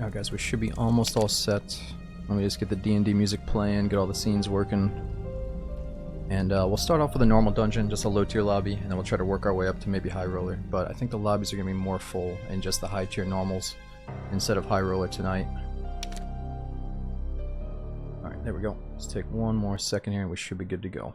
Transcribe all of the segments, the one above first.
Alright guys, we should be almost all set. Let me just get the D&D music playing, get all the scenes working. And we'll start off with a normal dungeon, just a low tier lobby, and then we'll try to work our way up to maybe high roller. But I think the lobbies are going to be more full in just the high tier normals instead of high roller tonight. Alright, there we go. Let's take one more second here and we should be good to go.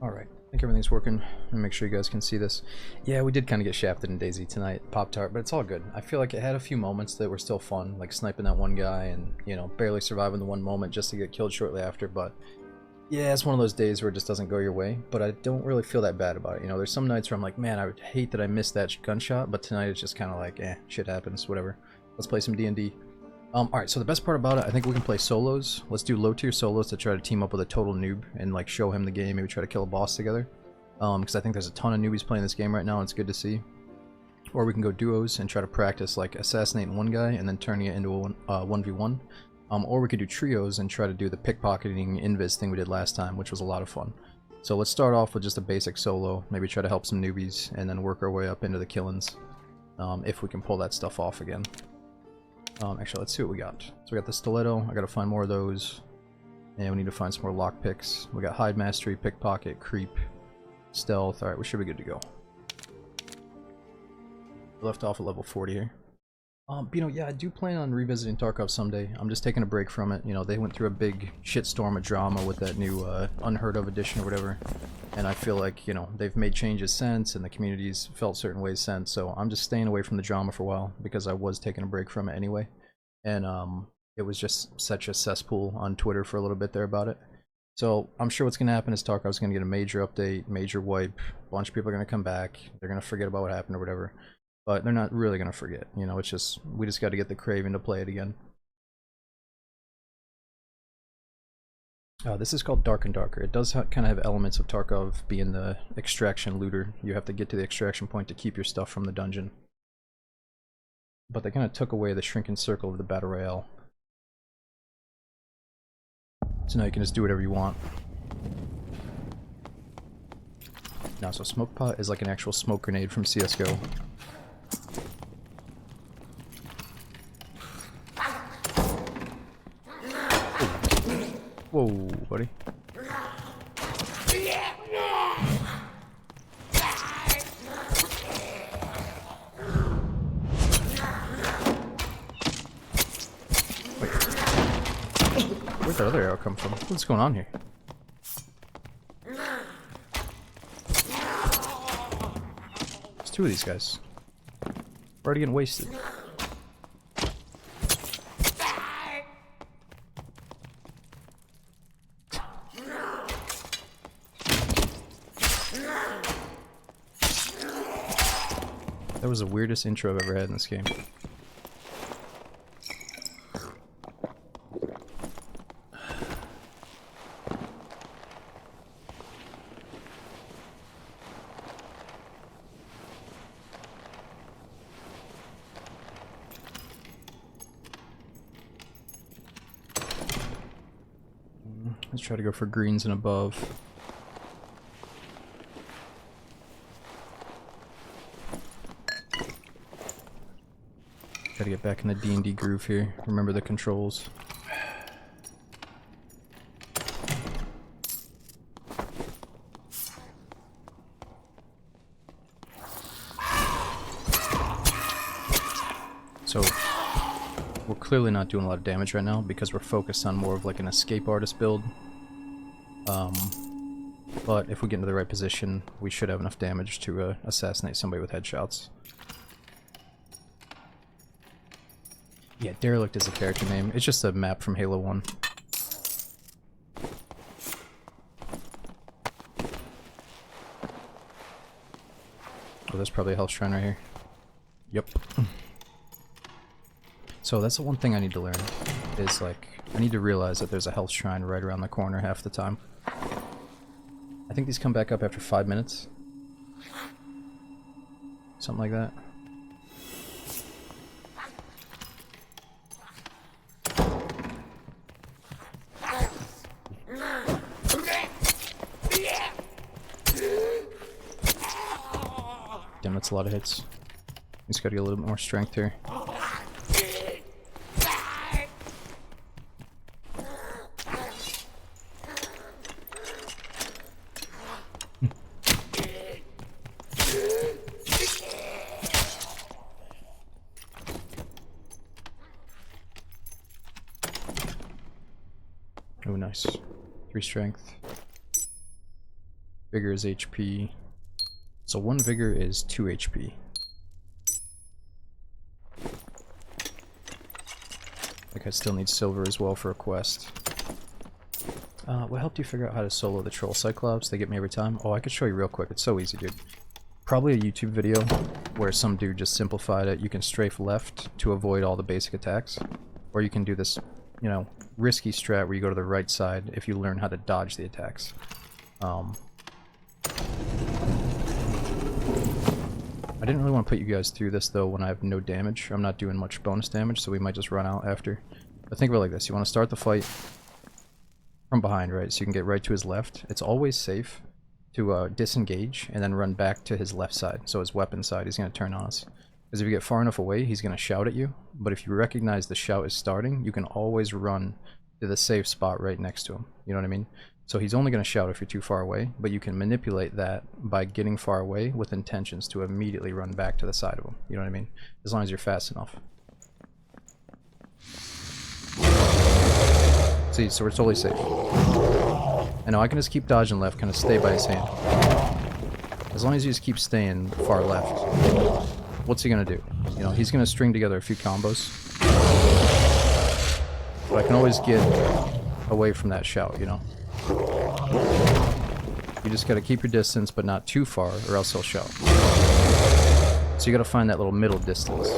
Alright, I think everything's working. And make sure you guys can see this. Yeah, we did kind of get shafted in DayZ tonight, Pop-Tart, but it's all good. I feel like it had a few moments that were still fun, like sniping that one guy and, you know, barely surviving the one moment just to get killed shortly after, but yeah, it's one of those days where it just doesn't go your way, but I don't really feel that bad about it. You know, there's some nights where I'm like, man, I would hate that I missed that gunshot, but tonight it's just kind of like, shit happens, whatever. Let's play some D&D. Alright, so the best part about it, I think we can play solos. Let's do low tier solos to try to team up with a total noob and like show him the game, maybe try to kill a boss together. Because I think there's a ton of newbies playing this game right now and it's good to see. Or we can go duos and try to practice like assassinating one guy and then turning it into a 1v1. Or we could do trios and try to do the pickpocketing invis thing we did last time, which was a lot of fun. So let's start off with just a basic solo, maybe try to help some newbies and then work our way up into the killings. If we can pull that stuff off again. Actually, let's see what we got. So we got the stiletto. I gotta find more of those. And we need to find some more lockpicks. We got hide mastery, pickpocket, creep, stealth. Alright, we should be good to go. We left off at level 40 here. You know, yeah, I do plan on revisiting Tarkov someday. I'm just taking a break from it. You know, they went through a big shitstorm of drama with that new Unheard of edition or whatever. And I feel like, you know, they've made changes since and the community's felt certain ways since. So I'm just staying away from the drama for a while because I was taking a break from it anyway. And it was just such a cesspool on Twitter for a little bit there about it. So I'm sure what's going to happen is Tarkov's going to get a major update, major wipe. A bunch of people are going to come back. They're going to forget about what happened or whatever. But they're not really going to forget. You know, it's just, we just got to get the craving to play it again. This is called Dark and Darker. It does kind of have elements of Tarkov being the extraction looter. You have to get to the extraction point to keep your stuff from the dungeon. But they kind of took away the shrinking circle of the Battle Royale. So now you can just do whatever you want. Now, so Smoke Pot is like an actual smoke grenade from CSGO. Whoa, buddy. Where'd the other arrow come from? What's going on here? There's two of these guys. We're already getting wasted. That was the weirdest intro I've ever had in this game. Let's try to go for greens and above. Gotta get back in the D&D groove here. Remember the controls. So, we're clearly not doing a lot of damage right now because we're focused on more of like an escape artist build. But if we get into the right position, we should have enough damage to assassinate somebody with headshots. Yeah, Derelict is a character name. It's just a map from Halo 1. Oh, there's probably a health shrine right here. Yep. So that's the one thing I need to learn, is like, I need to realize that there's a health shrine right around the corner half the time. I think these come back up after 5 minutes. Something like that. Damn, that's a lot of hits. Just gotta get a little bit more strength here. Oh, nice. 3 strength. Vigor is HP. So 1 vigor is 2 HP. Like I still need silver as well for a quest. What helped you figure out how to solo the troll cyclops? They get me every time. Oh, I could show you real quick. It's so easy, dude. Probably a YouTube video where some dude just simplified it. You can strafe left to avoid all the basic attacks. Or you can do this, you know, risky strat where you go to the right side if you learn how to dodge the attacks. I didn't really want to put you guys through this though when I have no damage. I'm not doing much bonus damage, so we might just run out after. But think about it like this. You want to start the fight from behind, right? So you can get right to his left. It's always safe to disengage and then run back to his left side. So his weapon side, he's going to turn on us. Because if you get far enough away, he's going to shout at you. But if you recognize the shout is starting, you can always run to the safe spot right next to him. You know what I mean? So he's only going to shout if you're too far away, but you can manipulate that by getting far away with intentions to immediately run back to the side of him. You know what I mean? As long as you're fast enough. See, so we're totally safe. And now I can just keep dodging left, kind of stay by his hand. As long as you just keep staying far left, what's he going to do? You know, he's going to string together a few combos. But I can always get away from that shout, you know? You just gotta keep your distance, but not too far, or else he'll shout. So you gotta find that little middle distance.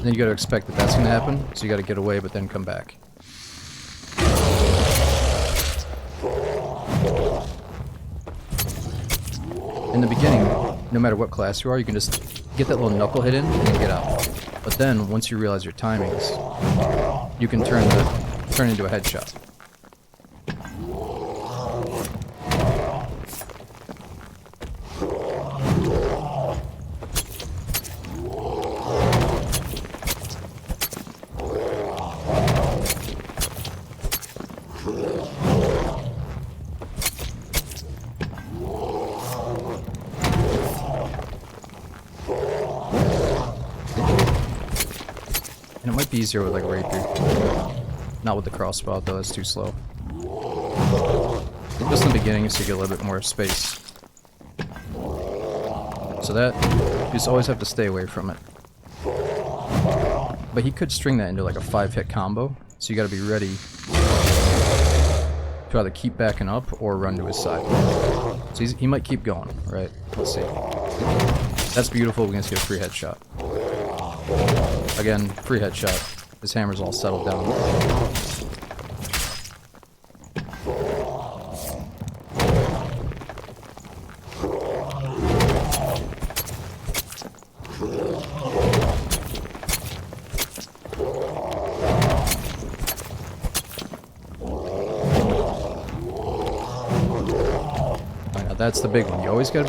Then you gotta expect that that's gonna happen, so you gotta get away, but then come back. In the beginning, no matter what class you are, you can just get that little knuckle hit in and then get out. But then, once you realize your timings, you can turn into a headshot. And it might be easier with like Rapier. Not with the crossbow though, that's too slow. Just in the beginning so you get a little bit more space. So that, you just always have to stay away from it. But he could string that into like a 5-hit combo, so you gotta be ready to either keep backing up or run to his side. So he might keep going, right? Let's see. That's beautiful, we can just get a free headshot. Again, free headshot. His hammer's all settled down. Alright, now that's the big one. You always gotta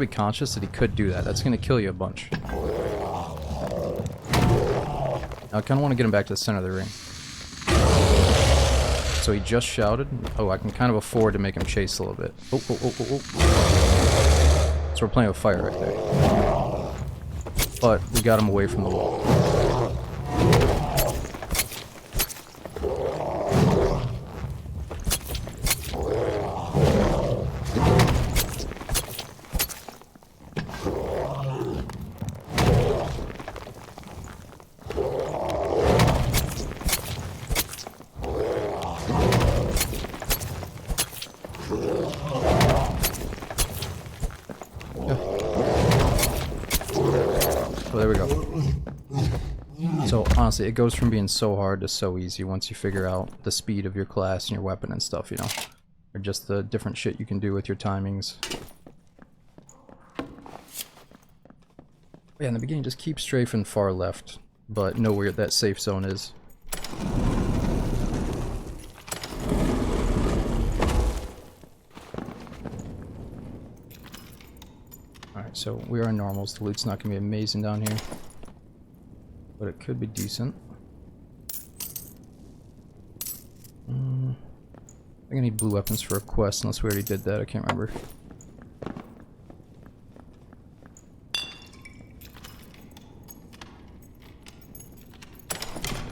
be conscious that he could do that. That's gonna kill you a bunch. Now I kind of want to get him back to the center of the ring. So he just shouted. Oh, I can kind of afford to make him chase a little bit. Oh, oh, oh, oh, oh. So we're playing with fire right there. But we got him away from the wall. Oh, there we go. So honestly, it goes from being so hard to so easy once you figure out the speed of your class and your weapon and stuff, you know? Or just the different shit you can do with your timings. Yeah, in the beginning, just keep strafing far left, but know where that safe zone is. Alright, so we are in normals. The loot's not going to be amazing down here, but it could be decent. I think I need blue weapons for a quest, unless we already did that. I can't remember.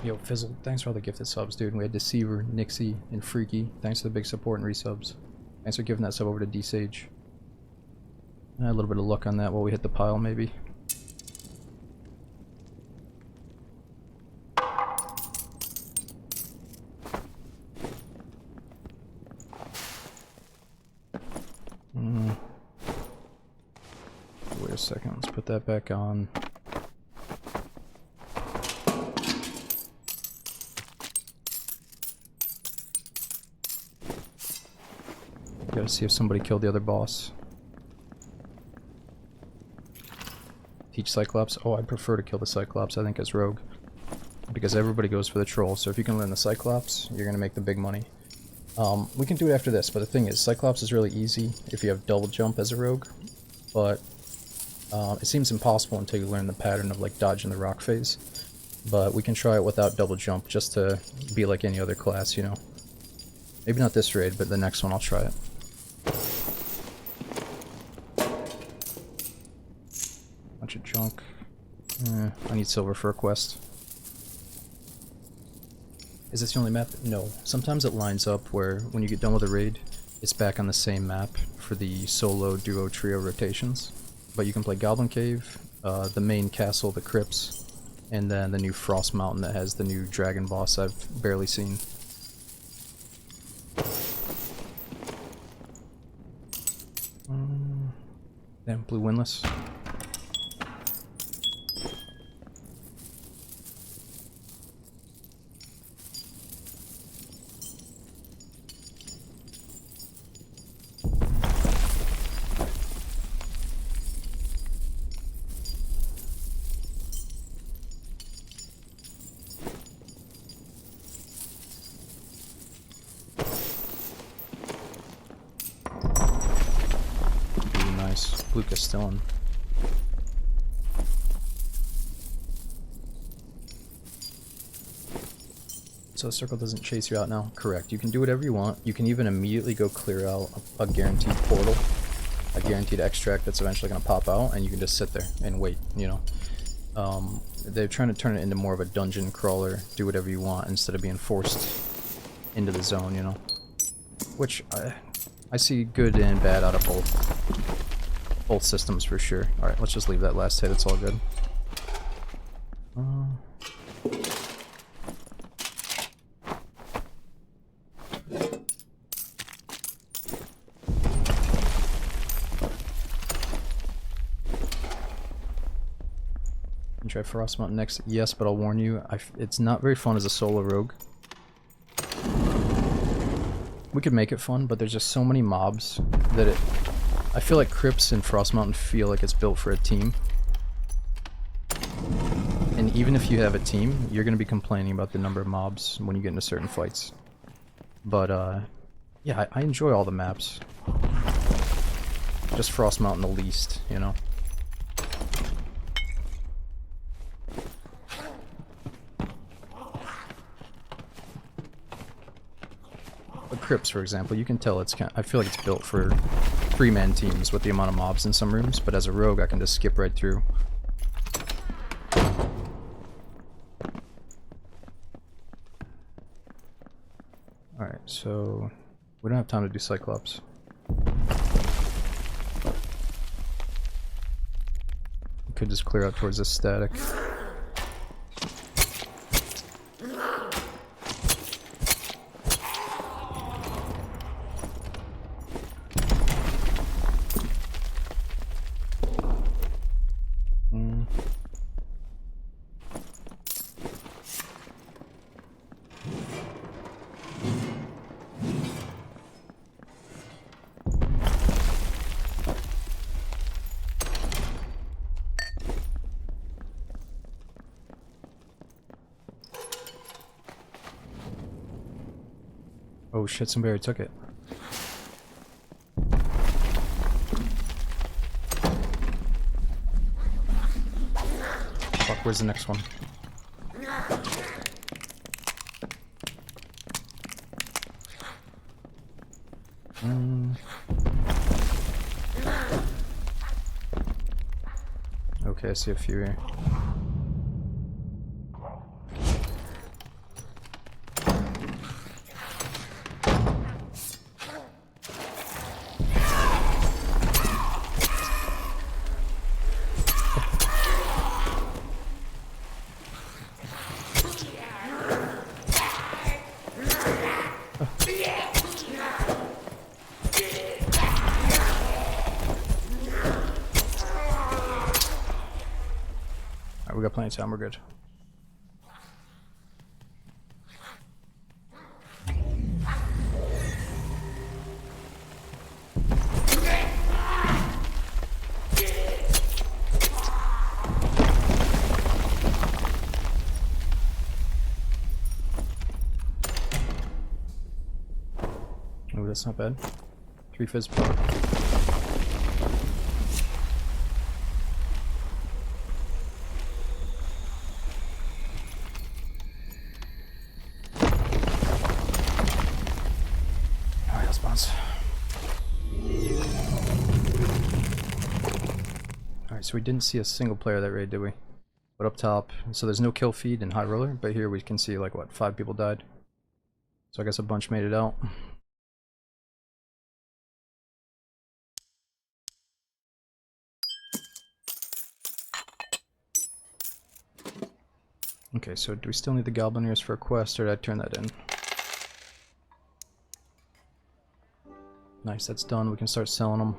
Yo, Fizzle, thanks for all the gifted subs, dude. We had Deceiver, Nixie, and Freaky. Thanks for the big support and resubs. Thanks for giving that sub over to D-Sage. A little bit of luck on that while we hit the pile, maybe. Wait a second, let's put that back on. Gotta see if somebody killed the other boss. Teach Cyclops? Oh, I'd prefer to kill the Cyclops, I think, as Rogue. Because everybody goes for the Troll, so if you can learn the Cyclops, you're gonna make the big money. We can do it after this, but the thing is, Cyclops is really easy if you have double jump as a Rogue, but it seems impossible until you learn the pattern of like dodging the rock phase. But we can try it without double jump, just to be like any other class, you know. Maybe not this raid, but the next one I'll try it. Bunch of junk. I need silver for a quest. Is this the only map? No. Sometimes it lines up where when you get done with a raid, it's back on the same map for the solo, duo, trio rotations. But you can play Goblin Cave, the main castle, the Crypts, and then the new Frost Mountain that has the new dragon boss I've barely seen. Damn, blue windlass. Blue Castellan. So the circle doesn't chase you out now? Correct. You can do whatever you want. You can even immediately go clear out a guaranteed portal, a guaranteed extract that's eventually going to pop out, and you can just sit there and wait, you know. They're trying to turn it into more of a dungeon crawler, do whatever you want, instead of being forced into the zone, you know. Which, I see good and bad out of both systems for sure. Alright, let's just leave that last hit, it's all good. Try Frost Mountain next. Yes, but I'll warn you, it's not very fun as a solo rogue. We could make it fun, but there's just so many mobs that I feel like Crypts and Frost Mountain feel like it's built for a team. And even if you have a team, you're going to be complaining about the number of mobs when you get into certain fights. But, yeah, I enjoy all the maps. Just Frost Mountain the least, you know? Crypts, for example, you can tell it's I feel like it's built for 3-man teams with the amount of mobs in some rooms, but as a rogue I can just skip right through. Alright, so we don't have time to do Cyclops. We could just clear out towards this static. Oh shit, somebody already took it. Fuck, where's the next one? Okay, I see a few here. We got plenty of time, we're good. Oh, that's not bad. 3 fizz per. Alright, so we didn't see a single player that raid, did we? But up top, so there's no kill feed in High Roller, but here we can see like what, 5 people died. So I guess a bunch made it out. Okay, so do we still need the Goblin Ears for a quest, or did I turn that in? Nice, that's done. We can start selling them.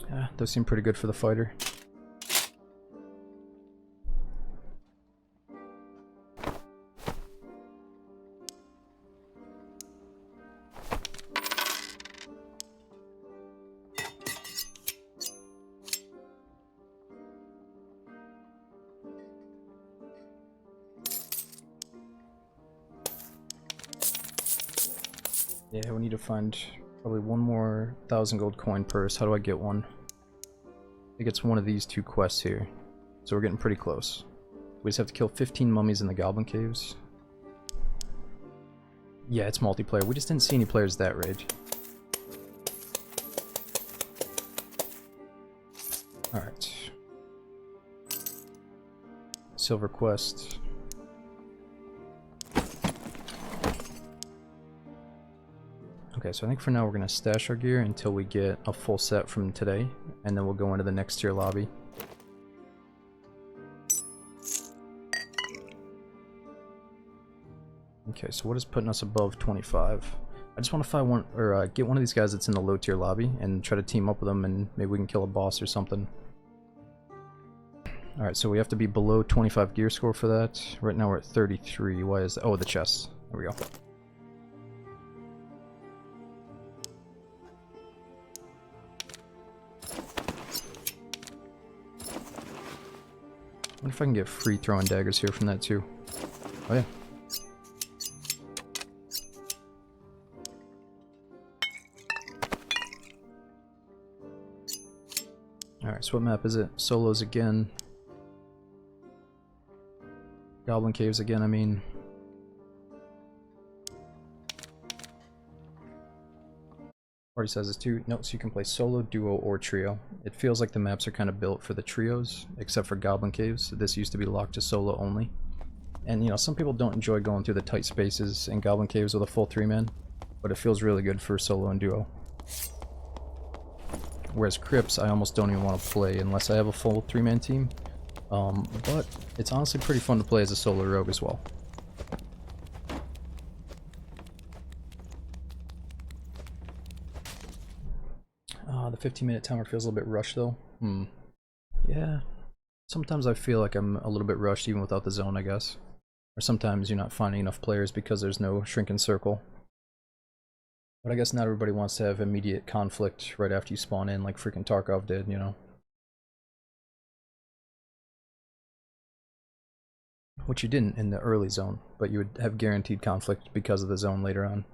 Yeah, those seem pretty good for the fighter. Yeah, we need to find probably one more 1,000 gold coin purse. How do I get one? I think it's one of these 2 quests here. So we're getting pretty close. We just have to kill 15 mummies in the Goblin Caves. Yeah, it's multiplayer. We just didn't see any players that raid. Alright. Silver quest. Okay, so I think for now we're going to stash our gear until we get a full set from today, and then we'll go into the next tier lobby. Okay, so what is putting us above 25? I just want to find one, or get one of these guys that's in the low tier lobby and try to team up with them, and maybe we can kill a boss or something. Alright, so we have to be below 25 gear score for that. Right now we're at 33. Why is that? Oh, the chest. There we go. I wonder if I can get free throwing daggers here from that too. Oh yeah. Alright, so what map is it? Solos again. Goblin Caves again, I mean. Already says it's 2 notes, you can play solo, duo, or trio. It feels like the maps are kind of built for the trios, except for Goblin Caves. This used to be locked to solo only. And you know, some people don't enjoy going through the tight spaces in Goblin Caves with a full 3-man, but it feels really good for solo and duo. Whereas Crypts, I almost don't even want to play unless I have a full 3-man team. But it's honestly pretty fun to play as a solo rogue as well. The 15-minute timer feels a little bit rushed though. Yeah. Sometimes I feel like I'm a little bit rushed even without the zone, I guess. Or sometimes you're not finding enough players because there's no shrinking circle. But I guess not everybody wants to have immediate conflict right after you spawn in like freaking Tarkov did, you know? which you didn't in the early zone, but you would have guaranteed conflict because of the zone later on.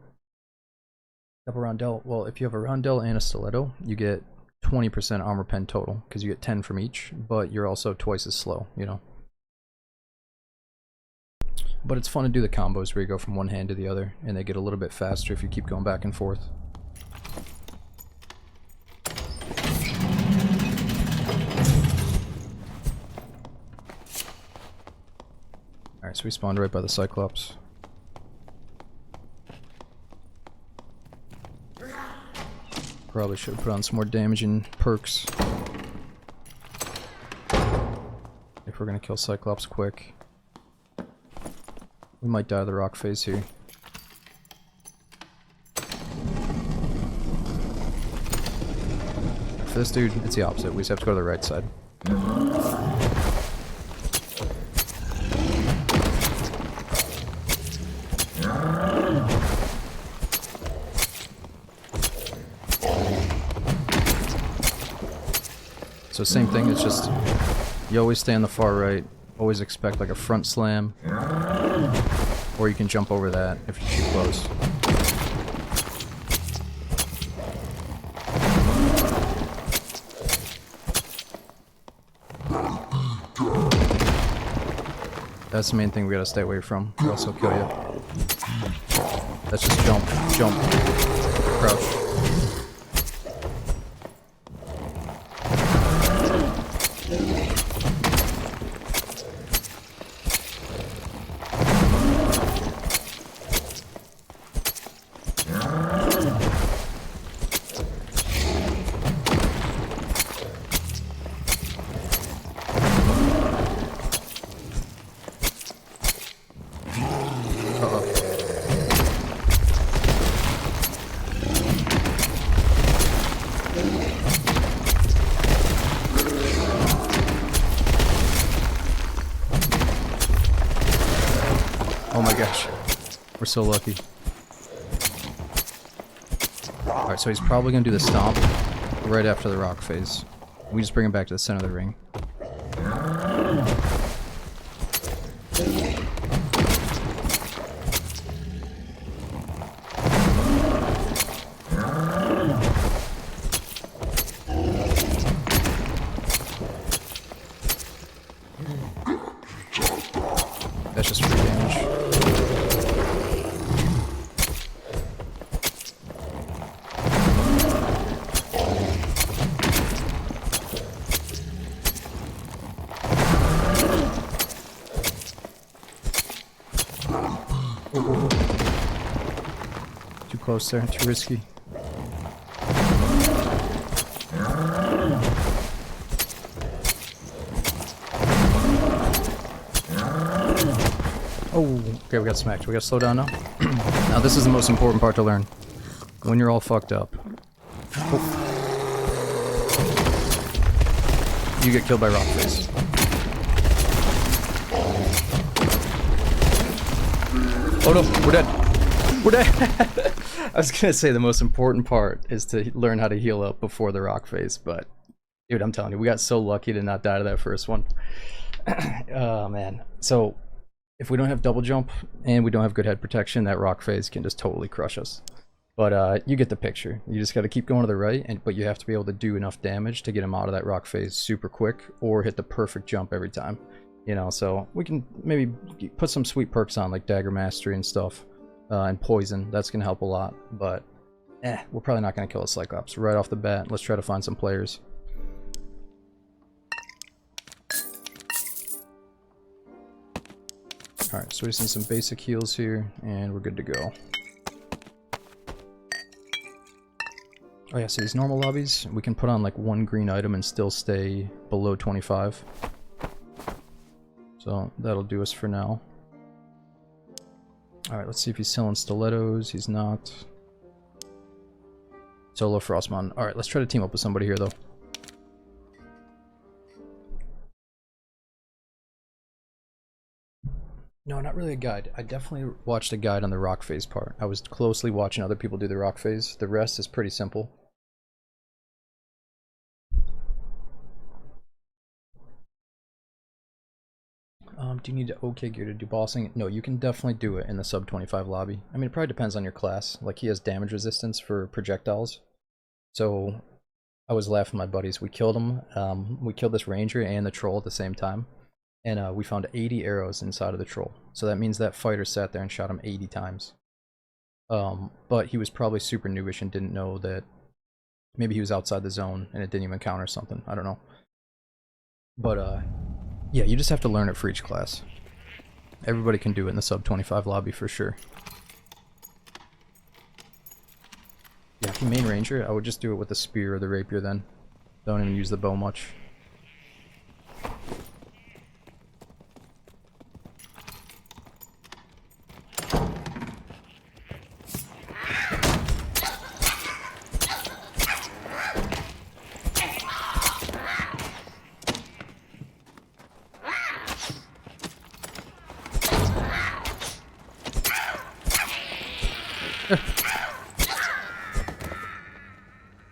Double Rondel, well, if you have a Rondel and a Stiletto, you get 20% armor pen total, because you get 10 from each, but you're also twice as slow, you know. But it's fun to do the combos where you go from one hand to the other, and they get a little bit faster if you keep going back and forth. Alright, so we spawned right by the Cyclops. Probably should have put on some more damaging perks if we're gonna kill Cyclops quick. We might die of the rock phase here. For this dude, it's the opposite. We just have to go to the right side. So same thing, it's just you always stay on the far right, always expect like a front slam, or you can jump over that if you're too close. That's the main thing we gotta stay away from, or else he'll kill you. That's just jump, jump, crouch. Oh my gosh, we're so lucky. Alright, so he's probably going to do the stomp right after the rock phase. We just bring him back to the center of the ring. That's just free damage. Too close there, too risky. Oh, okay, we got smacked. We gotta slow down now. Now this is the most important part to learn. When you're all fucked up. Oh. You get killed by rock face. Oh no, we're dead. We're dead. I was gonna say the most important part is to learn how to heal up before the rock phase, but dude, I'm telling you, we got so lucky to not die to that first one. Oh man. So if we don't have double jump and we don't have good head protection, that rock phase can just totally crush us. But you get the picture. You just got to keep going to the right, but you have to be able to do enough damage to get him out of that rock phase super quick, or hit the perfect jump every time. You know, so we can maybe put some sweet perks on, like Dagger Mastery and stuff, and Poison. That's gonna help a lot. But we're probably not gonna kill a Cyclops right off the bat. Let's try to find some players. Alright, so we've seen some basic heals here, and we're good to go. Oh yeah, so these normal lobbies, we can put on like one green item and still stay below 25. So that'll do us for now. Alright, let's see if he's selling stilettos. He's not. Solo Frostmon. Alright, let's try to team up with somebody here though. No, not really a guide. I definitely watched a guide on the rock phase part. I was closely watching other people do the rock phase. The rest is pretty simple. do you need OK gear to do bossing? No, you can definitely do it in the sub 25 lobby. I mean, it probably depends on your class. Like, he has damage resistance for projectiles. So, I was laughing with my buddies. We killed him. We killed this ranger and the troll at the same time. And we found 80 arrows inside of the troll. So that means that fighter sat there and shot him 80 times. But he was probably super newish and didn't know that maybe he was outside the zone and it didn't even count or something. I don't know. But yeah, you just have to learn it for each class. Everybody can do it in the sub 25 lobby for sure. Yeah, if you main ranger, I would just do it with the spear or the rapier then. Don't even use the bow much.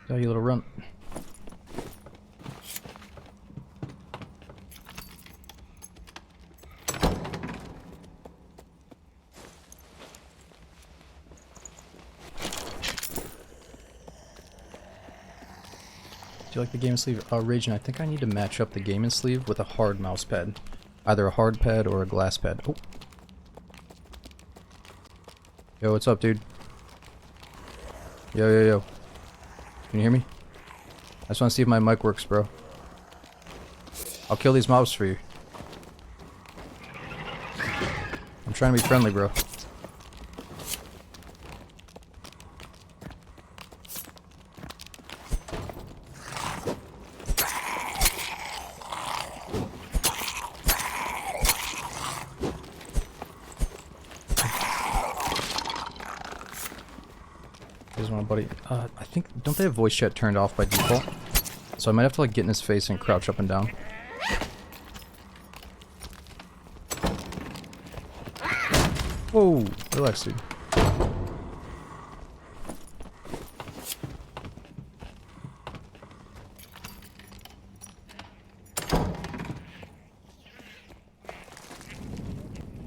Oh, you little runt. Do you like the gaming sleeve? Raging, I think I need to match up the gaming sleeve with a hard mouse pad. Either a hard pad or a glass pad. Oh. Yo, what's up, dude? Yo. Can you hear me? I just want to see if my mic works, bro. I'll kill these mobs for you. I'm trying to be friendly, bro. Here's one, buddy. I think, don't they have voice chat turned off by default? So I might have to like get in his face and crouch up and down. Whoa, relax, dude.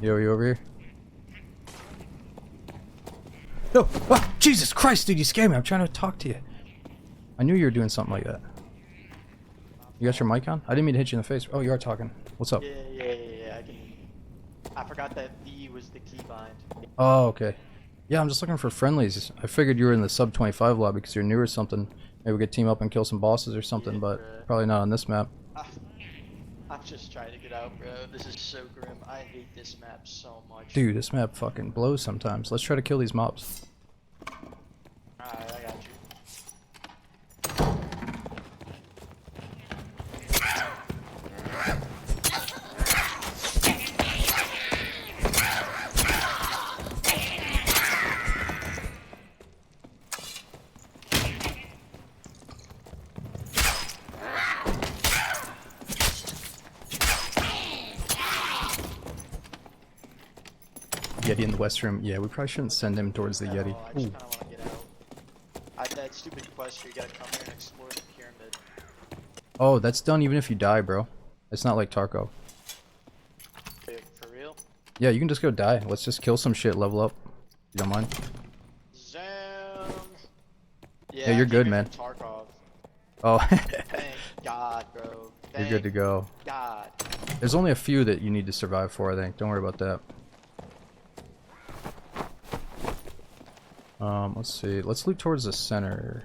Yo, you over here? No! Oh, Jesus Christ, dude, you scared me. I'm trying to talk to you. I knew you were doing something like that. You got your mic on? I didn't mean to hit you in the face. Oh, you are talking. What's up? Yeah. I forgot that V was the keybind. Oh, okay. Yeah, I'm just looking for friendlies. I figured you were in the sub 25 lobby because you're new or something. Maybe we could team up and kill some bosses or something, Yeah, but probably not on this map. I'm just trying to get out, bro. This is so grim. I hate this map so much. Dude, this map fucking blows sometimes. Let's try to kill these mobs. Alright, I got you. Yeti in the west room. Yeah, we probably shouldn't send him towards the Yeti. I just kinda wanna get out. That stupid quest here, you gotta come here and explore the pyramid. Oh, that's done even if you die, bro. It's not like Tarkov. Wait, for real? Yeah, you can just go die. Let's just kill some shit, level up. You don't mind? Zam! Yeah, you're good, man. Tarkov. Oh, Thank God, bro. you're good to go. God. There's only a few that you need to survive for, I think. Don't worry about that. Let's see. Let's loot towards the center.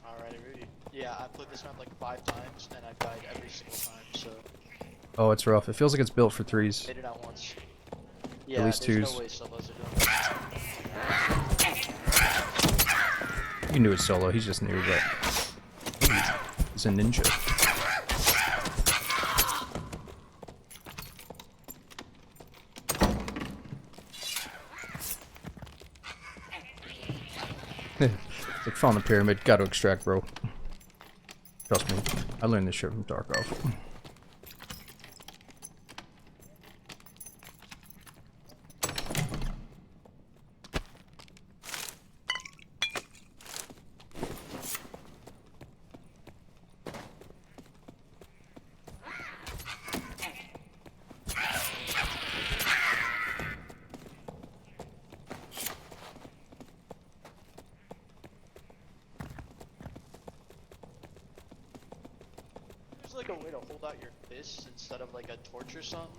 Alrighty, Rudy. Yeah, I played this map like 5 times and I died every single time, so Oh, it's rough. It feels like it's built for threes. made it out once. Yeah, least there's twos. no way solos are doing that. You can do it solo. He's just new, but he's a ninja. It's like found the pyramid. Gotta extract, bro. Trust me. I learned this shit from Tarkov. like a way to hold out your fists instead of like a torch or something?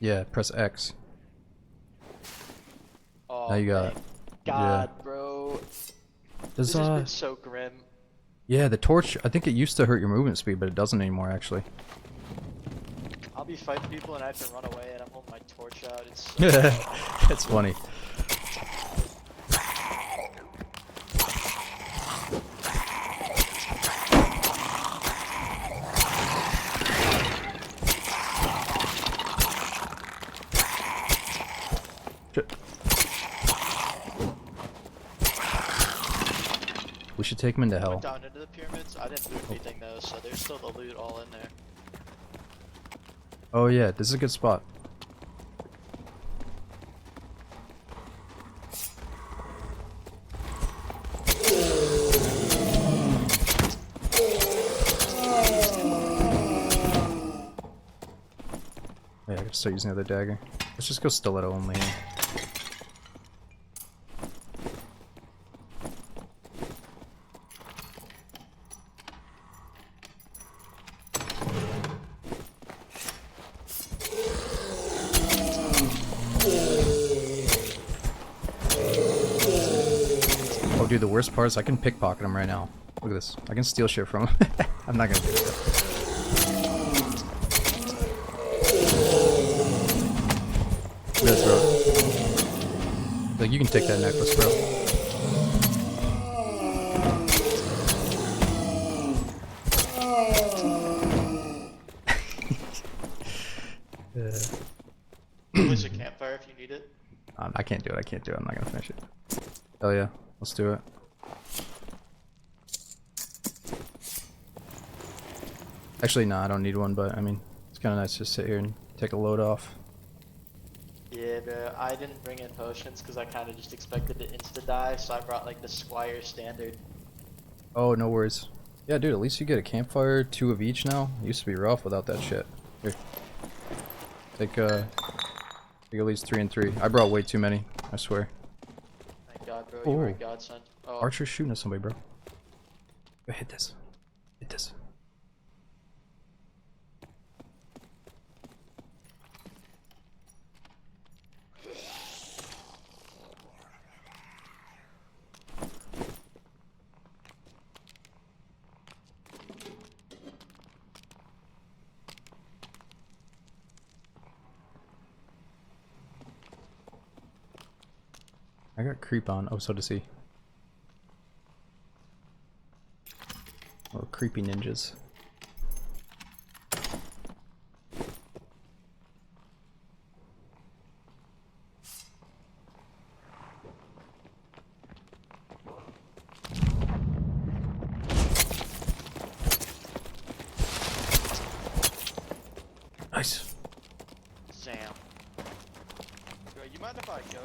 Yeah, press X. Oh, Now you got my it. God, bro. Does This has been so grim. yeah, the torch, I think it used to hurt your movement speed, but it doesn't anymore actually. I'll be fighting people and I have to run away and I'm holding my torch out. It's so That's funny. We should take him into hell. went down into the pyramids. I didn't loot anything though, so there's still the loot all in there. Oh yeah, this is a good spot. Yeah, I gotta start using the other dagger. Let's just go stiletto only. Oh, dude, the worst part is I can pickpocket him right now. Look at this. I can steal shit from him. I'm not gonna do it. Look at this, bro. Like, you can take that necklace, bro. There's a campfire if you need it. I can't do it. I can't do it. I'm not gonna finish it. Hell yeah. Let's do it. Actually, nah, I don't need one, but I mean, it's kind of nice to just sit here and take a load off. Yeah, bro. I didn't bring in potions because I kind of just expected to insta die, so I brought like the Squire standard. Oh, no worries. Yeah, dude, at least you get a campfire, 2 of each now. It used to be rough without that shit. Here. Take at least 3 and 3. I brought way too many, I swear. Thank God, bro. You were a Oh. godsend. Oh, Archer's shooting at somebody, bro. Go hit this. Hit this. I got creep on. Oh, so does he. Little creepy ninjas. Nice. Sam. Bro, you mind if I go?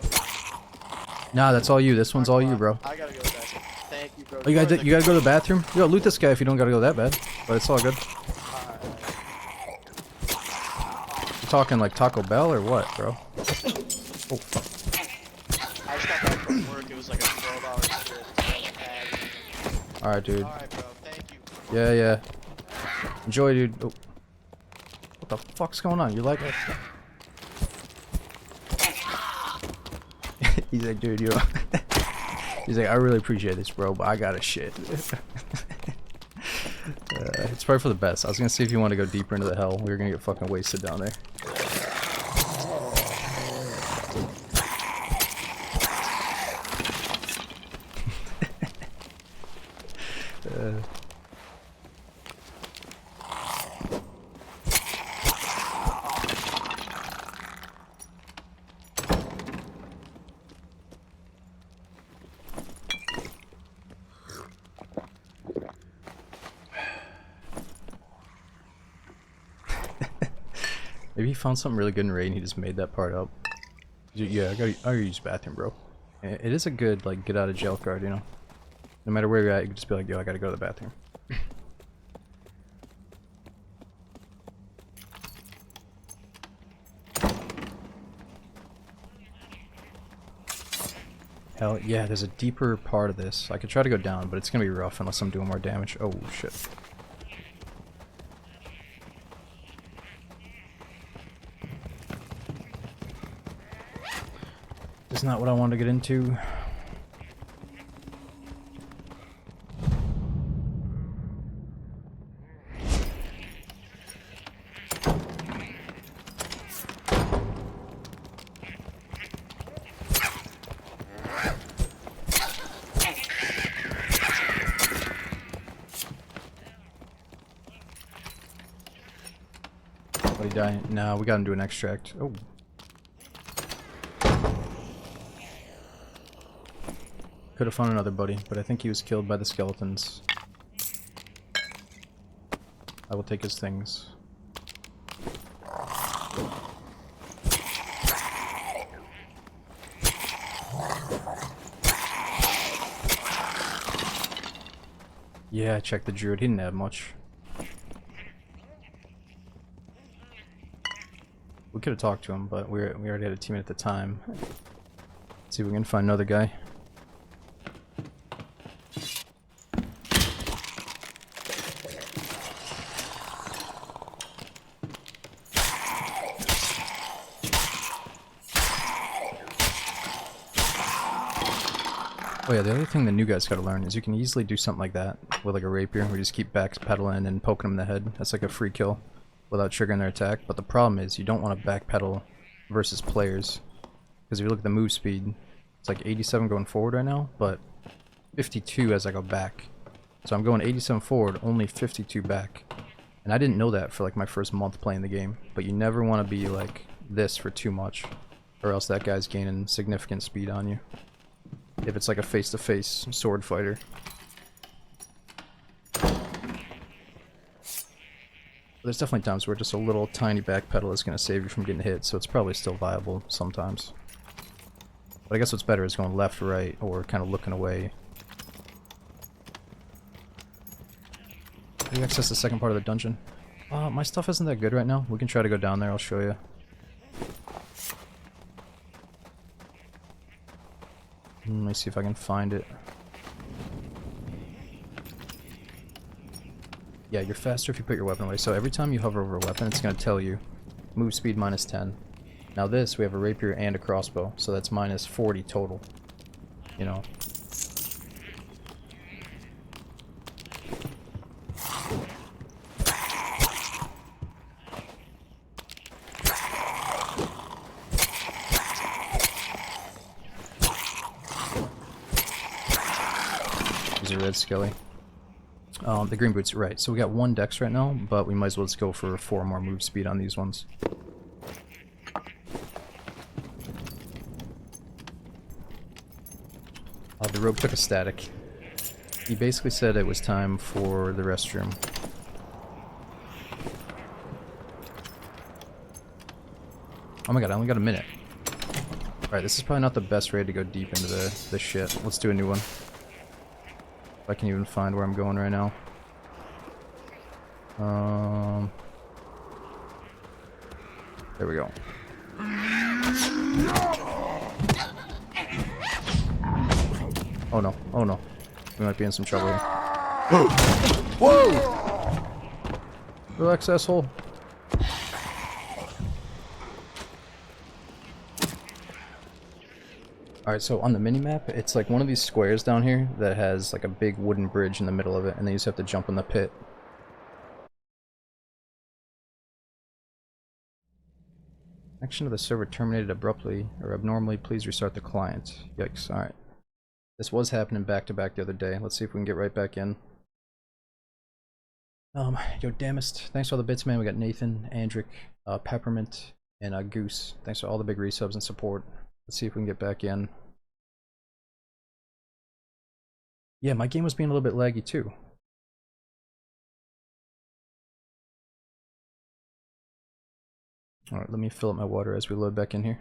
Nah, that's all you. This one's all you, bro. I gotta go back. Thank you, bro. Oh, you gotta go to the bathroom? Yo, loot this guy if you don't gotta go that bad. But it's all good. You talking like Taco Bell or what, bro? Oh, fuck. I just got back from work. It was like a 12-hour shift. Alright, dude. Alright, bro. Thank you. Yeah, yeah. Enjoy, dude. Oh. What the fuck's going on? You like it? He's like, dude, you know. He's like, I really appreciate this, bro, but I gotta shit. It's probably for the best. I was gonna see if you want to go deeper into the hell. We were gonna get fucking wasted down there. Maybe he found something really good in Raid and he just made that part up. Yeah, I gotta use the bathroom, bro. It is a good, like, get out of jail card, you know? No matter where you're at, you can just be like, yo, I gotta go to the bathroom. Hell, yeah, there's a deeper part of this. I could try to go down, but it's gonna be rough unless I'm doing more damage. Oh, shit. It's not what I wanted to get into. Did he die? No, we got him to an extract. Oh. Could have found another buddy, but I think he was killed by the skeletons. I will take his things. Yeah, I checked the druid. He didn't have much. We could have talked to him, but we already had a teammate at the time. Let's see if we can find another guy. Oh yeah, the other thing the new guys gotta learn is you can easily do something like that with like a rapier, where you just keep backpedaling and poking them in the head. That's like a free kill without triggering their attack. But the problem is you don't want to backpedal versus players, because if you look at the move speed, it's like 87 going forward right now, but 52 as I go back. So I'm going 87 forward, only 52 back. And I didn't know that for like my first month playing the game. But you never want to be like this for too much, or else that guy's gaining significant speed on you. If it's like a face-to-face sword fighter. There's definitely times where just a little tiny backpedal is going to save you from getting hit, so it's probably still viable sometimes. But I guess what's better is going left, right, or kind of looking away. How do you access the second part of the dungeon? My stuff isn't that good right now. We can try to go down there, I'll show you. Let me see if I can find it. Yeah, you're faster if you put your weapon away. So every time you hover over a weapon, it's going to tell you move speed minus 10. Now this, we have a rapier and a crossbow, so that's minus 40 total. You know. He's a red skelly. The green boots, right. So we got 1 dex right now, but we might as well just go for 4 more move speed on these ones. The rogue took a static. He basically said it was time for the restroom. Oh my god, I only got a minute. Alright, this is probably not the best raid to go deep into the shit. Let's do a new one. If I can even find where I'm going right now. There we go. Oh no, oh no. We might be in some trouble here. Whoa! Relax, asshole. Alright, so on the minimap, it's like one of these squares down here that has like a big wooden bridge in the middle of it, and then you just have to jump in the pit. Connection to the server terminated abruptly or abnormally. Please restart the client. Yikes, alright. This was happening back to back the other day. Let's see if we can get right back in. Yo, Damist, thanks for all the bits, man. We got Nathan, Andric, Peppermint, and Goose. Thanks for all the big resubs and support. Let's see if we can get back in. Yeah, my game was being a little bit laggy too. Alright, let me fill up my water as we load back in here.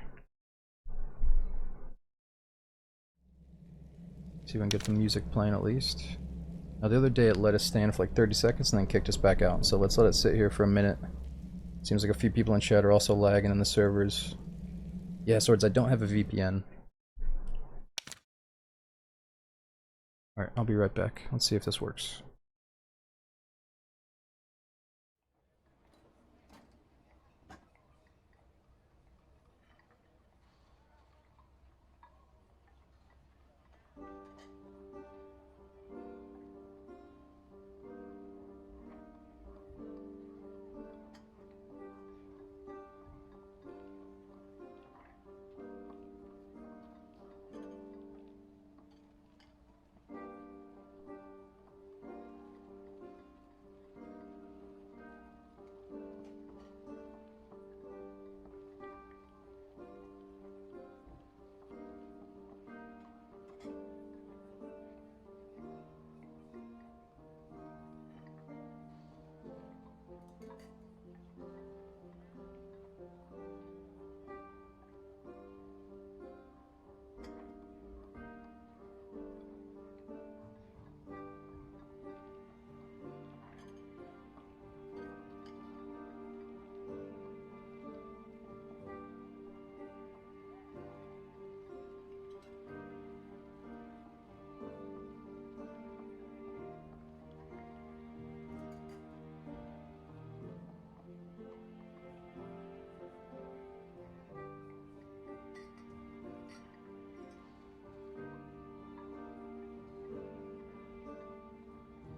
See if we can get the music playing at least. Now the other day it let us stand for like 30 seconds and then kicked us back out. So let's let it sit here for a minute. Seems like a few people in chat are also lagging in the servers. Yeah, Swords, I don't have a VPN. Alright, I'll be right back. Let's see if this works.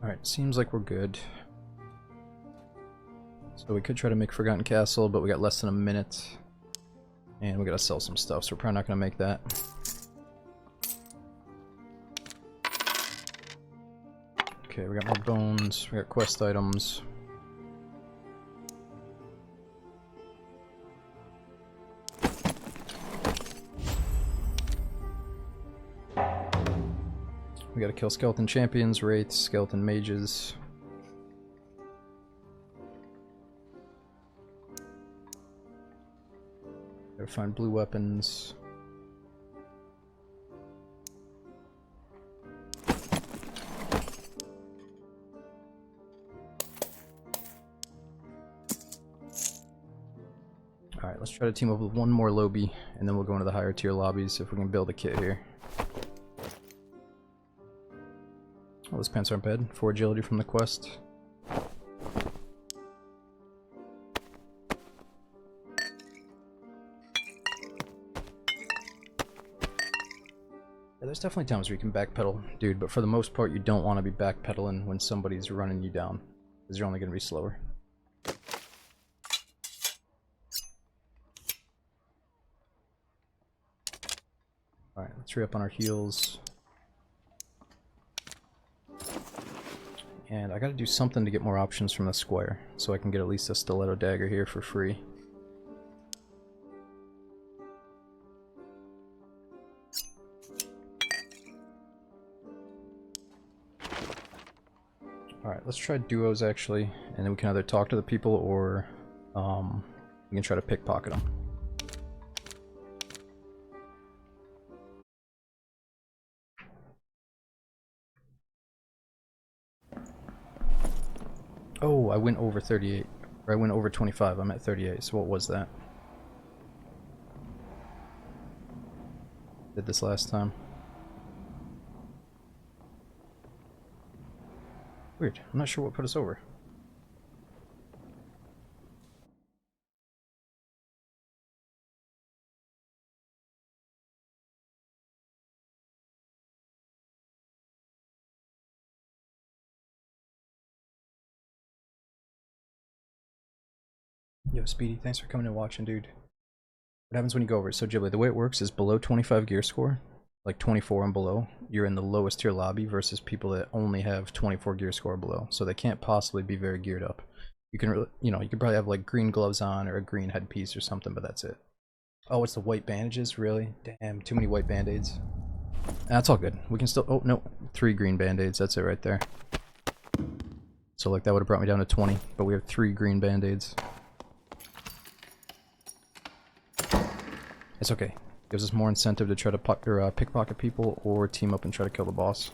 Alright, seems like we're good. So we could try to make Forgotten Castle, but we got less than a minute. And we gotta sell some stuff, so we're probably not gonna make that. Okay, we got more bones, we got quest items. We gotta kill skeleton champions, wraiths, skeleton mages. Gotta find blue weapons. Alright, let's try to team up with one more lobby, and then we'll go into the higher tier lobbies if we can build a kit here. Oh, those pants aren't bad. 4 agility from the quest. Yeah, there's definitely times where you can backpedal, dude, but for the most part you don't want to be backpedaling when somebody's running you down, because you're only going to be slower. Alright, let's re-up on our heals. And I gotta do something to get more options from the squire, so I can get at least a stiletto dagger here for free. Alright, let's try duos actually, and then we can either talk to the people or we can try to pickpocket them. Oh, I went over 38. Or I went over 25, I'm at 38, so what was that? Did this last time. Weird, I'm not sure what put us over. Yo, Speedy, thanks for coming and watching, dude. What happens when you go over it? So, Ghibli, the way it works is below 25 gear score, like 24 and below, you're in the lowest tier lobby versus people that only have 24 gear score below. So they can't possibly be very geared up. You can, you know, you could probably have like green gloves on or a green headpiece or something, but that's it. Oh, it's the white bandages? Really? Damn, too many white band-aids. That's all good. We can still, oh, no, 3 green band-aids, that's it right there. So like that would have brought me down to 20, but we have 3 green band-aids. It's okay. Gives us more incentive to try to pickpocket people or team up and try to kill the boss.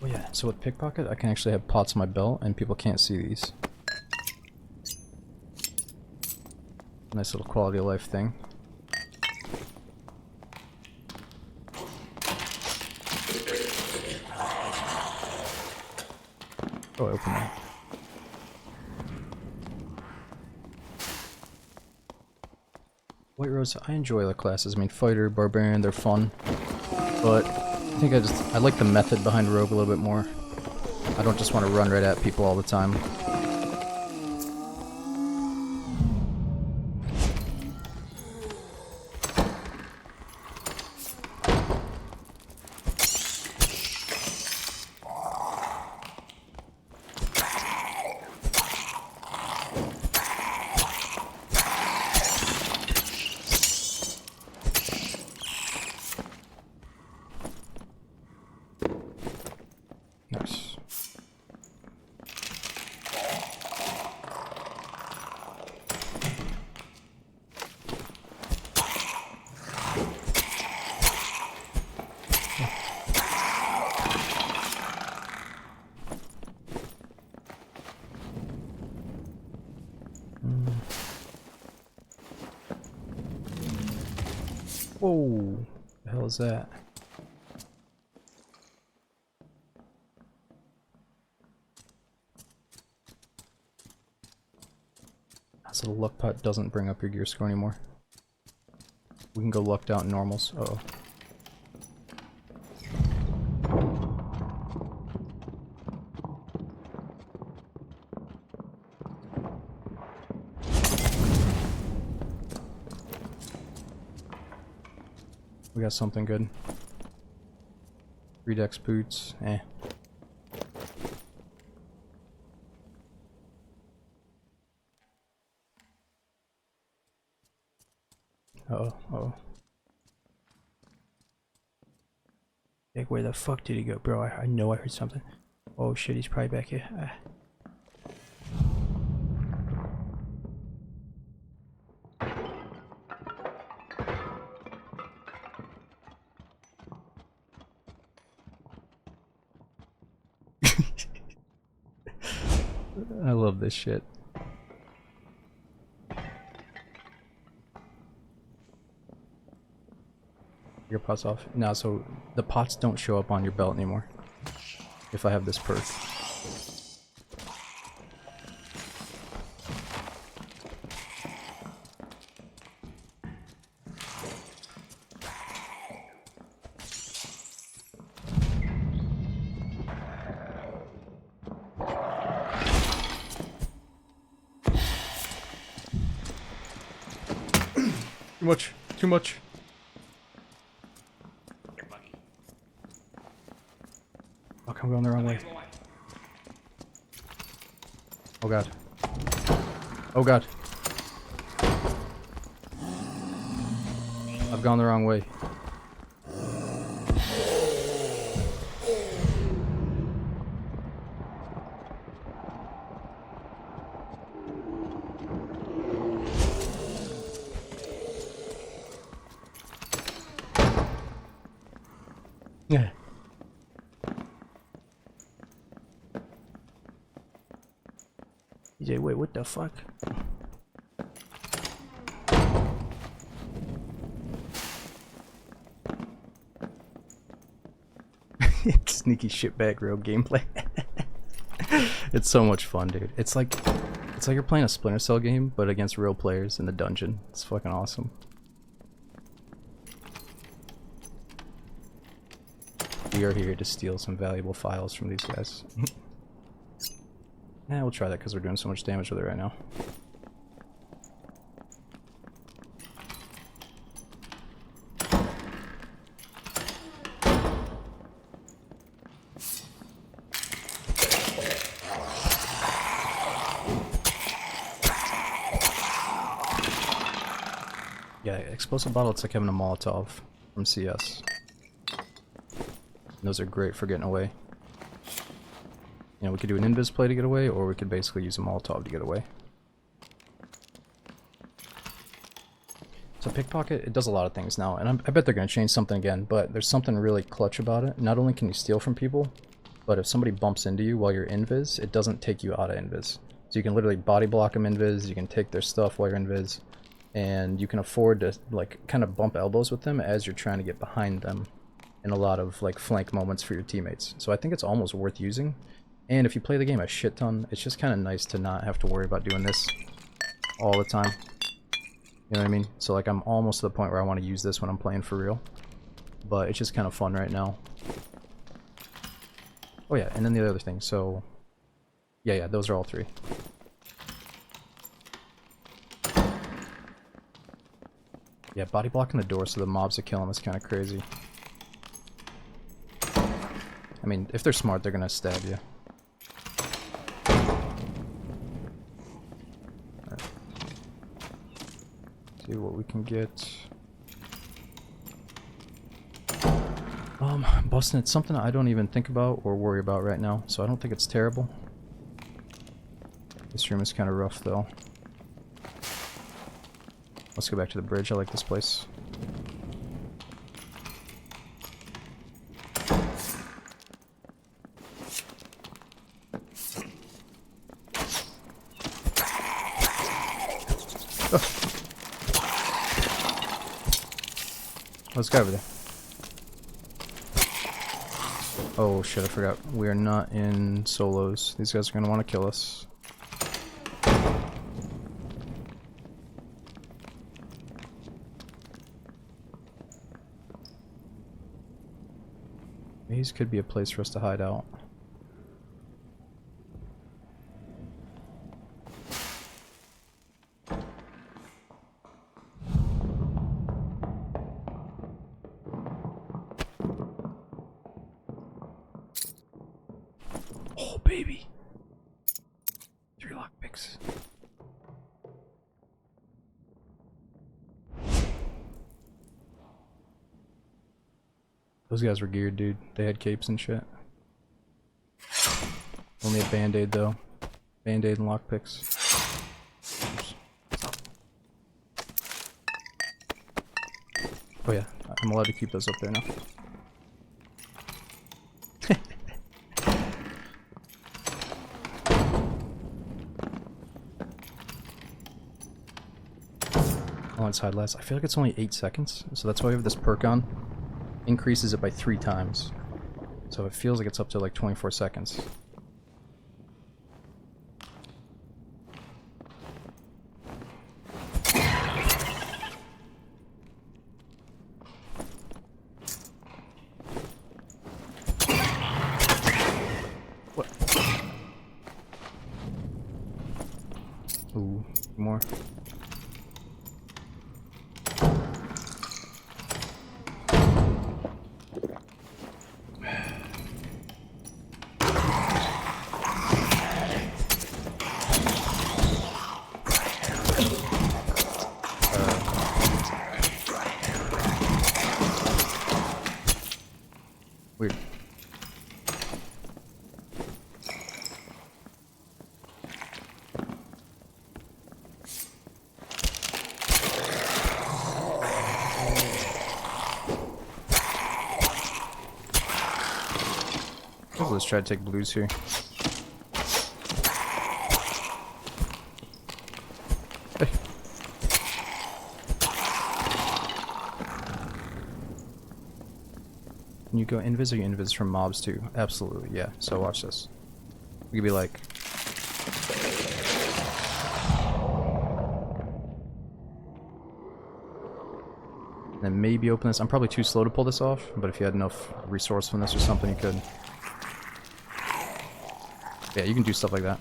Oh yeah, so with pickpocket, I can actually have pots on my belt and people can't see these. Nice little quality of life thing. Oh, I opened that. White Rose, I enjoy the classes. I mean, Fighter, Barbarian, they're fun. But I think I like the method behind Rogue a little bit more. I don't just want to run right at people all the time. Nice. Whoa! The hell is that? So the luck pot doesn't bring up your gear score anymore. We can go lucked out in normals. Uh-oh. We got something good. Redux boots, eh. Uh-oh, uh-oh. Like, where the fuck did he go? Bro, I know I heard something. Oh shit, he's probably back here. Ah. I love this shit. Your pots off. Now, so the pots don't show up on your belt anymore. If I have this perk. Too much. Too much. Fuck, I'm going the wrong way. Oh god. Oh god. I've gone the wrong way. Yeah. DJ, wait, what the fuck? Sneaky shitbag real gameplay. It's so much fun, dude. It's like you're playing a Splinter Cell game, but against real players in the dungeon. It's fucking awesome. We are here to steal some valuable files from these guys. Yeah, we'll try that because we're doing so much damage with it right now. Yeah, explosive bottle, it's like having a Molotov from CS. Those are great for getting away. You know, we could do an invis play to get away, or we could basically use a Molotov to get away. So pickpocket, it does a lot of things now, and I bet they're going to change something again, but there's something really clutch about it. Not only can you steal from people, but if somebody bumps into you while you're invis, it doesn't take you out of invis. So you can literally body block them invis, you can take their stuff while you're invis, and you can afford to like kind of bump elbows with them as you're trying to get behind them in a lot of like flank moments for your teammates. So I think it's almost worth using. And if you play the game a shit ton, it's just kind of nice to not have to worry about doing this all the time. You know what I mean? So like I'm almost to the point where I want to use this when I'm playing for real. But it's just kind of fun right now. Oh yeah, and then the other thing, so... Yeah, those are all three. Yeah, body blocking the door so the mobs that kill them is kind of crazy. I mean, if they're smart, they're gonna stab you. Right. See what we can get. Busting, it's something I don't even think about or worry about right now, so I don't think it's terrible. This room is kind of rough, though. Let's go back to the bridge. I like this place. Let's go over there. Oh shit, I forgot. We are not in solos. These guys are gonna want to kill us. Maze could be a place for us to hide out. Oh, baby! 3 lockpicks. Those guys were geared, dude. They had capes and shit. Only a band-aid, though. Band-aid and lockpicks. Oh yeah, I'm allowed to keep those up there now. Oh, let's hide less. I feel like it's only 8 seconds, so that's why we have this perk on. Increases it by 3 times. So it feels like it's up to like 24 seconds. What? Ooh, more. Weird. Let's try to take blues here. Hey. Can you go invis or you invis from mobs too? Absolutely, yeah. So watch this. We could be like... And then maybe open this. I'm probably too slow to pull this off, but if you had enough resourcefulness or something, you could. Yeah, you can do stuff like that.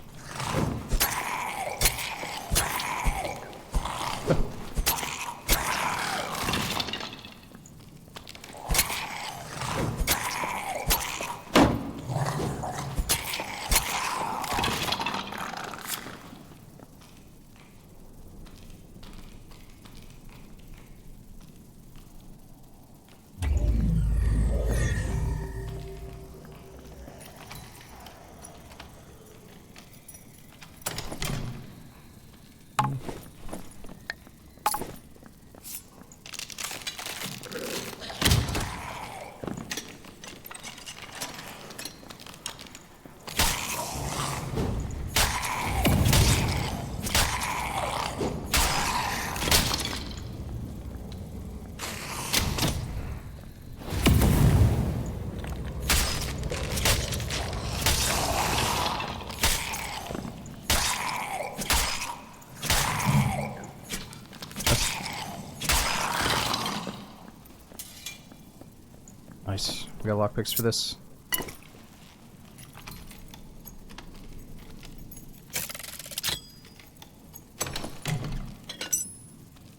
Nice. We got lockpicks for this.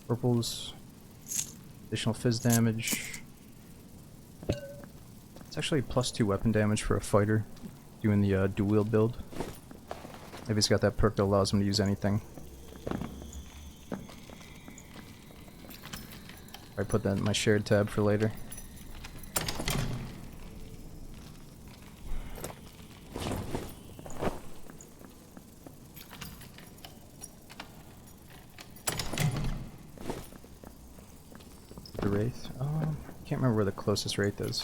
Purples. Additional fizz damage. It's actually +2 weapon damage for a fighter doing the dual wield build. Maybe he's got that perk that allows him to use anything. I put that in my shared tab for later. The Wraith? Can't remember where the closest Wraith is.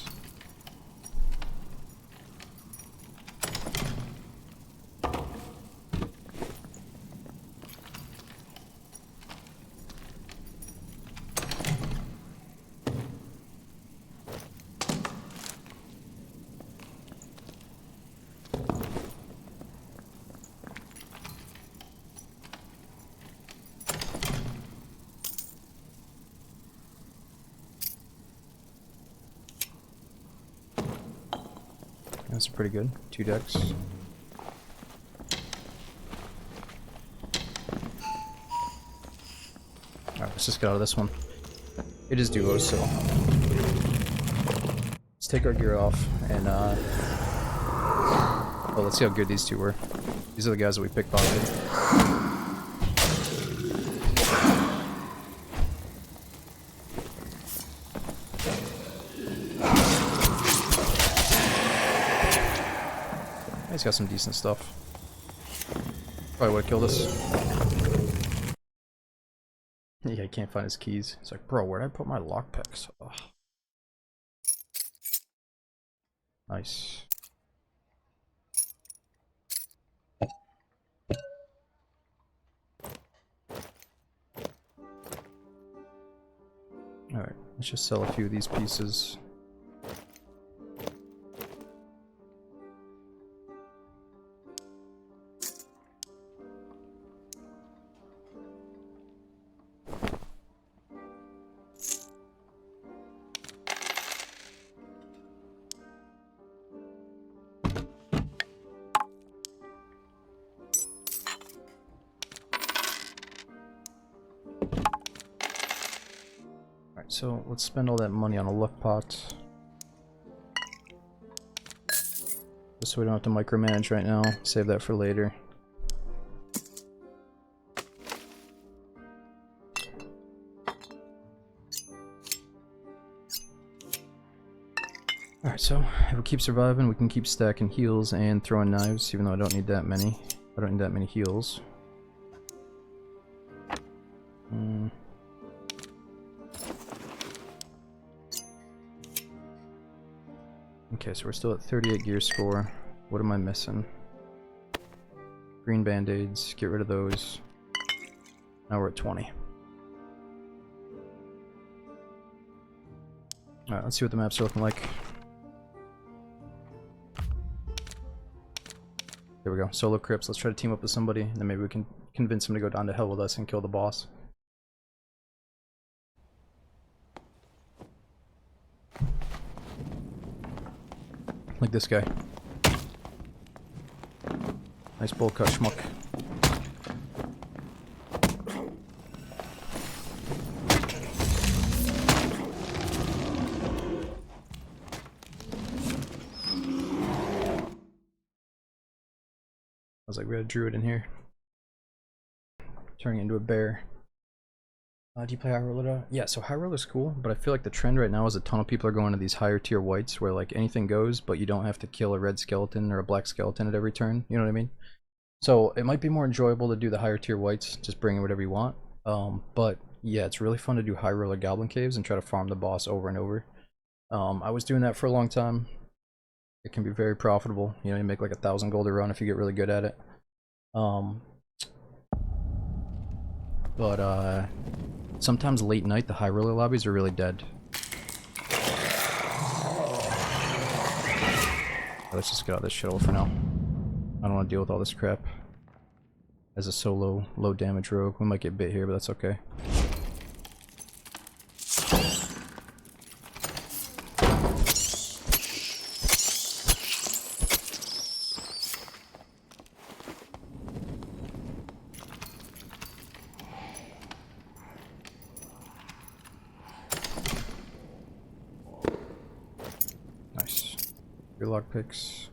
That's pretty good. 2 decks. Alright, let's just get out of this one. It is duos, so let's take our gear off and well, let's see how good these two were. These are the guys that we pickpocketed. He's got some decent stuff. Probably would have killed us. Yeah, he can't find his keys. He's like, bro, where'd I put my lockpicks? Ugh. Nice. Alright, let's just sell a few of these pieces. So let's spend all that money on a luck pot. Just so we don't have to micromanage right now. Save that for later. Alright, so if we keep surviving, we can keep stacking heals and throwing knives, even though I don't need that many. I don't need that many heals. Okay, so we're still at 38 gear score. What am I missing? Green band-aids, get rid of those. Now we're at 20. Alright, let's see what the maps are looking like. There we go, solo crypts. Let's try to team up with somebody, and then maybe we can convince him to go down to hell with us and kill the boss. Like this guy. Nice bowl cut schmuck. I was like, we had a druid in here. Turning into a bear. Do you play High Roller? Yeah, so High Roller's cool, but I feel like the trend right now is a ton of people are going to these higher tier whites where like anything goes, but you don't have to kill a red skeleton or a black skeleton at every turn, you know what I mean? So it might be more enjoyable to do the higher tier whites, just bring in whatever you want. But yeah, it's really fun to do High Roller Goblin Caves and try to farm the boss over and over. I was doing that for a long time. It can be very profitable, you know, you make like 1,000 gold a run if you get really good at it. Sometimes late night, the high roller lobbies are really dead. Let's just get out of this shithole for now. I don't want to deal with all this crap. As a solo, low damage rogue, we might get bit here, but that's okay. Lockpicks.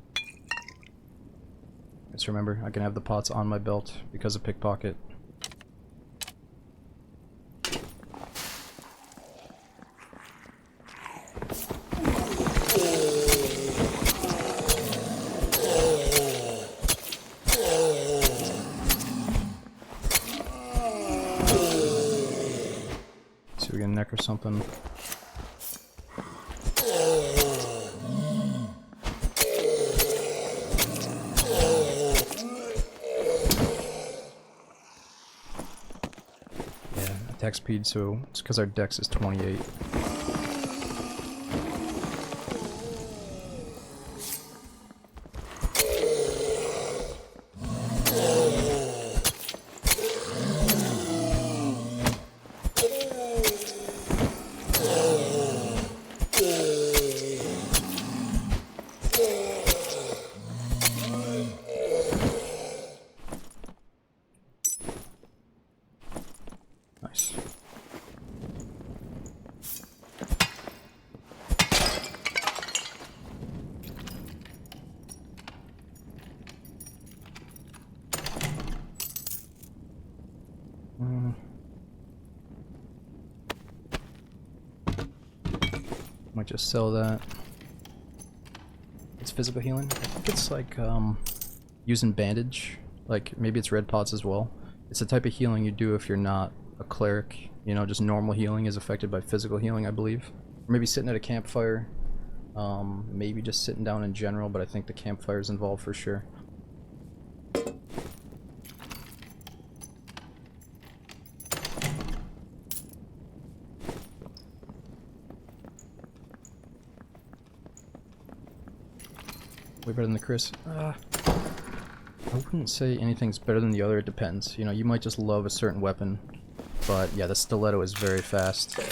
Just remember, I can have the pots on my belt because of pickpocket. See if we get a neck or something. Attack speed, so it's because our dex is 28. just sell that. It's physical healing. I think it's like using bandage. Like maybe it's red pots as well. It's the type of healing you do if you're not a cleric. You know, just normal healing is affected by physical healing, I believe. Or maybe sitting at a campfire. Maybe just sitting down in general, but I think the campfire is involved for sure. Way better than the Chris. I wouldn't say anything's better than the other, it depends. You know, you might just love a certain weapon, but yeah, the stiletto is very fast. So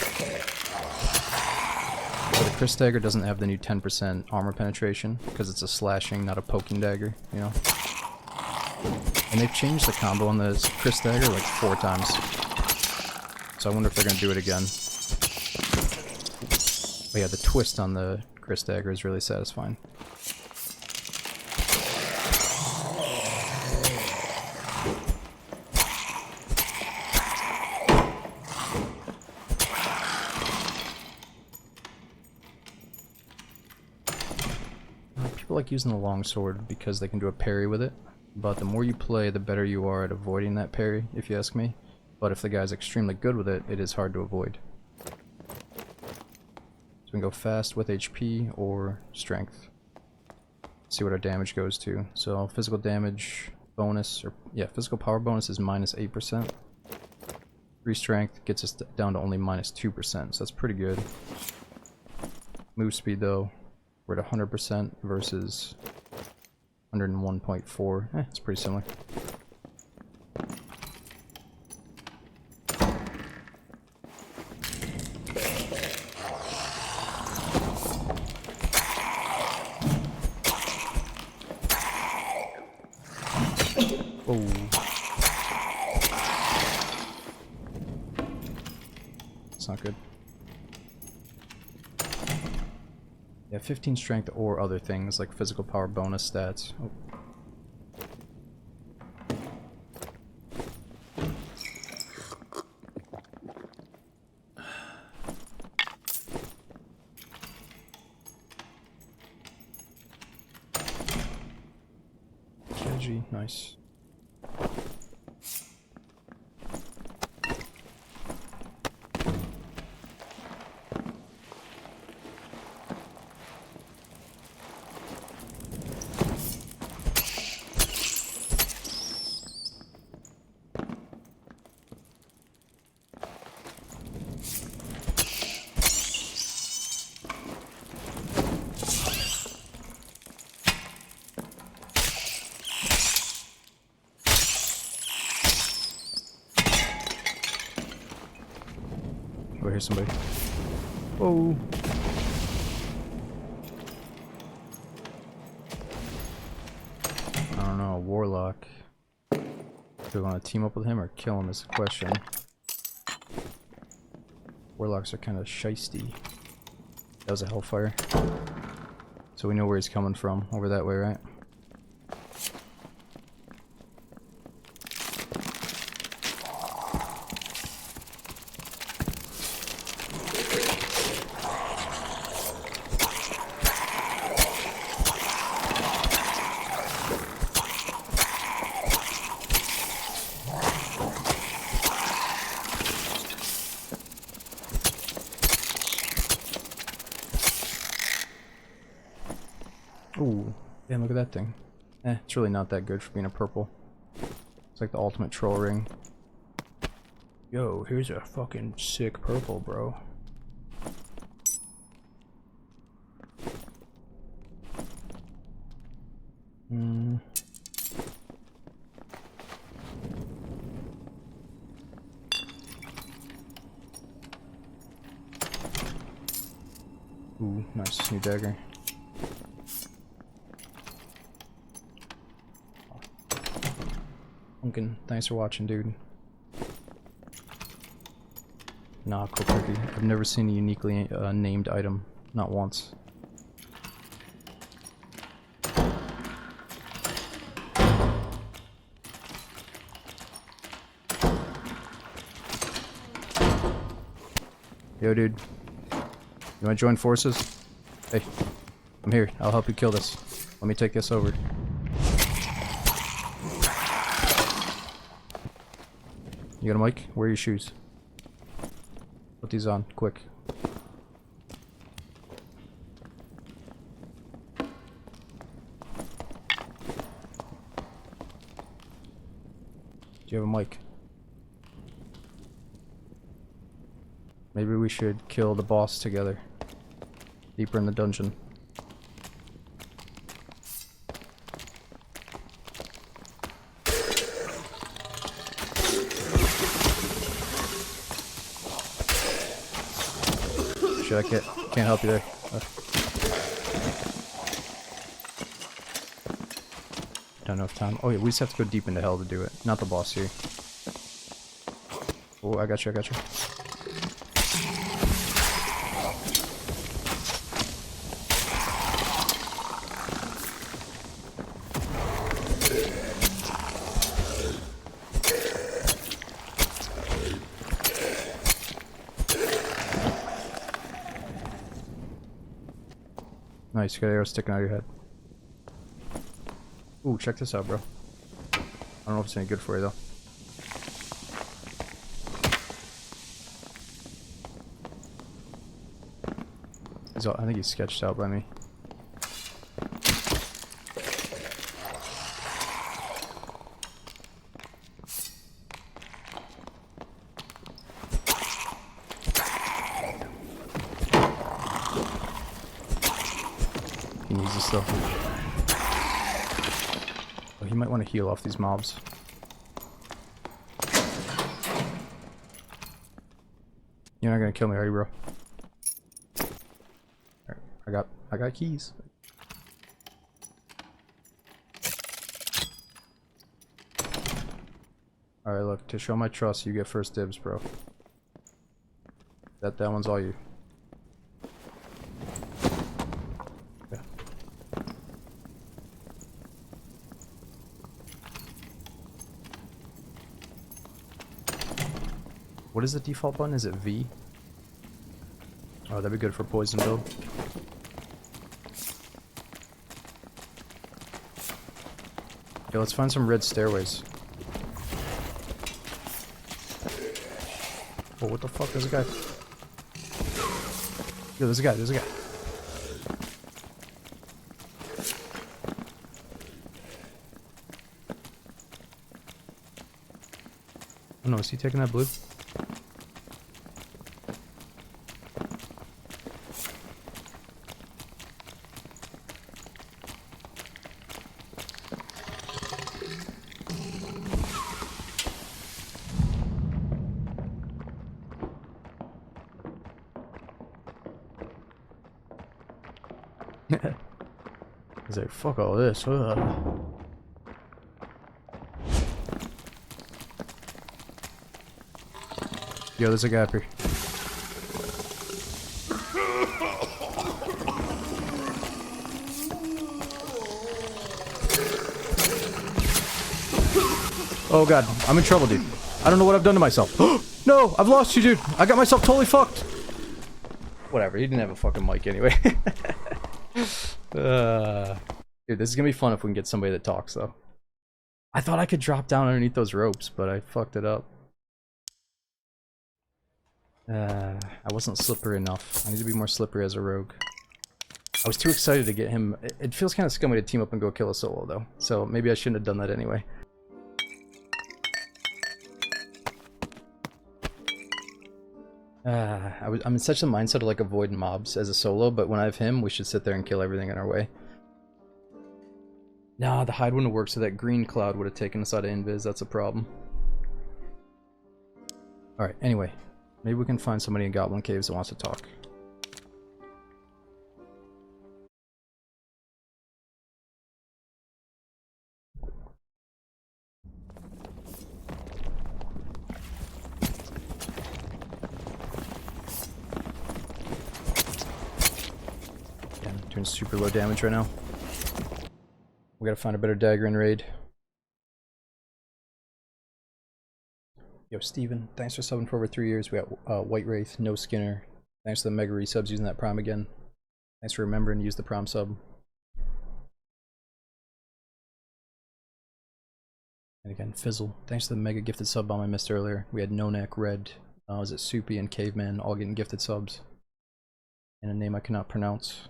the Chris dagger doesn't have the new 10% armor penetration, because it's a slashing, not a poking dagger, you know? And they've changed the combo on the Chris dagger like 4 times. So I wonder if they're gonna do it again. But yeah, the twist on the Chris dagger is really satisfying. People like using the longsword because they can do a parry with it, but the more you play, the better you are at avoiding that parry, if you ask me. But if the guy's extremely good with it, it is hard to avoid. So we can go fast with HP or strength. See what our damage goes to. So physical damage bonus, or yeah, physical power bonus is -8%. 3 strength gets us down to only -2%, so that's pretty good. Move speed though, we're at 100% versus 101.4. It's pretty similar. Oh. It's not good. Yeah, 15 strength or other things like physical power bonus stats. Oh. KG, nice. Oh, here's somebody. Whoa. I don't know, Warlock. Do we want to team up with him or kill him is the question. Warlocks are kind of shisty. That was a Hellfire. So we know where he's coming from, over that way, right? Ooh, damn, look at that thing. It's really not that good for being a purple. It's like the ultimate troll ring. Yo, here's a fucking sick purple, bro. Ooh, nice new dagger. Pumpkin, thanks for watching, dude. Nah, cool turkey. I've never seen a uniquely named item. Not once. Yo, dude. You wanna join forces? Hey, I'm here. I'll help you kill this. Let me take this over. You got a mic? Where are your shoes? Put these on, quick. Do you have a mic? Maybe we should kill the boss together. Deeper in the dungeon. Shit, I can't help you there. Don't know if time. Oh yeah, we just have to go deep into hell to do it. Not the boss here. Oh, I got you, I got you. Nice, you got arrows sticking out of your head. Ooh, check this out, bro. I don't know if it's any good for you, though. I think he's sketched out by me. He needs this stuff. Oh, he might want to heal off these mobs. You're not gonna kill me, are you, bro? Alright, I got keys. Alright, look, to show my trust, you get first dibs, bro. That one's all you. Yeah. What is the default button? Is it V? Oh, that'd be good for poison build. Okay, let's find some red stairways. Oh, what the fuck? There's a guy. Yo, there's a guy, there's a guy. Oh no, is he taking that blue? He's like, fuck all this. Yo, there's a guy up here. Oh god, I'm in trouble, dude. I don't know what I've done to myself. No, I've lost you, dude. I got myself totally fucked. Whatever, he didn't have a fucking mic anyway. Dude, this is gonna be fun if we can get somebody that talks, though. I thought I could drop down underneath those ropes, but I fucked it up. I wasn't slippery enough. I need to be more slippery as a rogue. I was too excited to get him. It feels kind of scummy to team up and go kill a solo, though. So maybe I shouldn't have done that anyway. I'm in such a mindset of like avoid mobs as a solo, but when I have him, we should sit there and kill everything in our way. Nah, the hide wouldn't work, so that green cloud would have taken us out of invis. That's a problem. Alright, anyway. Maybe we can find somebody in Goblin Caves that wants to talk. Yeah, doing super low damage right now. We gotta find a better dagger in raid. Yo, Steven, thanks for subbing for over 3 years. We got White Wraith, No Skinner. Thanks to the Mega Resubs using that Prime again. Thanks for remembering to use the prom sub. And again, Fizzle. Thanks to the mega gifted sub bomb I missed earlier. We had No Neck, Red, was it Soupy, and Caveman all getting gifted subs. And a name I cannot pronounce.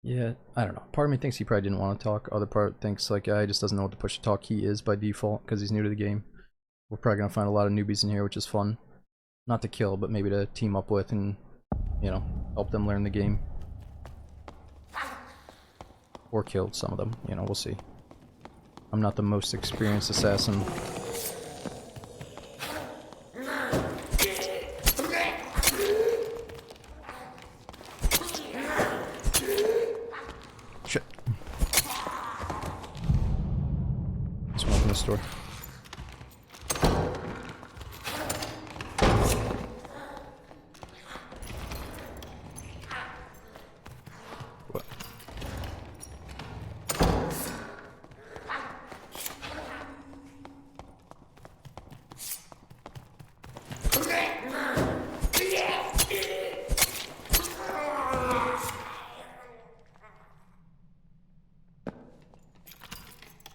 Yeah, I don't know. Part of me thinks he probably didn't want to talk. Other part thinks like he just doesn't know what the push to talk key is by default because he's new to the game. We're probably gonna find a lot of newbies in here, which is fun. Not to kill, but maybe to team up with and, you know, help them learn the game. Or kill some of them, you know, we'll see. I'm not the most experienced assassin. Shit. Let's open this door. What?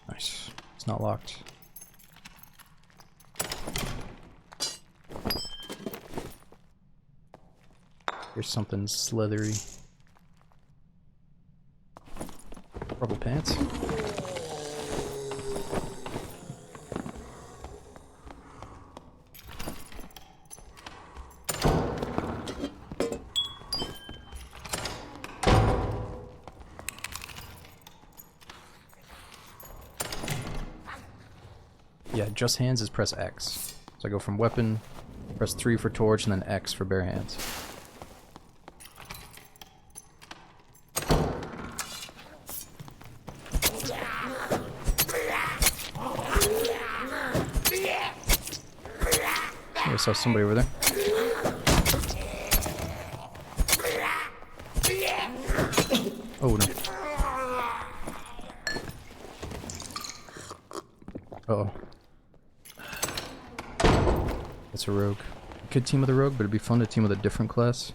Nice. It's not locked. Here's something slithery. Rubble pants. Yeah, just hands is press X. So I go from weapon, press 3 for torch, and then X for bare hands. I saw somebody over there. Oh no. Uh-oh. That's a rogue. I could team with a rogue, but it'd be fun to team with a different class.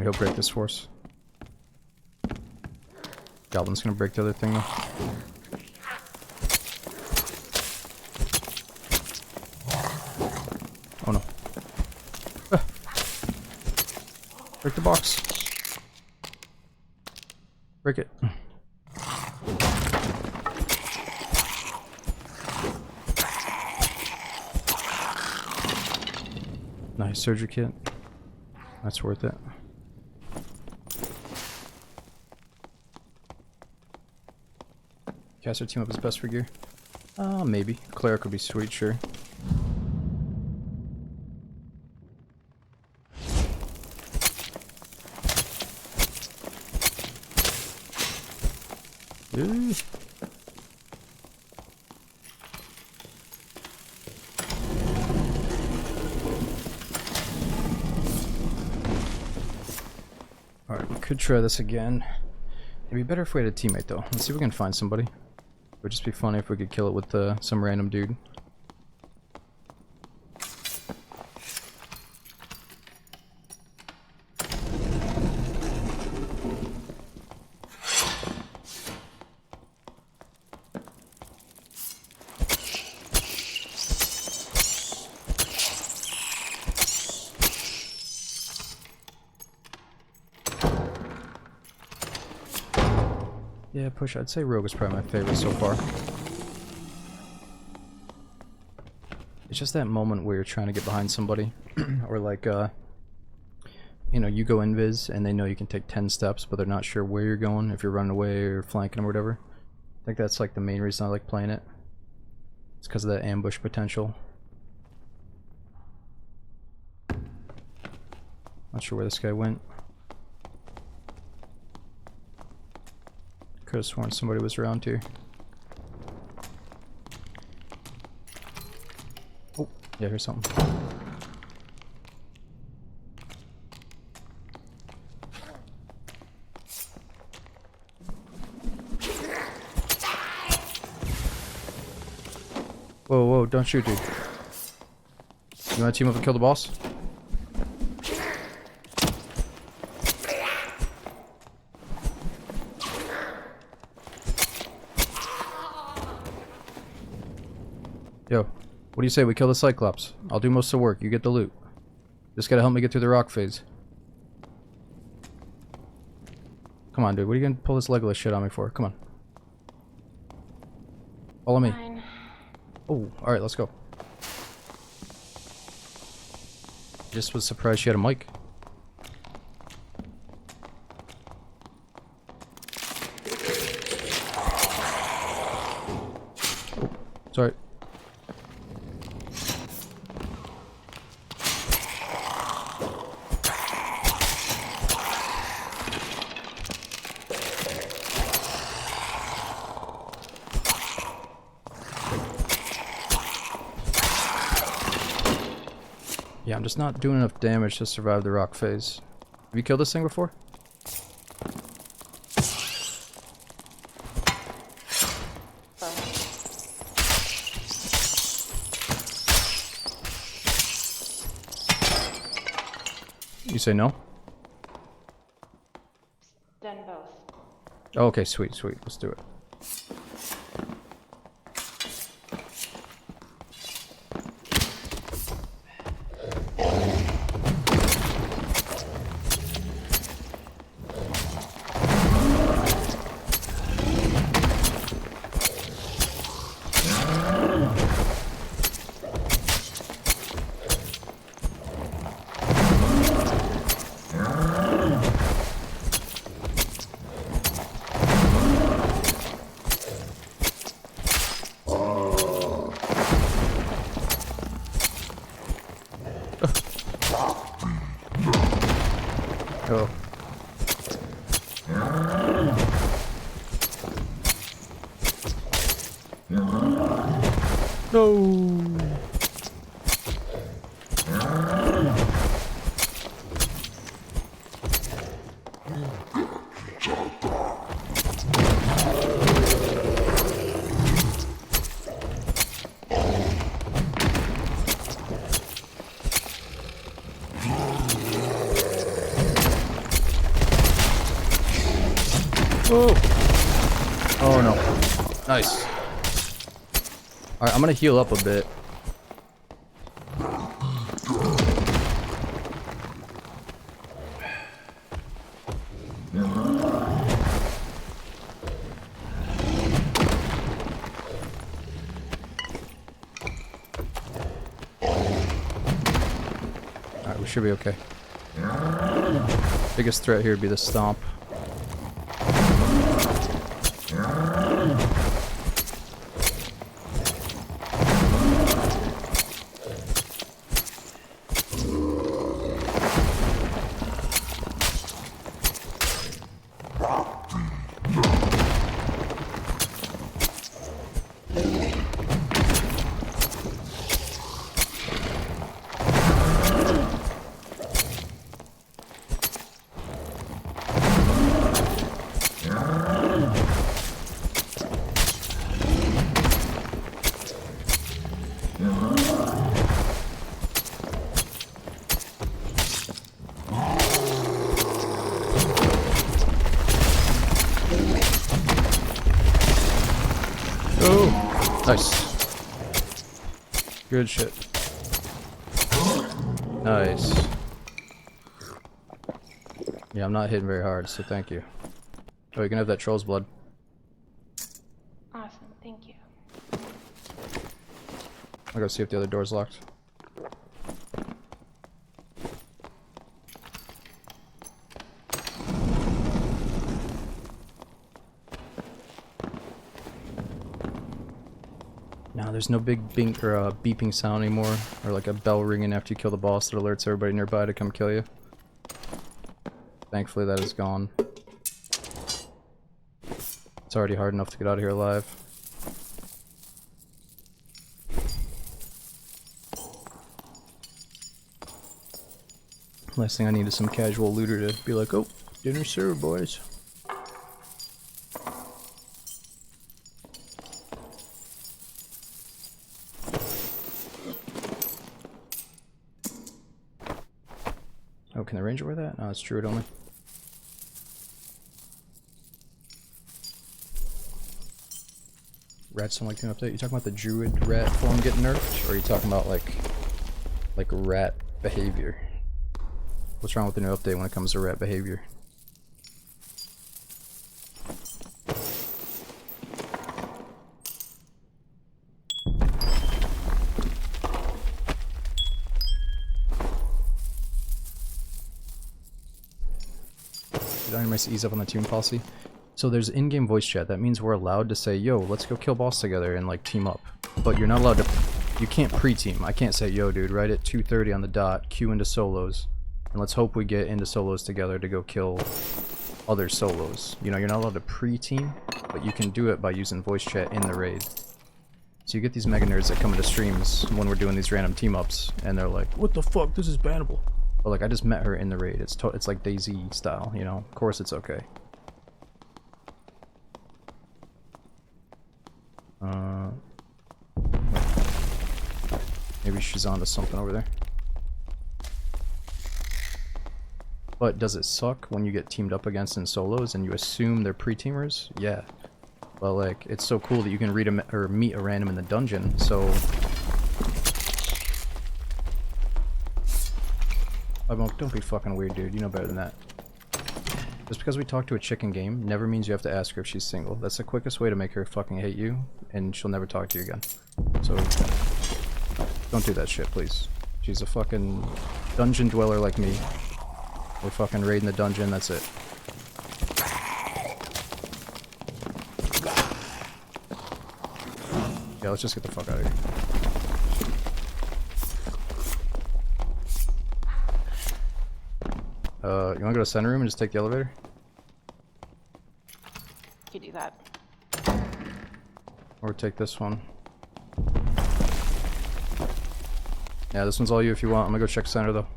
He'll break this force. Goblin's gonna break the other thing though. Oh no. Ah. Break the box. Break it. Nice surgery kit. That's worth it. Caster team up his best for gear? Maybe. Cleric would be sweet, sure. Ooh. Alright, we could try this again. It'd be better if we had a teammate though. Let's see if we can find somebody. It would just be funny if we could kill it with some random dude. Yeah, push. I'd say Rogue is probably my favorite so far. It's just that moment where you're trying to get behind somebody, or like, you know, you go invis and they know you can take 10 steps, but they're not sure where you're going, if you're running away or flanking them or whatever. I think that's like the main reason I like playing it. It's because of that ambush potential. Not sure where this guy went. Could have sworn somebody was around here. Oh, yeah, here's something. Whoa, whoa, don't shoot, dude. You wanna team up and kill the boss? Yo, what do you say we kill the Cyclops? I'll do most of the work, you get the loot. Just gotta help me get through the rock phase. Come on, dude, what are you gonna pull this Legolas shit on me for? Come on. Follow me. Fine. Oh, alright, let's go. Just was surprised she had a mic. Oh, sorry. Yeah, I'm just not doing enough damage to survive the rock phase. Have you killed this thing before? You say no? Done both. Oh, okay, sweet, sweet. Let's do it. Oh. No. Oh! Oh no. Nice. Alright, I'm gonna heal up a bit. Alright, we should be okay. Biggest threat here would be the stomp. Oh, nice. Good shit. Nice. Yeah, I'm not hitting very hard, so thank you. Oh, you can have that troll's blood. Awesome, thank you. I'll go see if the other door's locked. No, there's no big bink or beeping sound anymore, or like a bell ringing after you kill the boss that alerts everybody nearby to come kill you. Thankfully that is gone. It's already hard enough to get out of here alive. Last thing I need is some casual looter to be like, oh, dinner served, boys. Oh, can the ranger wear that? No, it's druid only. Rats don't like an update. You talking about the druid rat form getting nerfed, or are you talking about like rat behavior? What's wrong with the new update when it comes to rat behavior? Did I might ease up on the tune policy? So there's in-game voice chat. That means we're allowed to say, yo, let's go kill boss together and like team up. But you're not allowed to, you can't pre-team. I can't say, yo dude, right at 2:30 on the dot, queue into solos. And let's hope we get into solos together to go kill other solos. You know, you're not allowed to pre-team, but you can do it by using voice chat in the raid. So you get these mega nerds that come into streams when we're doing these random team-ups, and they're like, what the fuck, this is bannable. But like, I just met her in the raid. It's like DayZ style, you know? Of course it's okay. Maybe she's onto something over there. But does it suck when you get teamed up against in solos and you assume they're pre-teamers? Yeah. But like, it's so cool that you can read or meet a random in the dungeon, so... Don't be fucking weird, dude. You know better than that. Just because we talk to a chick in game never means you have to ask her if she's single. That's the quickest way to make her fucking hate you, and she'll never talk to you again. So, don't do that shit, please. She's a fucking dungeon dweller like me. We're fucking raiding the dungeon, that's it. Yeah, let's just get the fuck out of here. You wanna go to center room and just take the elevator? You do that. Or take this one. Yeah, this one's all you if you want. I'm gonna go check center though.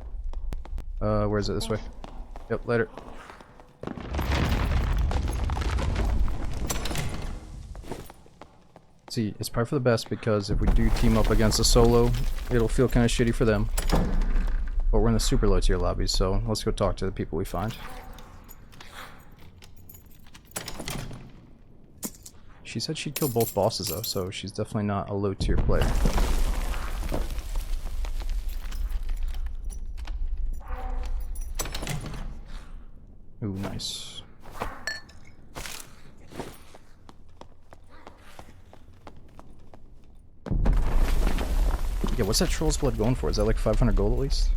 Where is it? This way. Yep, later. See, it's probably for the best because if we do team up against a solo, it'll feel kind of shitty for them. But we're in the super low tier lobbies, so let's go talk to the people we find. She said she'd kill both bosses though, so she's definitely not a low tier player. Ooh, nice. Yeah, what's that Troll's Blood going for? Is that like 500 gold at least?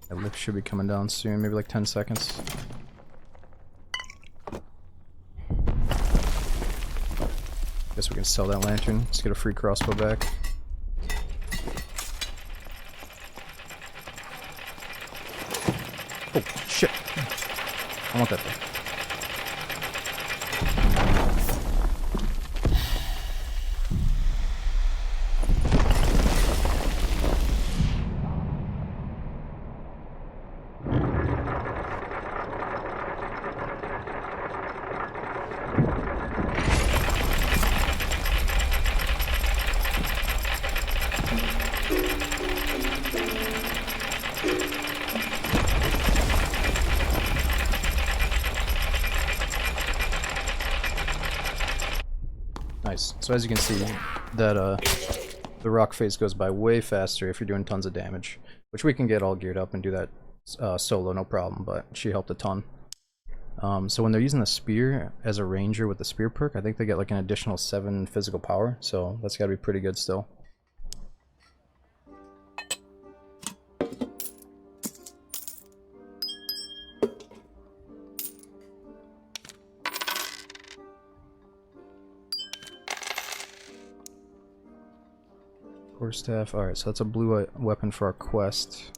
That lift should be coming down soon, maybe like 10 seconds. Guess we can sell that lantern. Let's get a free crossbow back. Oh, shit. I want that thing. Nice. So as you can see, that the rock phase goes by way faster if you're doing tons of damage, which we can get all geared up and do that solo, no problem, but she helped a ton. So when they're using the spear as a ranger with the spear perk, I think they get like an additional 7 physical power, so that's gotta be pretty good still. Quarterstaff, alright, so that's a blue weapon for our quest.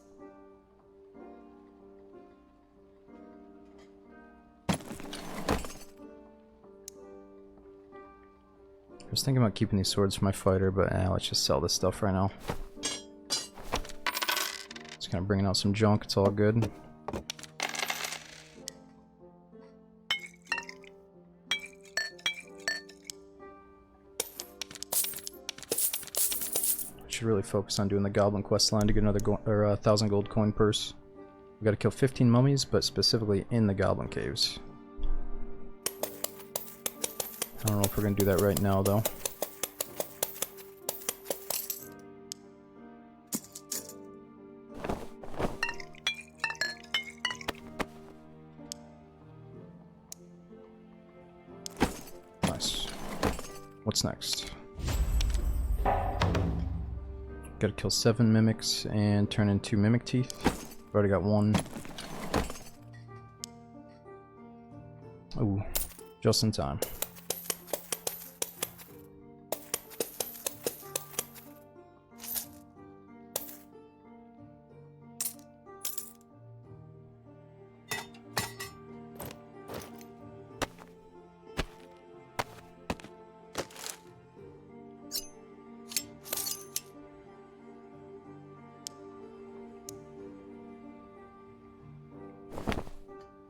I was thinking about keeping these swords for my fighter, but let's just sell this stuff right now. Just kind of bringing out some junk, it's all good. Should really focus on doing the goblin quest line to get another 1,000 gold coin purse. We gotta kill 15 mummies, but specifically in the goblin caves. I don't know if we're gonna do that right now though. Nice. What's next? Gotta kill 7 mimics and turn into mimic teeth. Already got 1. Ooh, just in time.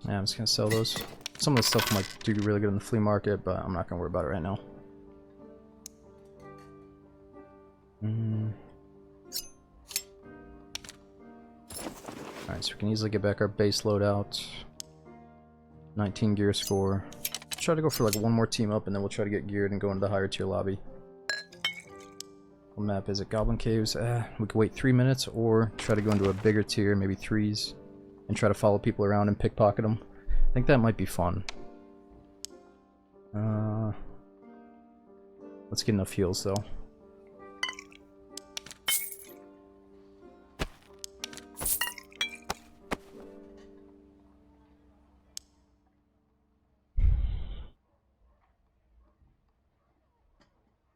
Yeah, I'm just gonna sell those. Some of the stuff might do really good in the flea market, but I'm not gonna worry about it right now. Alright, so we can easily get back our base loadout. 19 gear score. Try to go for like one more team up and then we'll try to get geared and go into the higher tier lobby. What map is it? Goblin Caves? We could wait 3 minutes or try to go into a bigger tier, maybe 3s. And try to follow people around and pickpocket them. I think that might be fun. Let's get enough heals though.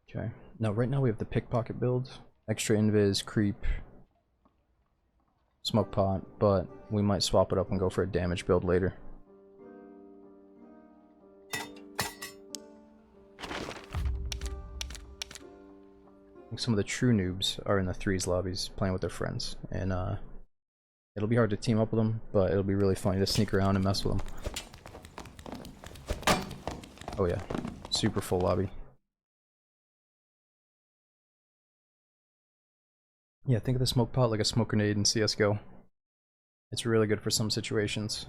Okay. Now right now we have the pickpocket build. Extra invis, creep, smoke pot, but we might swap it up and go for a damage build later. I think some of the true noobs are in the 3s lobbies playing with their friends, and it'll be hard to team up with them, but it'll be really funny to sneak around and mess with them. Oh yeah, super full lobby. Yeah, think of the smoke pot like a smoke grenade in CSGO. It's really good for some situations.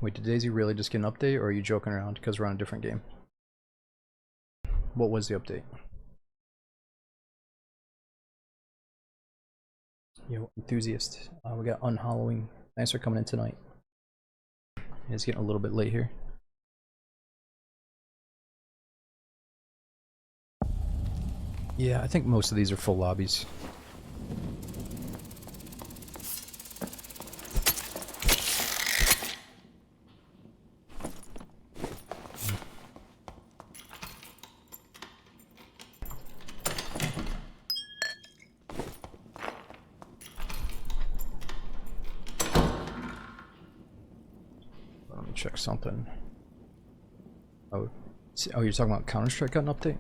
Wait, did Daisy really just get an update, or are you joking around because we're on a different game? What was the update? Yo, enthusiast. We got Unhollowing. Thanks for coming in tonight. It's getting a little bit late here. Yeah, I think most of these are full lobbies. Let me check something. Oh, you're talking about Counter-Strike got an update?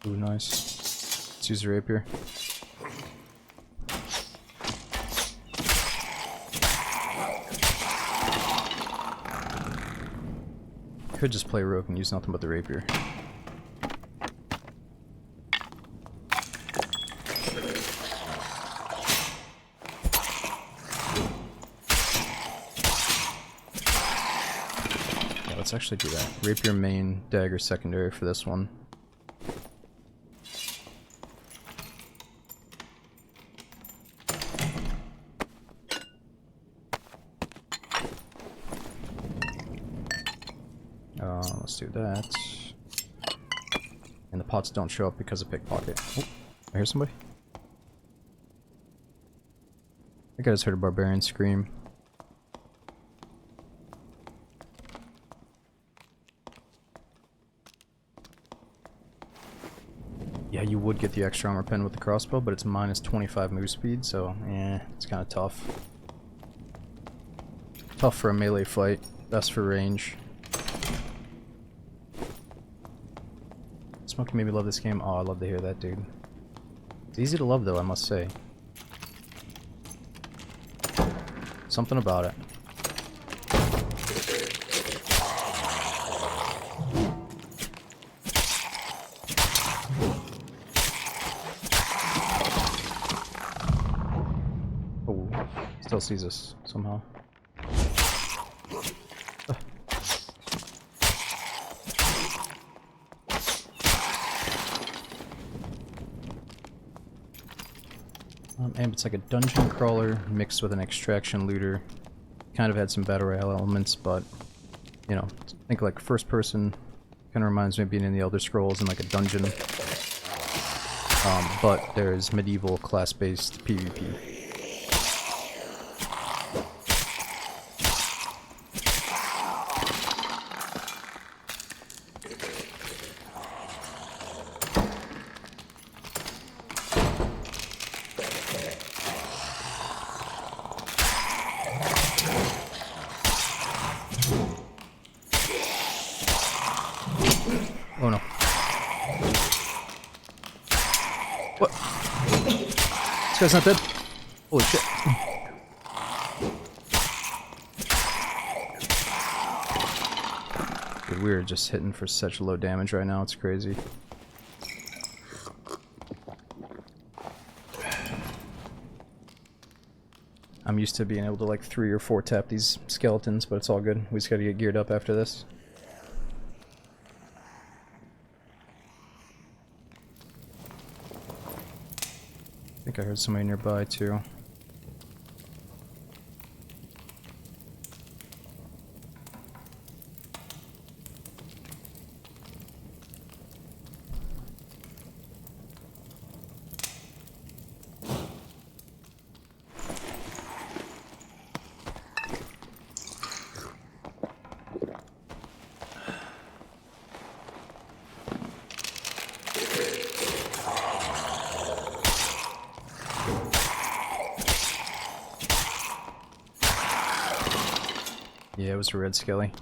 Ooh, nice. Let's use the rapier. Could just play rogue and use nothing but the rapier. Yeah, let's actually do that. Rapier main, dagger secondary for this one. Let's do that. And the pots don't show up because of pickpocket. Oh, I hear somebody. I think I just heard a barbarian scream. Yeah, you would get the extra armor pen with the crossbow, but it's minus 25 move speed, so it's kind of tough. Tough for a melee fight, best for range. Smokey made me love this game. Oh, I love to hear that, dude. It's easy to love, though, I must say. Something about it. Oh, still sees us somehow. And it's like a dungeon crawler mixed with an extraction looter. Kind of had some battle royale elements, but you know, think like first person. Kind of reminds me of being in the Elder Scrolls in like a dungeon. But there's medieval class-based PvP. Oh no. What? This guy's not dead? Holy shit. Dude, we're just hitting for such low damage right now, it's crazy. I'm used to being able to like 3 or 4 tap these skeletons, but it's all good. We just gotta get geared up after this. I think I heard somebody nearby too. Yeah, it was a red skelly.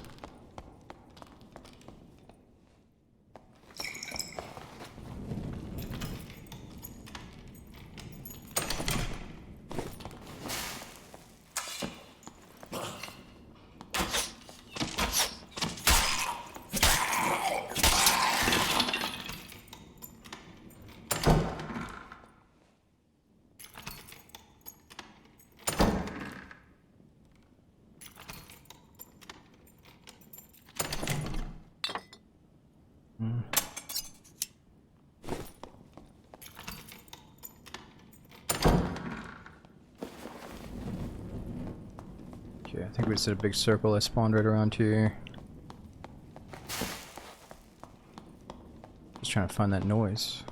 Okay, I think we just did a big circle. I spawned right around here. Just trying to find that noise.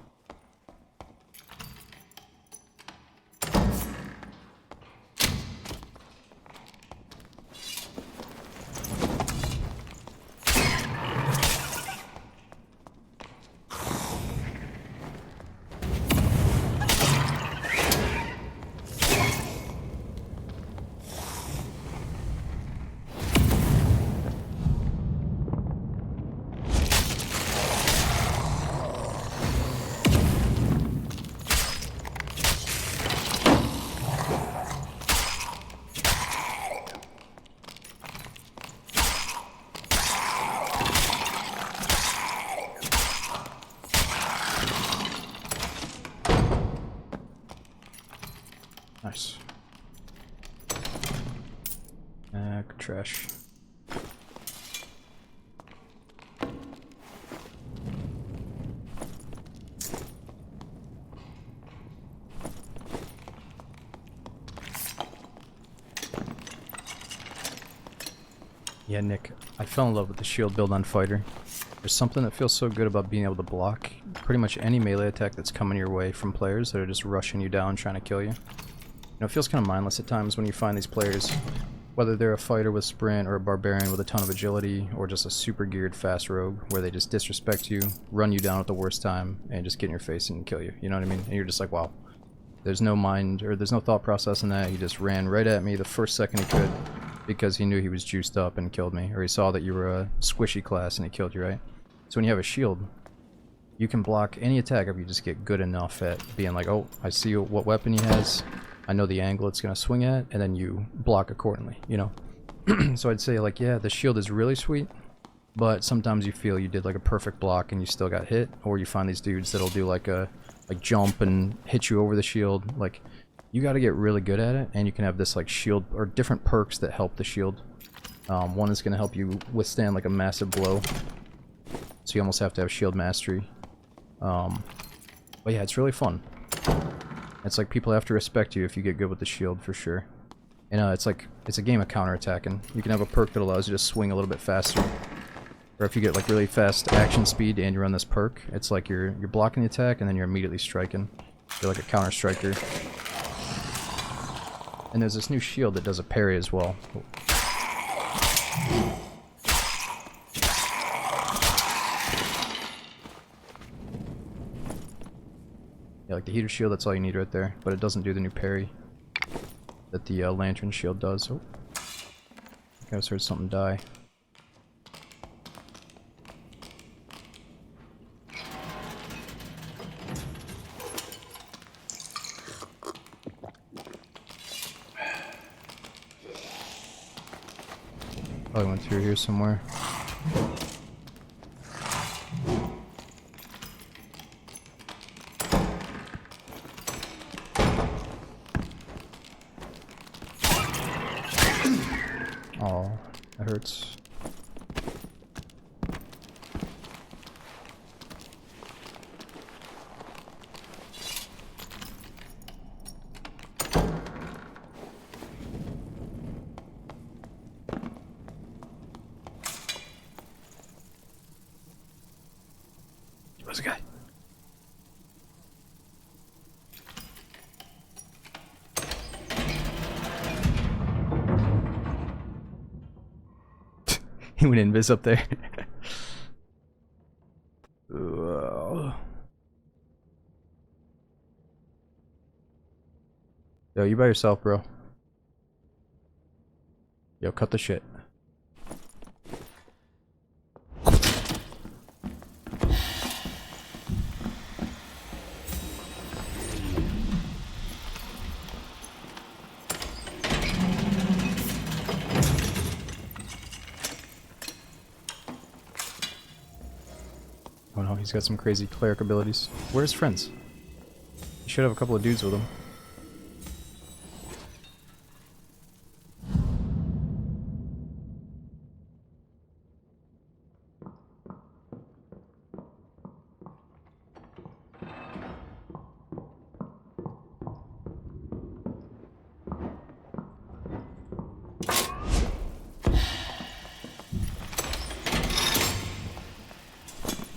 Nice. Trash. Yeah, Nick, I fell in love with the shield build on Fighter. There's something that feels so good about being able to block pretty much any melee attack that's coming your way from players that are just rushing you down trying to kill you. You know, it feels kind of mindless at times when you find these players, whether they're a fighter with sprint or a barbarian with a ton of agility, or just a super geared fast rogue, where they just disrespect you, run you down at the worst time, and just get in your face and kill you. You know what I mean? And you're just like, wow. There's no mind, or there's no thought process in that. He just ran right at me the first second he could, because he knew he was juiced up and killed me. Or he saw that you were a squishy class and he killed you, right? So when you have a shield, you can block any attack if you just get good enough at being like, oh, I see what weapon he has, I know the angle it's gonna swing at, and then you block accordingly, you know? So I'd say, like, yeah, the shield is really sweet, but sometimes you feel you did like a perfect block and you still got hit, or you find these dudes that'll do like a jump and hit you over the shield. Like, you gotta get really good at it, and you can have this like shield, or different perks that help the shield. One is gonna help you withstand like a massive blow, so you almost have to have shield mastery. But yeah, it's really fun. It's like people have to respect you if you get good with the shield, for sure. And it's a game of counterattacking. You can have a perk that allows you to swing a little bit faster. Or if you get like really fast action speed and you run this perk, it's like you're blocking the attack and then you're immediately striking. You're like a counter striker. And there's this new shield that does a parry as well. Yeah, like the heater shield, that's all you need right there, but it doesn't do the new parry that the lantern shield does. Oh, I just heard something die. Probably went through here somewhere. Oh, that hurts. Where's the guy? He went invis up there. Yo, you by yourself, bro. Yo, cut the shit. Oh no, he's got some crazy cleric abilities. Where's friends? He should have a couple of dudes with him.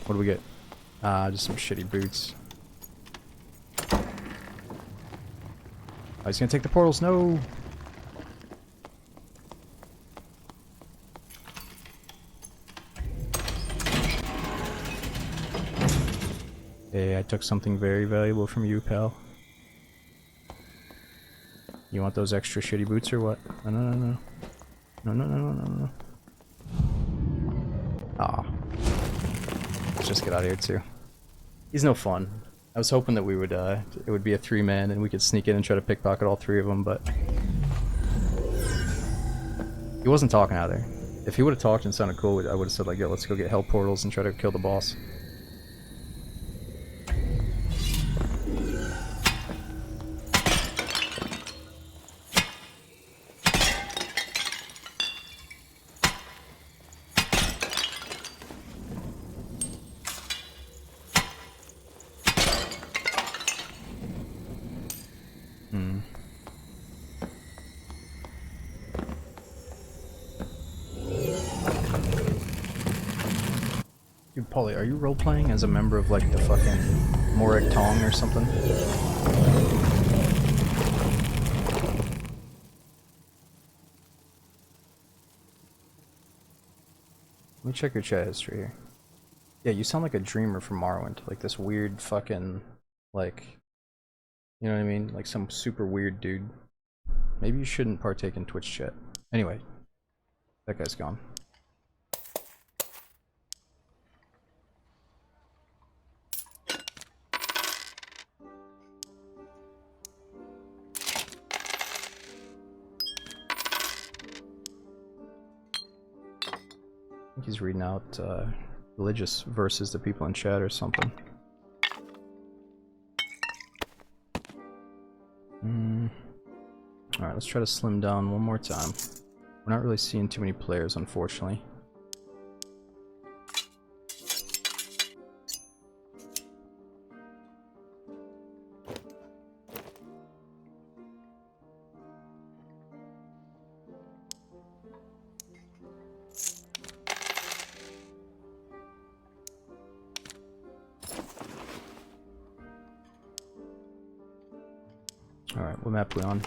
What do we get? Just some shitty boots. Oh, he's gonna take the portals, no! Hey, I took something very valuable from you, pal. You want those extra shitty boots or what? No, no, no, no. No, no, no, no, no, no. Aw. Let's just get out of here too. He's no fun. I was hoping that we would, it would be a 3-man and we could sneak in and try to pickpocket all 3 of them, but he wasn't talking either. If he would have talked and sounded cool, I would have said like, yo, let's go get hell portals and try to kill the boss. Hmm. Dude, Paulie, are you role-playing as a member of, like, the fucking Morag Tong or something? Let me check your chat history here. Yeah, you sound like a dreamer from Morrowind. Like this weird fucking, like, you know what I mean? Like some super weird dude. Maybe you shouldn't partake in Twitch chat. Anyway, that guy's gone. I think he's reading out religious verses to people in chat or something. Alright, let's try to slim down one more time. We're not really seeing too many players, unfortunately. Alright, what map we on?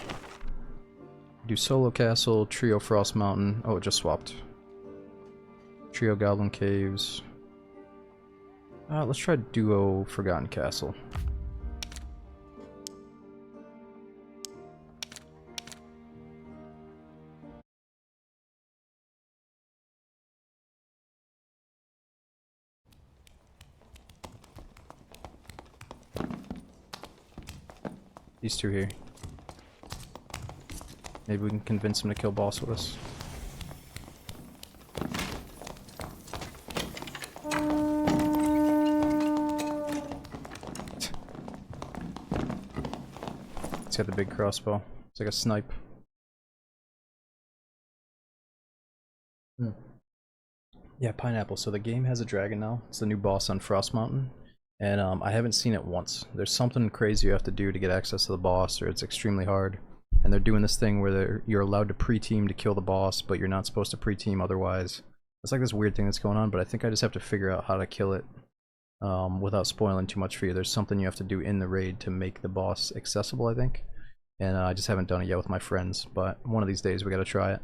Do Solo Castle, Trio Frost Mountain. Oh, it just swapped. Trio Goblin Caves. Let's try Duo Forgotten Castle. These two here. Maybe we can convince him to kill boss with us. He's got the big crossbow. It's like a snipe. Yeah, Pineapple. So the game has a dragon now. It's the new boss on Frost Mountain. And I haven't seen it once. There's something crazy you have to do to get access to the boss, or it's extremely hard. And they're doing this thing where you're allowed to pre-team to kill the boss, but you're not supposed to pre-team otherwise. It's like this weird thing that's going on, but I think I just have to figure out how to kill it without spoiling too much for you. There's something you have to do in the raid to make the boss accessible, I think. And I just haven't done it yet with my friends, but one of these days we gotta try it.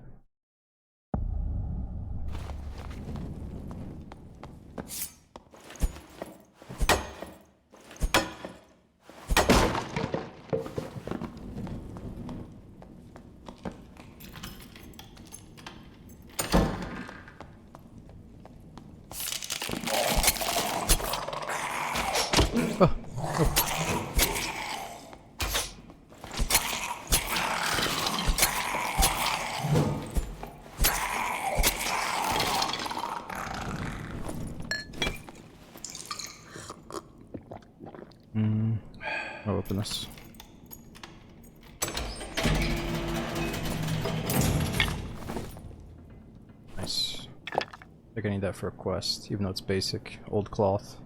I'll open this. Nice. I think I need that for a quest, even though it's basic. Old cloth.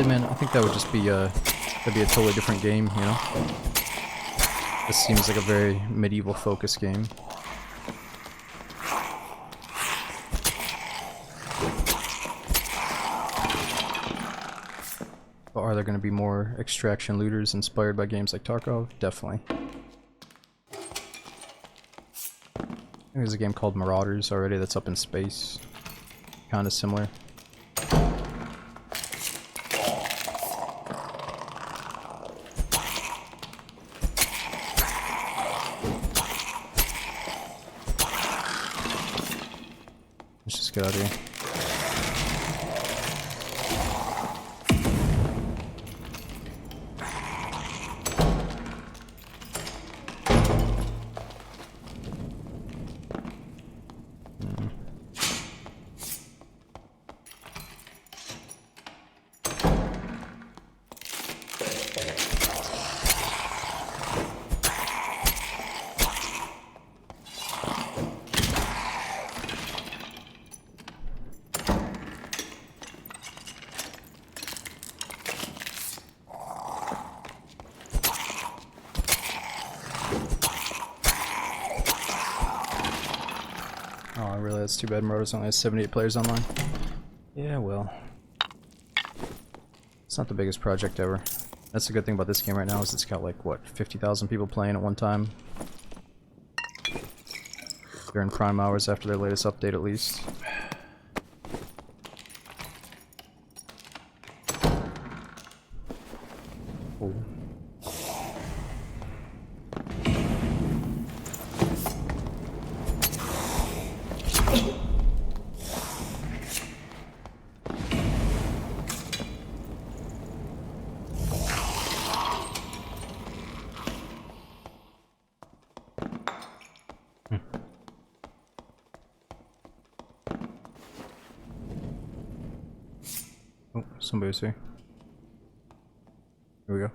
Man, I think that would just be that'd be a totally different game, you know? This seems like a very medieval focused game. But are there going to be more extraction looters inspired by games like Tarkov? Definitely. There's a game called Marauders already that's up in space. Kinda similar. Let's just get out of here. Oh, really? That's too bad. Marauders only has 78 players online. Yeah, well. It's not the biggest project ever. That's the good thing about this game right now is it's got like, what, 50,000 people playing at one time? During prime hours after their latest update at least. Oh. Oh, somebody's here. Here we go.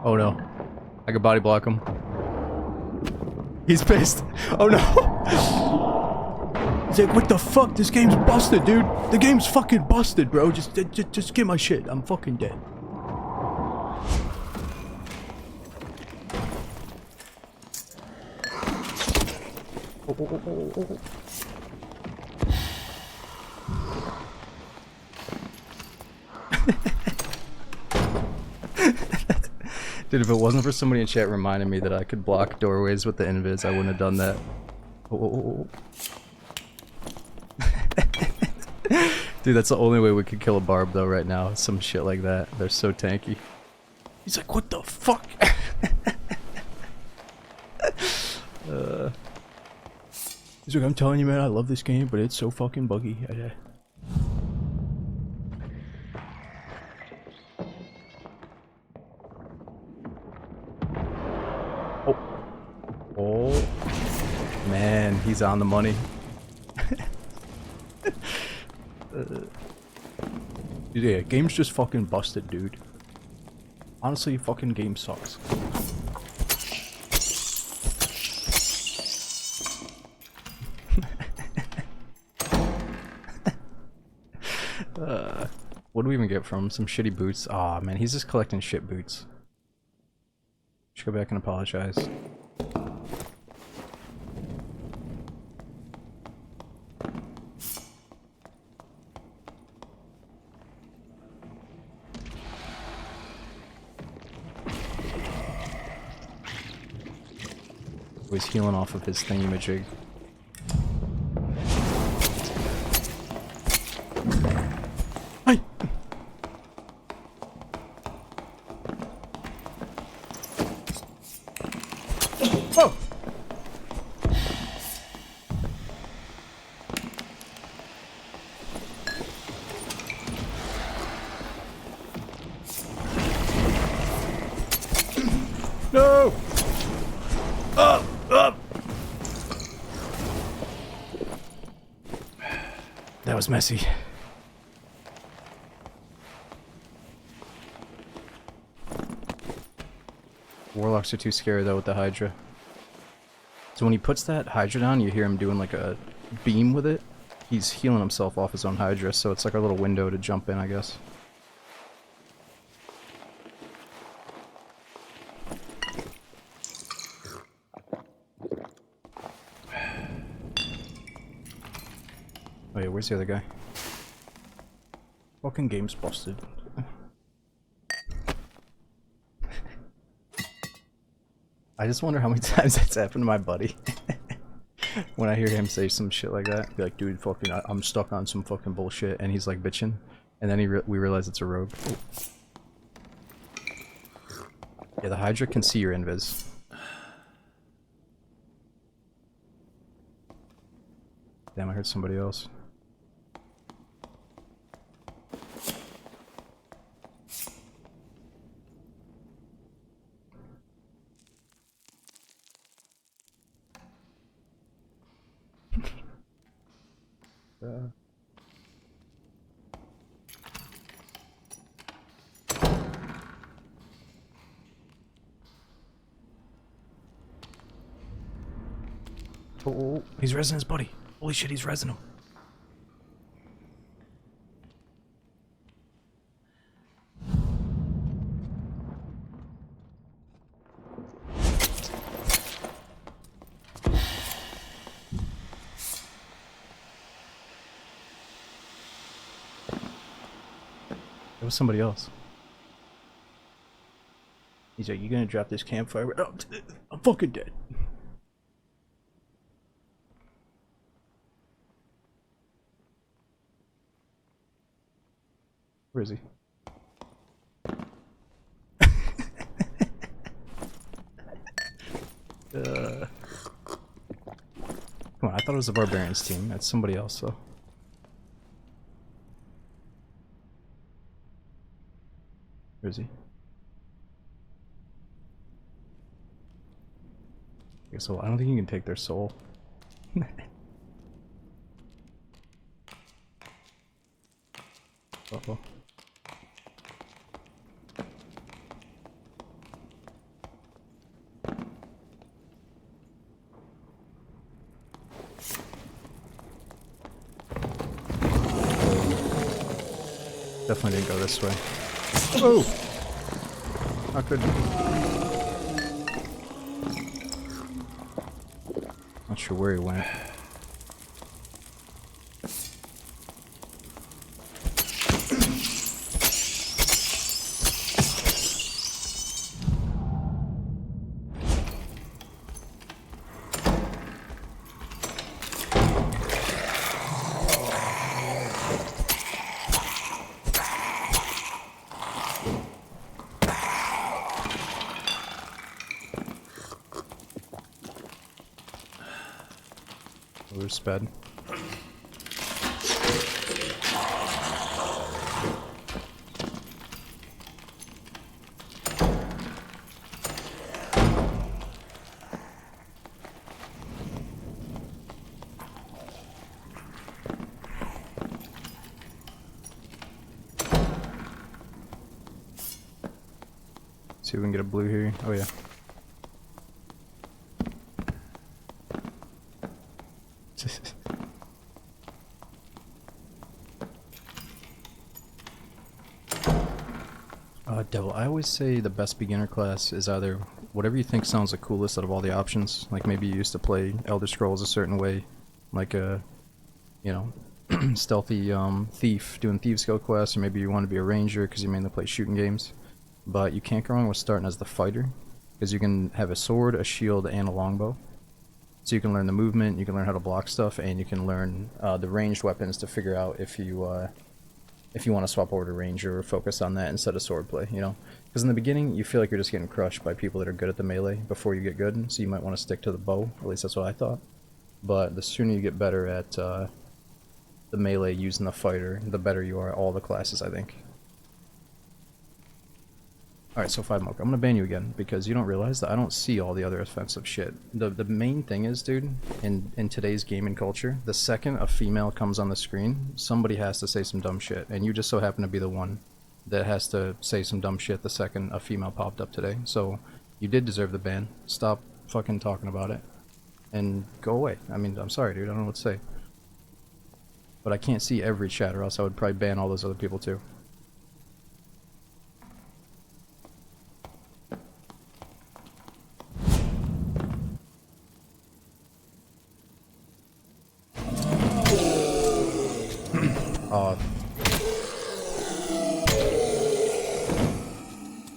Oh no. I could body block him. He's pissed. Oh no. He's like, what the fuck? This game's busted, dude. The game's fucking busted, bro. Just get my shit. I'm fucking dead. Oh. Dude, if it wasn't for somebody in chat reminding me that I could block doorways with the invis, I wouldn't have done that. Oh. Dude, that's the only way we could kill a barb though right now. Some shit like that. They're so tanky. He's like, what the fuck? He's like, I'm telling you, man, I love this game, but it's so fucking buggy. Oh, man, he's on the money. Yeah, game's just fucking busted, dude. Honestly, fucking game sucks. What do we even get from him? Some shitty boots? Aw, man, he's just collecting shit boots. Should go back and apologize. He's healing off of his thingamajig. Hey! Oh! No! Up! That was messy. Warlocks are too scary though with the Hydra. So when he puts that Hydra down, you hear him doing like a beam with it. He's healing himself off his own Hydra, so it's like a little window to jump in, I guess. Oh yeah, where's the other guy? Fucking game's busted. I just wonder how many times that's happened to my buddy. When I hear him say some shit like that, be like, dude, fucking, I'm stuck on some fucking bullshit, and he's like bitching, and then we realize it's a rogue. Ooh. Yeah, the Hydra can see your invis. Damn, I heard somebody else. Oh, he's resin his buddy. Holy shit, he's resin him. It was somebody else. He's like, you gonna drop this campfire? Oh, I'm fucking dead. Where is he? Come on, I thought it was the Barbarians team. That's somebody else, though. Where is he? Okay, so I don't think you can take their soul. Uh-oh. Definitely didn't go this way. Oh! How could... Not sure where he went. We're sped. See if we can get a blue here. Oh yeah. Devil, I always say the best beginner class is either whatever you think sounds the coolest out of all the options. Like maybe you used to play Elder Scrolls a certain way, like a, you know, stealthy thief doing Thieves Guild quests, or maybe you want to be a ranger because you mainly play shooting games. But you can't go wrong with starting as the fighter, because you can have a sword, a shield, and a longbow. So you can learn the movement, you can learn how to block stuff, and you can learn the ranged weapons to figure out if you want to swap over to ranger or focus on that instead of swordplay, you know? Because in the beginning, you feel like you're just getting crushed by people that are good at the melee before you get good, so you might want to stick to the bow, at least that's what I thought. But the sooner you get better at the melee using the fighter, the better you are at all the classes, I think. Alright, so 5 Mocha. I'm gonna ban you again, because you don't realize that I don't see all the other offensive shit. The main thing is, dude, in today's gaming culture, the second a female comes on the screen, somebody has to say some dumb shit, and you just so happen to be the one that has to say some dumb shit the second a female popped up today. So, you did deserve the ban. Stop fucking talking about it, and go away. I mean, I'm sorry, dude, I don't know what to say. But I can't see every chat, or else I would probably ban all those other people too.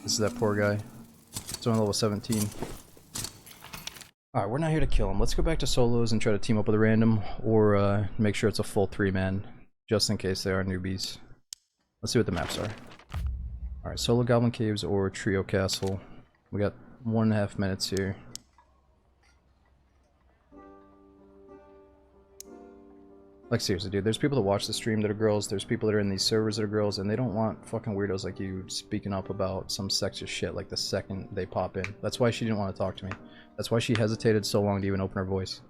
This is that poor guy. It's only level 17. Alright, we're not here to kill him. Let's go back to solos and try to team up with a random, or make sure it's a full 3-man, just in case they are newbies. Let's see what the maps are. Alright, solo Goblin Caves or Trio Castle. We got 1.5 minutes here. Like seriously, dude, there's people that watch the stream that are girls, there's people that are in these servers that are girls, and they don't want fucking weirdos like you speaking up about some sexist shit like the second they pop in. That's why she didn't want to talk to me. That's why she hesitated so long to even open her voice.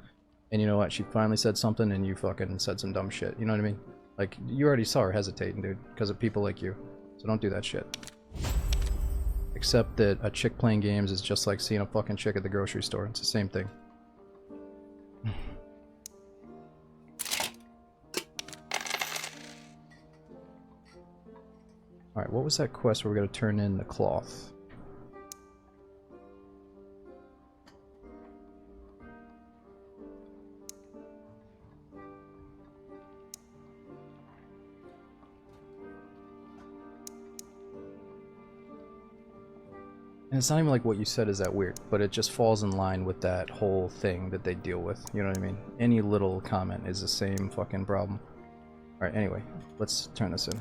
And you know what? She finally said something and you fucking said some dumb shit. You know what I mean? Like, you already saw her hesitating, dude, because of people like you. So don't do that shit. Except that a chick playing games is just like seeing a fucking chick at the grocery store. It's the same thing. Alright, what was that quest where we gotta turn in the cloth? And it's not even like what you said is that weird, but it just falls in line with that whole thing that they deal with, you know what I mean? Any little comment is the same fucking problem. Alright, anyway, let's turn this in.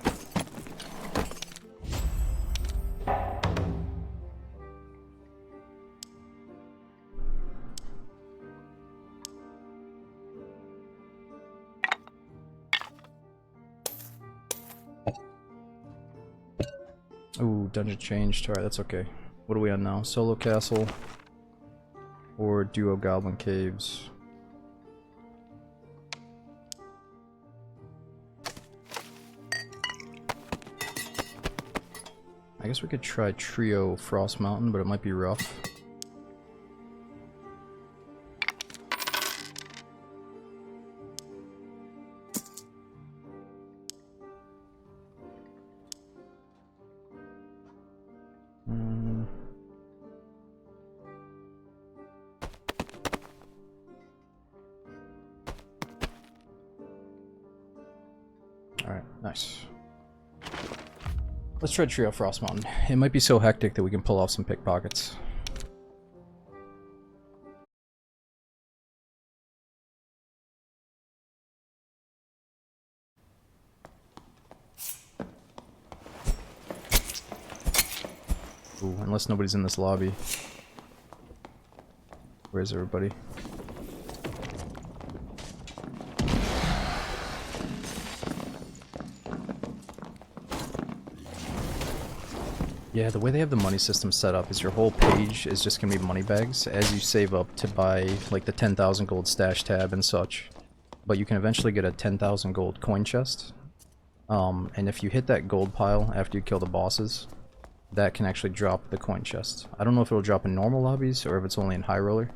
Ooh, dungeon changed. Alright, that's okay. What are we on now? Solo Castle or Duo Goblin Caves? I guess we could try Trio Frost Mountain, but it might be rough. Alright, nice. Let's try Trio Frost Mountain. It might be so hectic that we can pull off some pickpockets. Ooh, unless nobody's in this lobby. Where's everybody? Yeah, the way they have the money system set up is your whole page is just gonna be money bags as you save up to buy like the 10,000 gold stash tab and such. But you can eventually get a 10,000 gold coin chest. And if you hit that gold pile after you kill the bosses, that can actually drop the coin chest. I don't know if it'll drop in normal lobbies or if it's only in High Roller,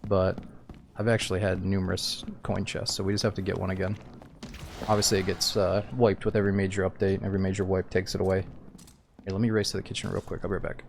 but I've actually had numerous coin chests, so we just have to get one again. Obviously it gets wiped with every major update, every major wipe takes it away. Here, let me race to the kitchen real quick, I'll be right back.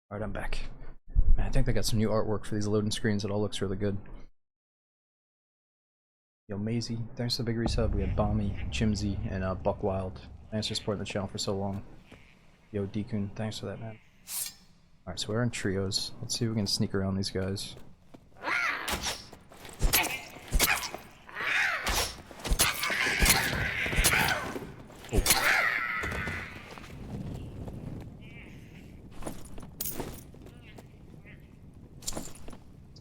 Alright, I'm back. Man, I think they got some new artwork for these loading screens. It all looks really good. Yo, Maisie, thanks for the big resub. We had Bommy, Chimsy, and Buck Wild. Thanks for supporting the channel for so long. Yo, Deekun, thanks for that, man. Alright, so we're in trios. Let's see if we can sneak around these guys.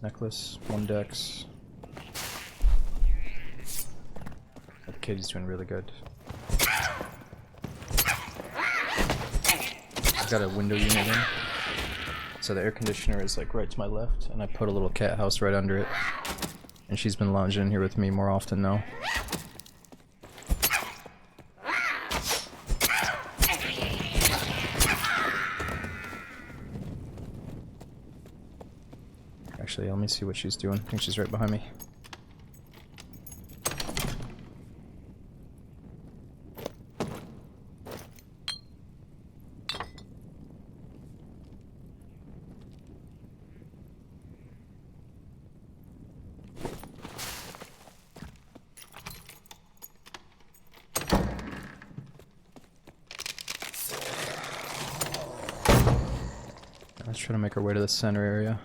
necklace, 1 dex. That Katie's doing really good. I've got a window unit in. So the air conditioner is like right to my left, and I put a little cat house right under it. And she's been lounging in here with me more often now. Actually, let me see what she's doing. I think she's right behind me. Let's try to make our way to the center area.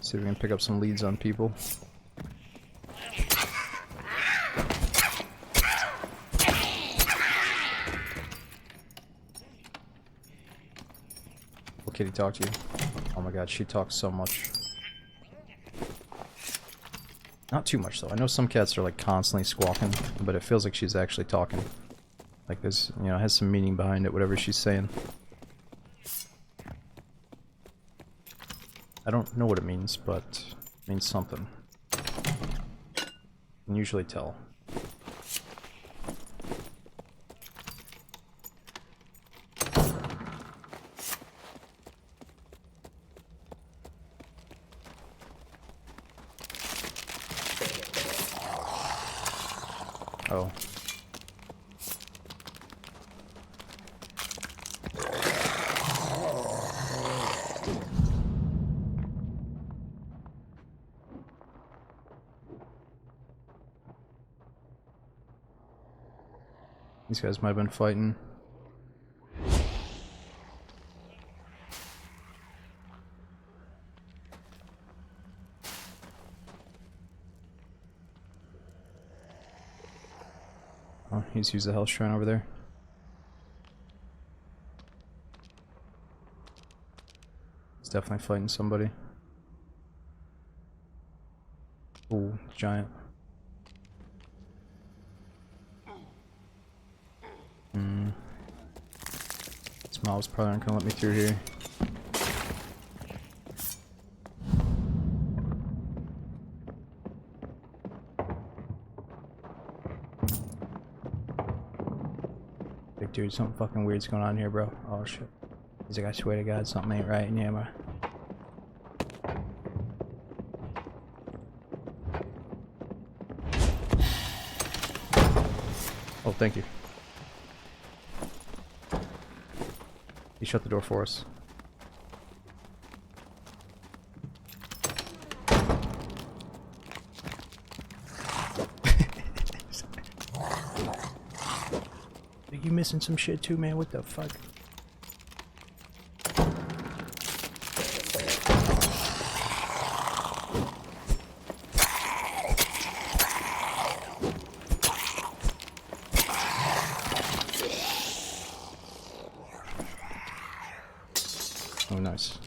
See if we can pick up some leads on people. Will Kitty talk to you? Oh my god, she talks so much. Not too much though. I know some cats are like constantly squawking, but it feels like she's actually talking. Like there's, you know, has some meaning behind it, whatever she's saying. I don't know what it means, but it means something. I can usually tell. Oh. These guys might have been fighting. Oh, he's used the health shrine over there. He's definitely fighting somebody. Ooh, giant. This mob's probably not gonna let me through here. Big dude, something fucking weird's going on here, bro. Oh shit. He's like, I swear to God, something ain't right in here, bro. Oh, thank you. He shut the door for us. You missing some shit too, man? What the fuck? Oh, nice.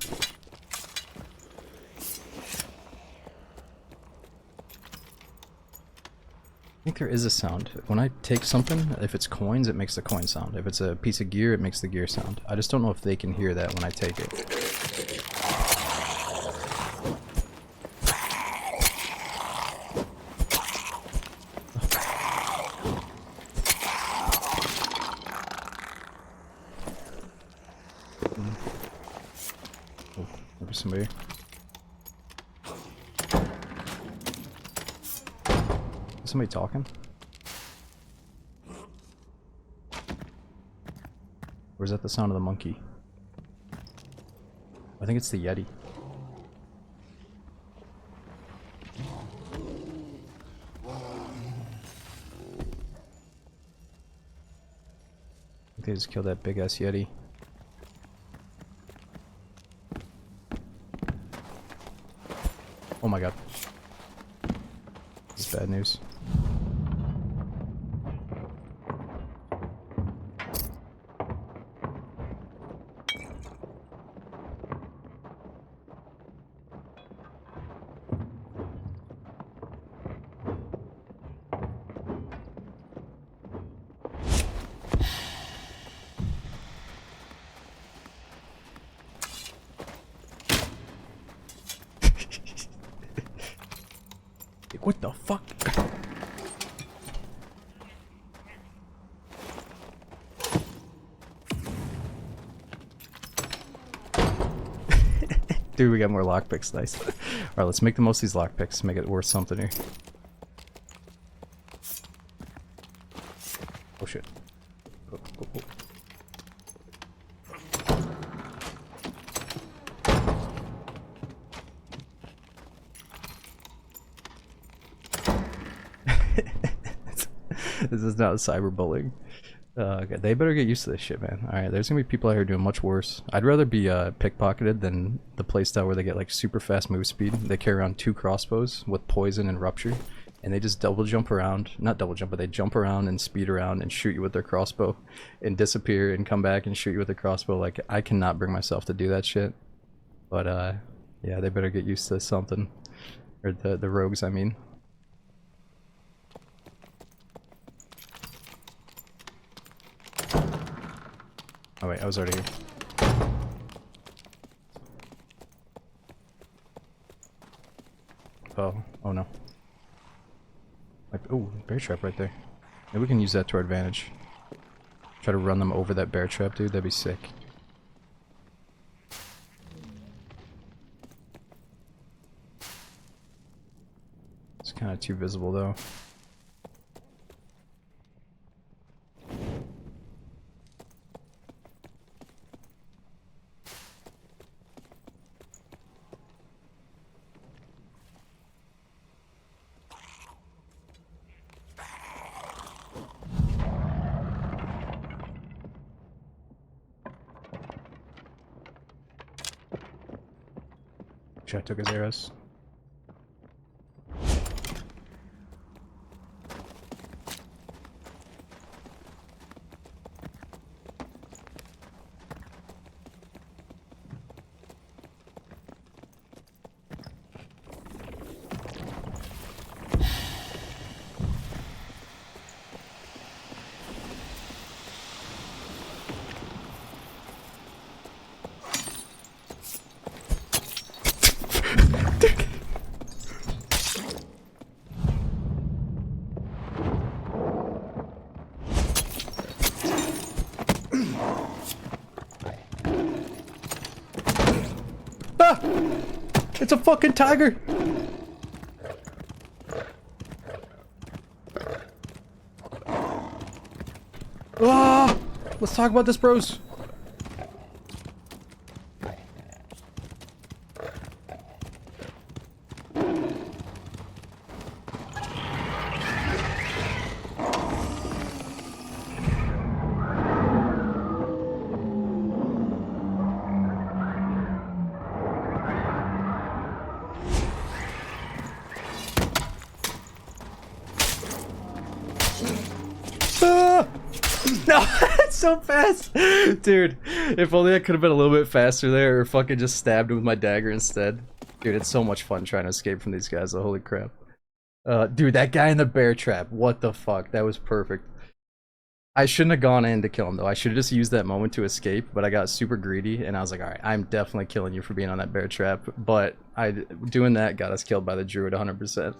I think there is a sound. When I take something, if it's coins, it makes the coin sound. If it's a piece of gear, it makes the gear sound. I just don't know if they can hear that when I take it. Oh, maybe somebody. Is somebody talking? Or is that the sound of the monkey? I think it's the Yeti. I think they just killed that big ass Yeti. Oh my god. This is bad news. What the fuck? Dude, we got more lockpicks. Nice. Alright, let's make the most of these lockpicks. Make it worth something here. Oh shit. Oh, oh, oh. This is not cyberbullying. Okay, they better get used to this shit, man. Alright, there's gonna be people out here doing much worse. I'd rather be pickpocketed than the playstyle where they get like super fast move speed. They carry around 2 crossbows with poison and rupture, and they just double jump around. Not double jump, but they jump around and speed around and shoot you with their crossbow and disappear and come back and shoot you with their crossbow. Like, I cannot bring myself to do that shit. But yeah, they better get used to something. Or the rogues, I mean. Oh wait, I was already here. Oh no. Like, oh, bear trap right there. Maybe we can use that to our advantage. Try to run them over that bear trap, dude. That'd be sick. It's kind of too visible though. I took his arrows. Ah! It's a fucking tiger! Ah! Let's talk about this, bros. No, it's so fast! Dude, if only I could have been a little bit faster there or fucking just stabbed him with my dagger instead. Dude, it's so much fun trying to escape from these guys, though. Holy crap. Dude, that guy in the bear trap, what the fuck? That was perfect. I shouldn't have gone in to kill him, though. I should have just used that moment to escape, but I got super greedy, and I was like, alright, I'm definitely killing you for being on that bear trap. But doing that got us killed by the druid 100%.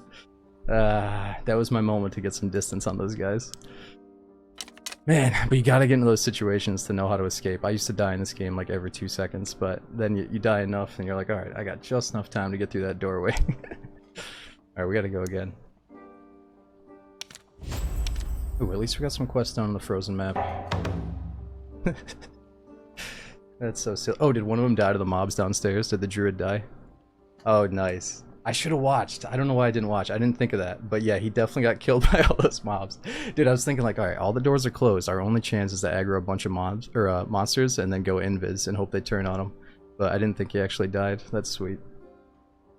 That was my moment to get some distance on those guys. Man, but you gotta get into those situations to know how to escape. I used to die in this game like every 2 seconds, but then you die enough and you're like, alright, I got just enough time to get through that doorway. Alright, we gotta go again. Ooh, at least we got some quests done on the frozen map. That's so silly. Oh, did one of them die to the mobs downstairs? Did the druid die? Oh, nice. I should have watched. I don't know why I didn't watch. I didn't think of that. But yeah, he definitely got killed by all those mobs. Dude, I was thinking like, alright, all the doors are closed. Our only chance is to aggro a bunch of mobs or monsters and then go invis and hope they turn on him. But I didn't think he actually died. That's sweet.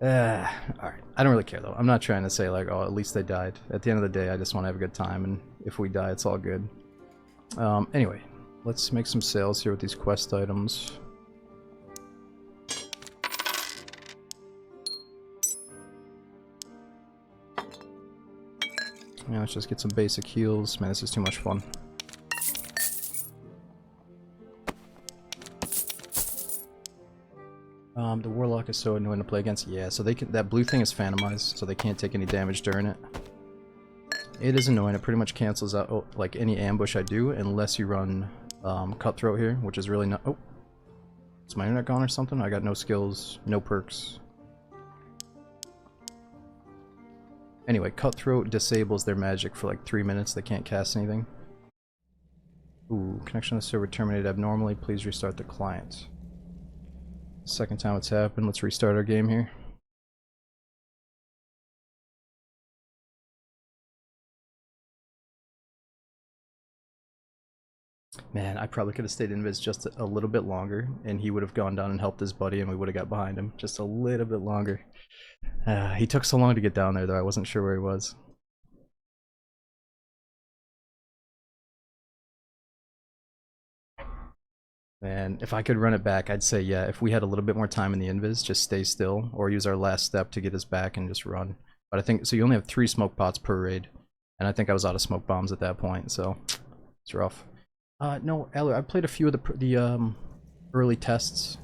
Alright. I don't really care though. I'm not trying to say like, oh, at least they died. At the end of the day, I just want to have a good time, and if we die, it's all good. Anyway, let's make some sales here with these quest items. Yeah, let's just get some basic heals. Man, this is too much fun. The Warlock is so annoying to play against. Yeah, so they can, that blue thing is phantomized, so they can't take any damage during it. It is annoying. It pretty much cancels out like any ambush I do, unless you run Cutthroat here, which is really not. Oh, is my internet gone or something? I got no skills, no perks. Anyway, Cutthroat disables their magic for like 3 minutes. They can't cast anything. Ooh, connection to the server terminated abnormally. Please restart the client. Second time it's happened. Let's restart our game here. Man, I probably could have stayed invis just a little bit longer, and he would have gone down and helped his buddy, and we would have got behind him just a little bit longer. He took so long to get down there, though. I wasn't sure where he was. Man, if I could run it back, I'd say yeah, if we had a little bit more time in the invis, just stay still, or use our last step to get us back and just run. But I think, so you only have 3 smoke pots per raid, and I think I was out of smoke bombs at that point, so it's rough. No, Eller, I played a few of the early tests.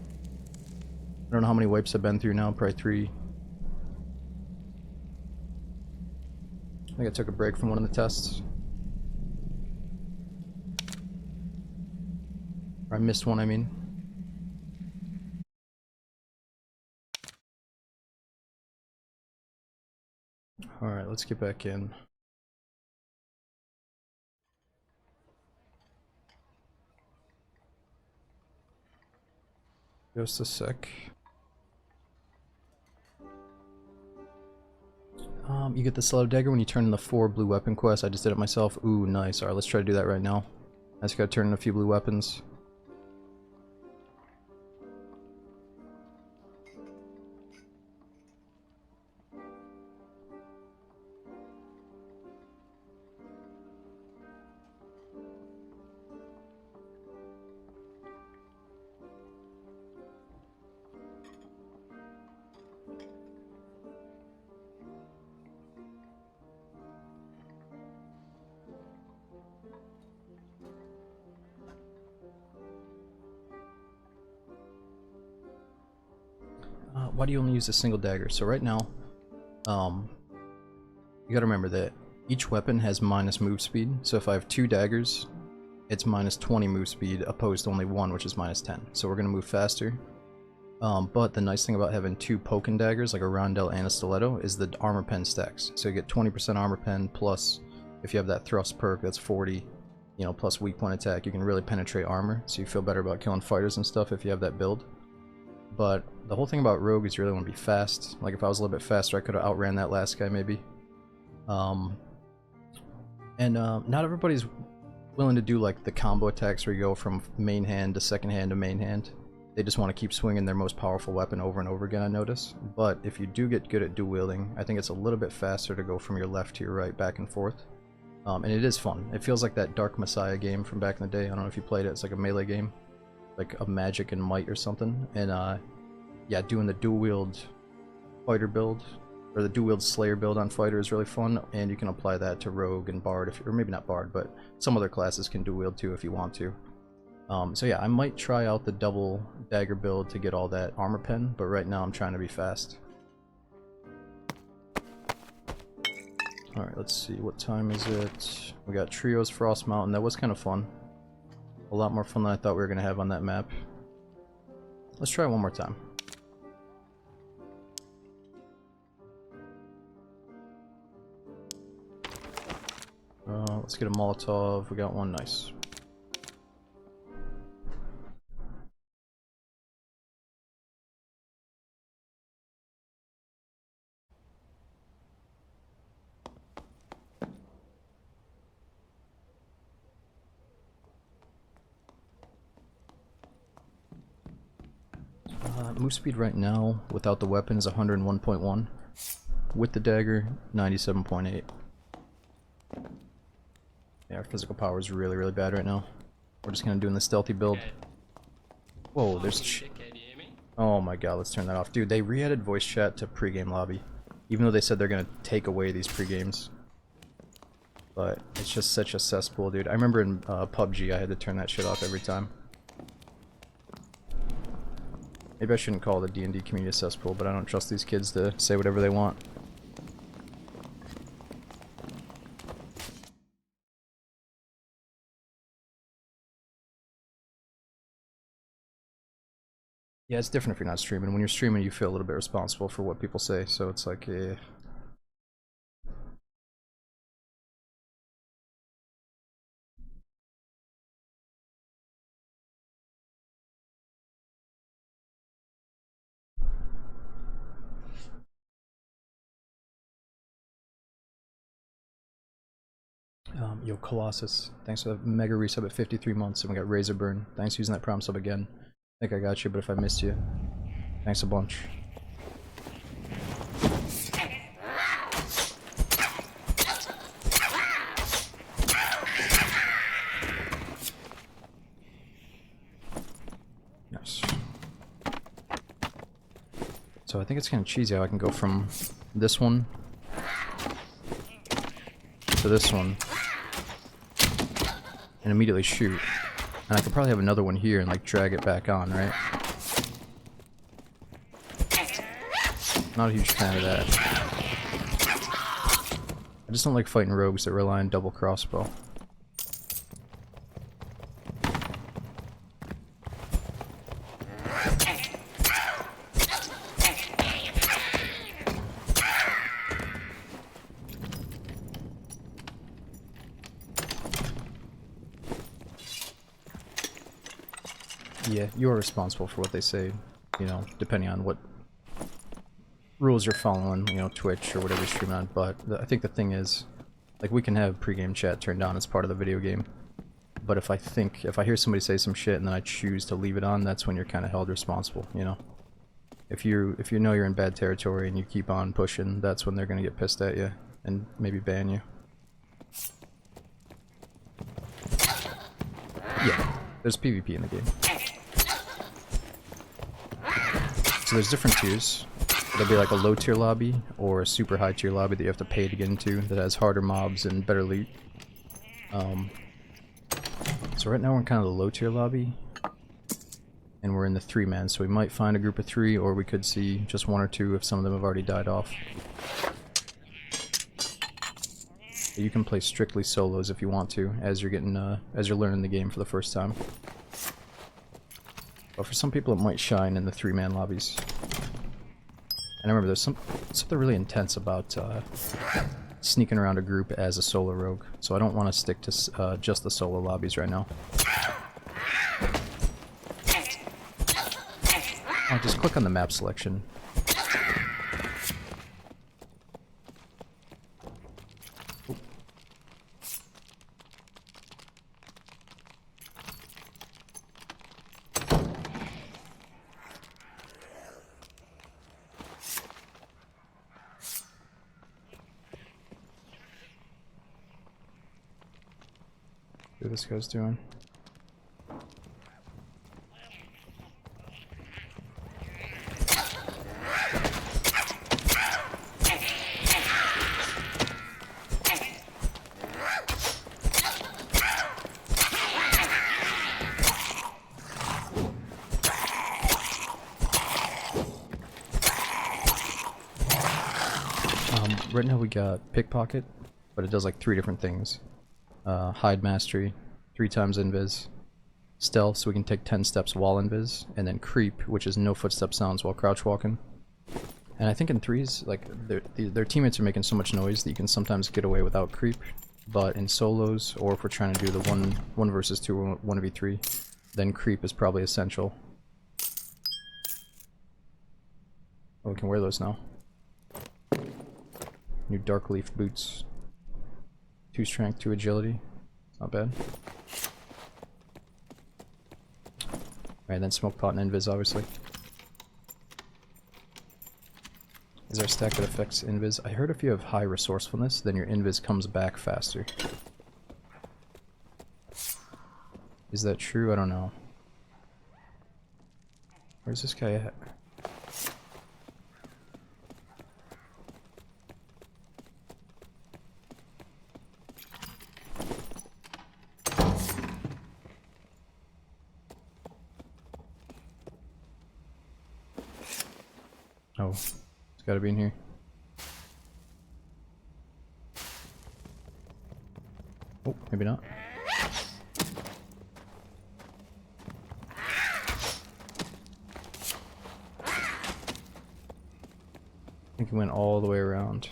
I don't know how many wipes I've been through now, probably 3. I think I took a break from one of the tests. Or I missed one, I mean. Alright, let's get back in. Just a sec. You get the Celeb Dagger when you turn in the 4 blue weapon quests. I just did it myself. Ooh, nice. Alright, let's try to do that right now. I just gotta turn in a few blue weapons. Why do you only use a single dagger? So right now, you gotta remember that each weapon has minus move speed. So if I have 2 daggers, it's minus 20 move speed, opposed to only 1, which is minus 10. So we're gonna move faster. But the nice thing about having 2 poking daggers, like a rondelle and a stiletto, is the armor pen stacks. So you get 20% armor pen, plus if you have that thrust perk, that's 40, you know, plus weak point attack. You can really penetrate armor, so you feel better about killing fighters and stuff if you have that build. But the whole thing about Rogue is you really want to be fast. Like if I was a little bit faster, I could have outran that last guy maybe. Not everybody's willing to do like the combo attacks where you go from main hand to second hand to main hand. They just want to keep swinging their most powerful weapon over and over again, I notice. But if you do get good at dual wielding, I think it's a little bit faster to go from your left to your right, back and forth. And it is fun. It feels like that Dark Messiah game from back in the day. I don't know if you played it. It's like a melee game, like a Magic and Might or something. And yeah, doing the dual wield fighter build, or the dual wield Slayer build on fighter is really fun, and you can apply that to Rogue and Bard, or maybe not Bard, but some other classes can dual wield too if you want to. So yeah, I might try out the double dagger build to get all that armor pen, but right now I'm trying to be fast. Alright, let's see, what time is it? We got Trios Frost Mountain. That was kind of fun. A lot more fun than I thought we were going to have on that map. Let's try it one more time. Let's get a Molotov. We got one, nice. Move speed right now without the weapon is 101.1. With the dagger, 97.8. Yeah, our physical power is really, really bad right now. We're just gonna do the stealthy build. Whoa, there's... Oh my god, let's turn that off. Dude, they re-added voice chat to pregame lobby. Even though they said they're gonna take away these pregames. But it's just such a cesspool, dude. I remember in PUBG I had to turn that shit off every time. Maybe I shouldn't call the D&D community a cesspool, but I don't trust these kids to say whatever they want. Yeah, it's different if you're not streaming. When you're streaming, you feel a little bit responsible for what people say, so it's like, eh. Yo, Colossus, thanks for the mega resub at 53 months, and we got Razorburn. Thanks for using that prom sub again. I think I got you, but if I missed you, thanks a bunch. Nice. So I think it's kind of cheesy how I can go from this one to this one and immediately shoot. And I could probably have another one here and like drag it back on, right? Not a huge fan of that. I just don't like fighting rogues that rely on double crossbow. Yeah, you're responsible for what they say, you know, depending on what rules you're following, you know, Twitch or whatever you're streaming on, but I think the thing is, like, we can have pregame chat turned on as part of the video game, but if I hear somebody say some shit and then I choose to leave it on, that's when you're kind of held responsible, you know? If you know you're in bad territory and you keep on pushing, that's when they're gonna get pissed at you and maybe ban you. Yeah, there's PvP in the game. So there's different tiers. There'll be like a low tier lobby or a super high tier lobby that you have to pay to get into that has harder mobs and better loot. So right now we're in kind of the low tier lobby and we're in the 3-man, so we might find a group of 3 or we could see just 1 or 2 if some of them have already died off. But you can play strictly solos if you want to as you're getting as you're learning the game for the first time. But for some people it might shine in the 3-man lobbies. And I remember there's something really intense about sneaking around a group as a solo rogue. So I don't want to stick to just the solo lobbies right now. Oh, just click on the map selection. See what this guy's doing. Right now we got pickpocket, but it does like 3 different things. Hide mastery, 3 times invis, stealth, so we can take 10 steps while invis, and then creep, which is no footstep sounds while crouch walking. And I think in 3s, like, their teammates are making so much noise that you can sometimes get away without creep, but in solos, or if we're trying to do the 1 versus 2 or 1v3, then creep is probably essential. Oh, we can wear those now. New dark leaf boots. 2 strength, 2 agility. Not bad. Alright, then smoke pot and invis, obviously. Is there a stack that affects invis? I heard if you have high resourcefulness, then your invis comes back faster. Is that true? I don't know. Where's this guy at? Oh, it's gotta be in here. Oh, maybe not. I think he went all the way around.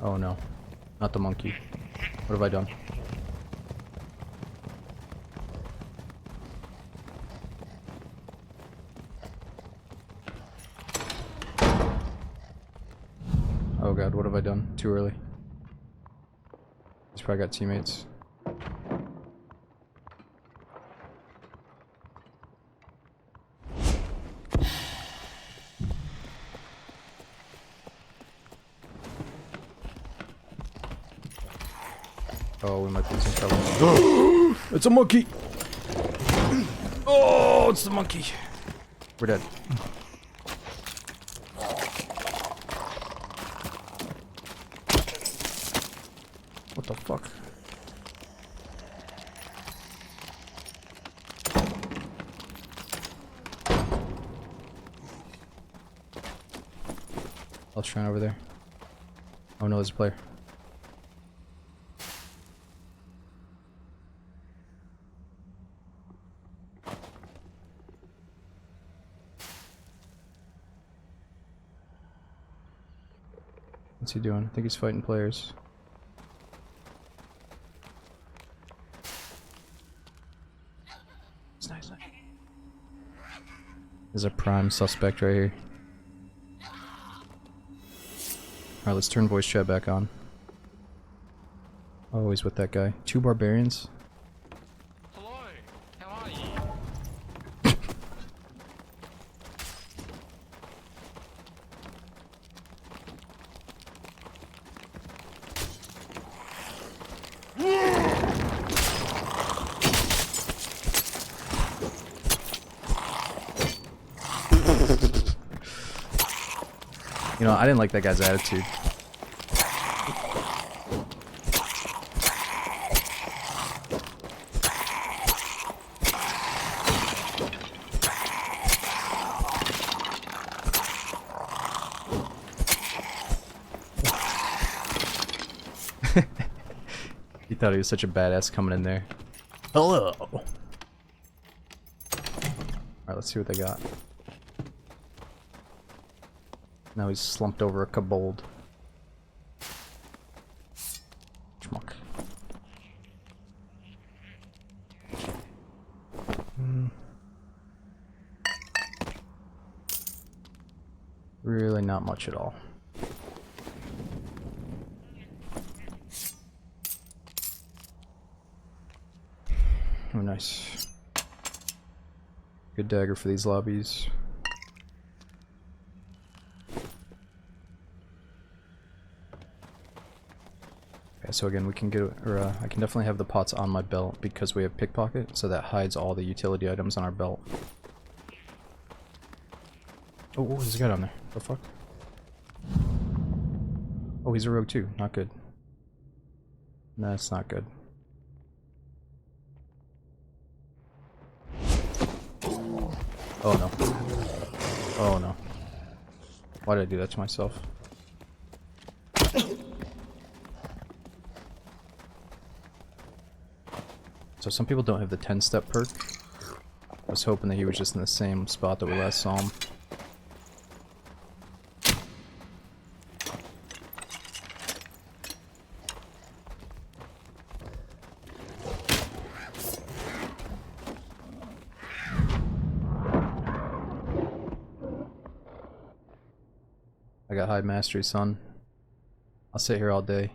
Oh no, not the monkey. What have I done? Oh god, what have I done? Too early. He's probably got teammates. Oh, we might be in some trouble. It's a monkey! Oh, it's the monkey! We're dead. What the fuck? I'll shrine over there. Oh no, there's a player. What's he doing? I think he's fighting players. It's nice. There's a prime suspect right here. Alright, let's turn voice chat back on. Oh, he's with that guy. 2 barbarians? Hello, how are you? You know, I didn't like that guy's attitude. He thought he was such a badass coming in there. Hello! Alright, let's see what they got. Now he's slumped over a kobold. Schmuck. Really not much at all. Oh, nice. Good dagger for these lobbies. Okay, so again, we can get, I can definitely have the pots on my belt because we have pickpocket, so that hides all the utility items on our belt. Oh, there's a guy down there. The fuck? Oh, he's a rogue too. Not good. That's not good. Oh no. Oh no. Why did I do that to myself? So some people don't have the 10-step perk. I was hoping that he was just in the same spot that we last saw him. I got high mastery, son. I'll sit here all day.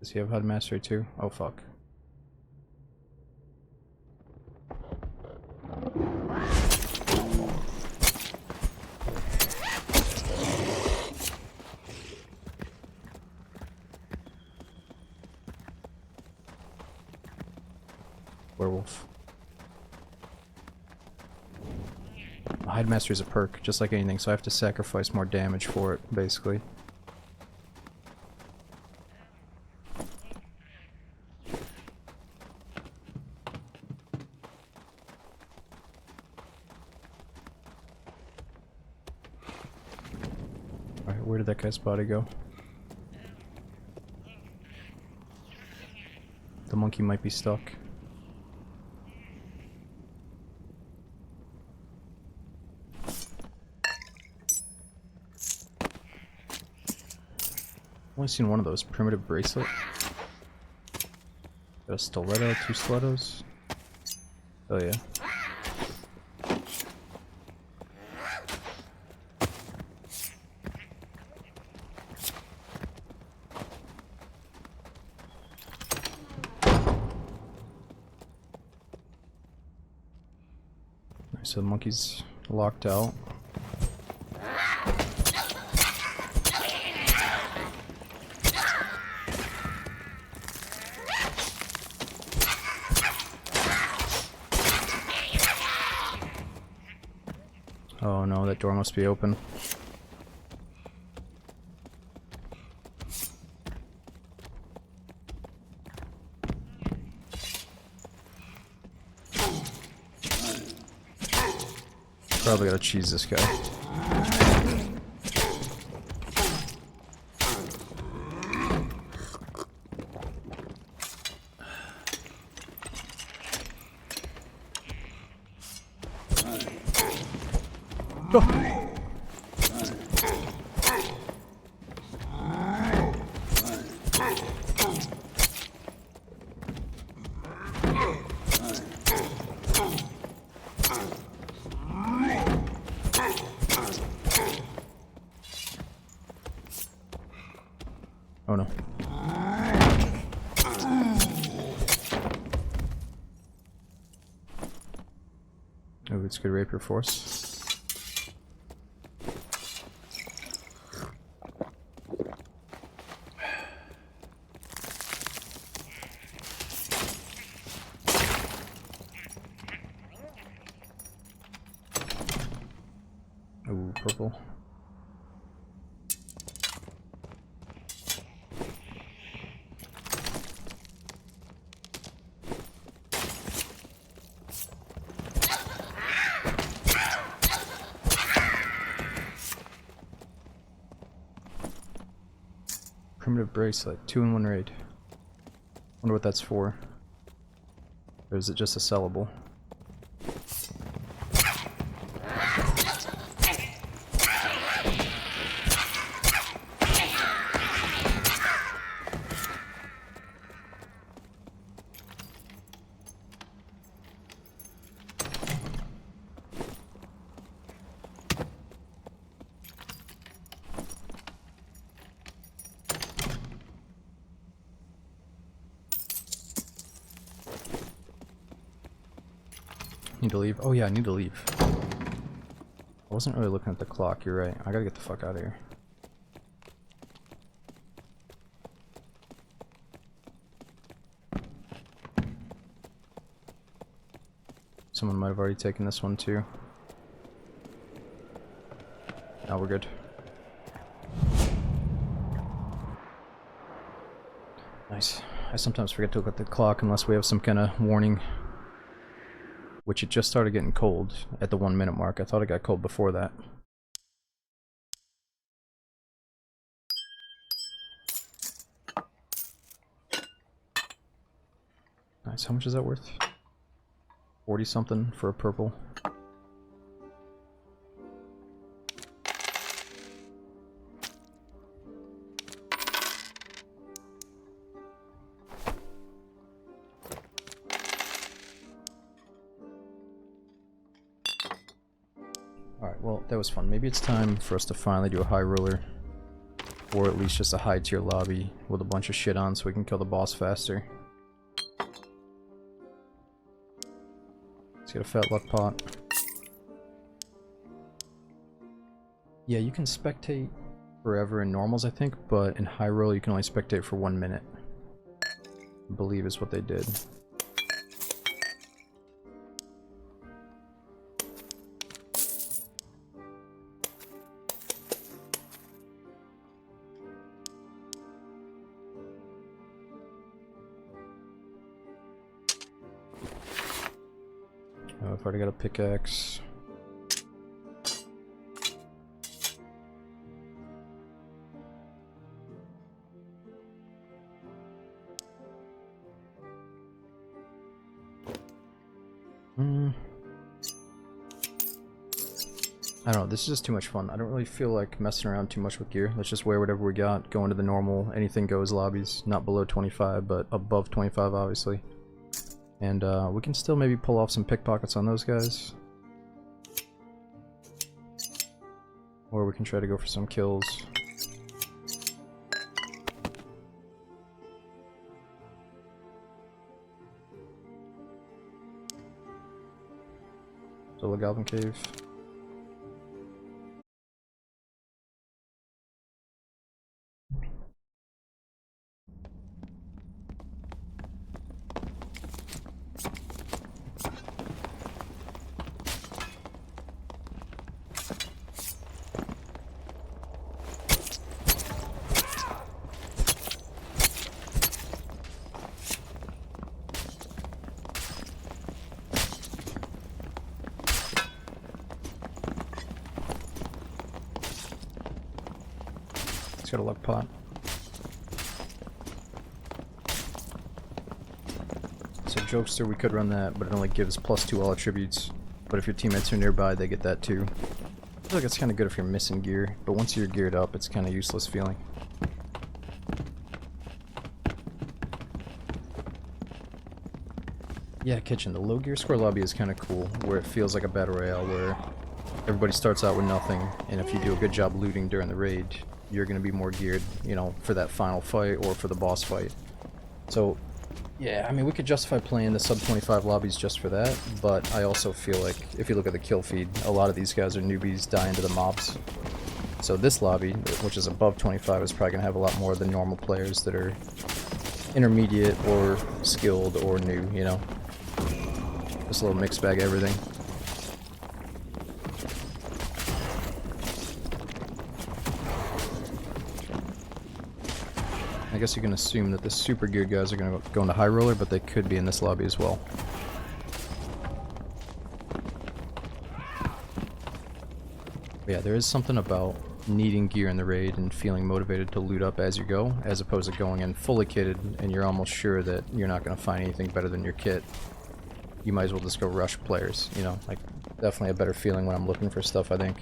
Does he have HUD mastery too? Oh fuck. Werewolf. Hide mastery is a perk, just like anything, so I have to sacrifice more damage for it, basically. where did that guy's body go? The monkey might be stuck. Only seen one of those. Primitive bracelet. Got a stiletto, 2 stilettos. Oh yeah. So the monkey's locked out. Oh no, that door must be open. Probably gotta cheese this guy. Oh. Oh no. Oh, it's good rapier force. Ooh, purple. Primitive bracelet, 2-in-1 raid. Wonder what that's for. Or is it just a sellable? Need to leave. Oh yeah, I need to leave. I wasn't really looking at the clock, you're right. I gotta get the fuck out of here. Someone might have already taken this one too. Now we're good. Nice. I sometimes forget to look at the clock unless we have some kind of warning. Which it just started getting cold at the 1 minute mark. I thought it got cold before that. Nice, how much is that worth? 40 something for a purple. Alright, well, that was fun. Maybe it's time for us to finally do a high roller. Or at least just a high tier lobby with a bunch of shit on so we can kill the boss faster. Let's get a fat luck pot. Yeah, you can spectate forever in normals, I think, but in high roll you can only spectate for 1 minute. I believe is what they did. Oh, I've already got a pickaxe. I don't know, this is just too much fun. I don't really feel like messing around too much with gear. Let's just wear whatever we got, go into the normal anything goes lobbies, not below 25, but above 25 obviously. And we can still maybe pull off some pickpockets on those guys. Or we can try to go for some kills. Zola Goblin Cave. It's got a luck pot. So Jokester, we could run that, but it only gives +2 all attributes. But if your teammates are nearby, they get that too. I feel like it's kind of good if you're missing gear, but once you're geared up, it's kind of useless feeling. Yeah, Kitchen, the low gear score lobby is kind of cool, where it feels like a battle royale, where everybody starts out with nothing, and if you do a good job looting during the raid, you're going to be more geared, you know, for that final fight or for the boss fight. So, yeah, I mean, we could justify playing the sub-25 lobbies just for that, but I also feel like, if you look at the kill feed, a lot of these guys are newbies dying to the mobs. So this lobby, which is above 25, is probably going to have a lot more of the normal players that are intermediate or skilled or new, you know? Just a little mixed bag of everything. I guess you can assume that the super geared guys are going to go into High Roller, but they could be in this lobby as well. But yeah, there is something about needing gear in the raid and feeling motivated to loot up as you go, as opposed to going in fully kitted and you're almost sure that you're not going to find anything better than your kit. You might as well just go rush players, you know? Like, definitely a better feeling when I'm looking for stuff, I think.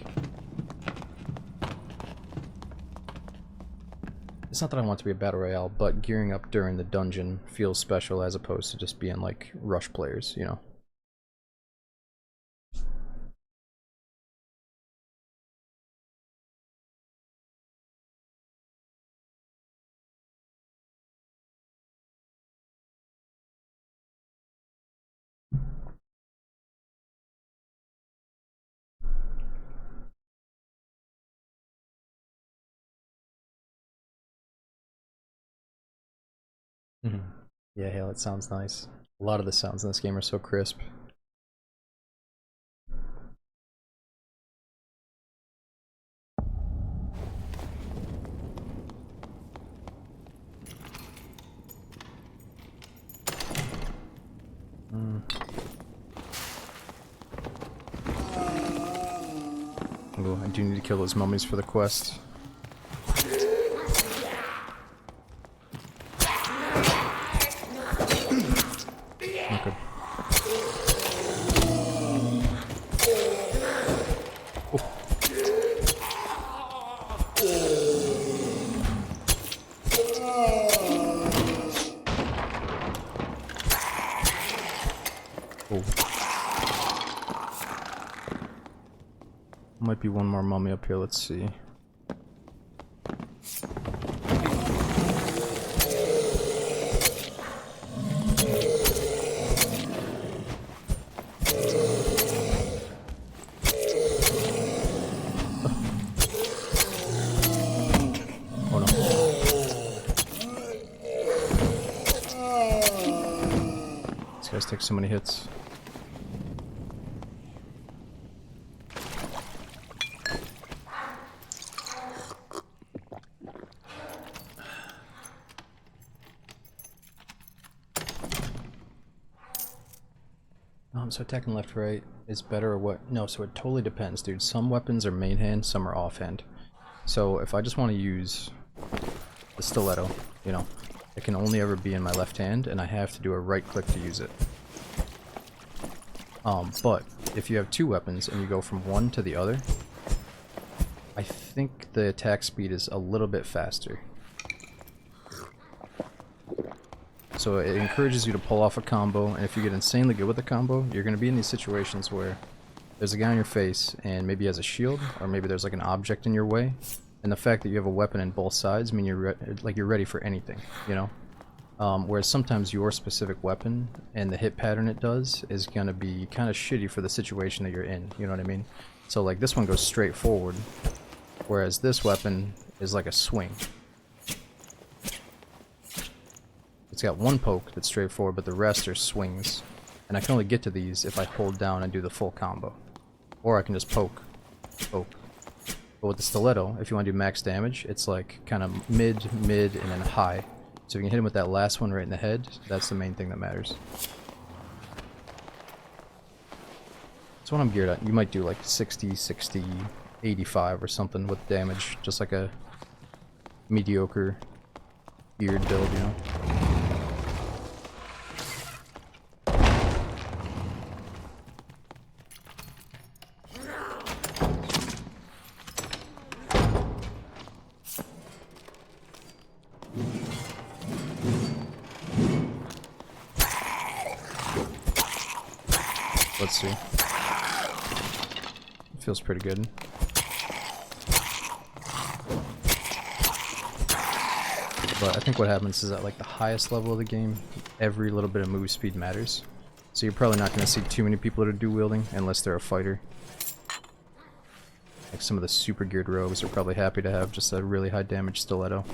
It's not that I want it to be a battle royale, but gearing up during the dungeon feels special as opposed to just being like rush players, you know. Yeah, hell, it sounds nice. A lot of the sounds in this game are so crisp. Ooh, I do need to kill those mummies for the quest. Okay. Might be one more mummy up here, let's see. Oh no. These guys take so many hits. So attacking left right is better or what? No, so it totally depends, dude. Some weapons are main hand, some are offhand. So if I just want to use the stiletto, you know, it can only ever be in my left hand, and I have to do a right click to use it. But if you have two weapons and you go from one to the other, I think the attack speed is a little bit faster. So it encourages you to pull off a combo, and if you get insanely good with the combo, you're going to be in these situations where there's a guy on your face, and maybe he has a shield, or maybe there's like an object in your way, and the fact that you have a weapon in both sides mean you're ready for anything, you know? Whereas sometimes your specific weapon and the hit pattern it does is going to be kind of shitty for the situation that you're in, you know what I mean? So like this one goes straight forward, whereas this weapon is like a swing. It's got one poke that's straightforward, but the rest are swings. And I can only get to these if I hold down and do the full combo. Or I can just poke. But with the stiletto, if you want to do max damage, it's like kind of mid, and then high. So if you can hit him with that last one right in the head, that's the main thing that matters. That's what I'm geared at. You might do like 60, 85 or something with damage. Just like a mediocre geared build, you know? Let's see. Feels pretty good. But I think what happens is at like the highest level of the game, every little bit of move speed matters. So you're probably not going to see too many people that are dual wielding unless they're a fighter. Like some of the super geared rogues are probably happy to have just a really high damage stiletto.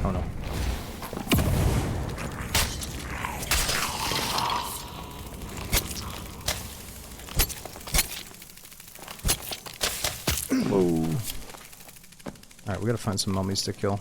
Oh no. Whoa. Alright, we gotta find some mummies to kill.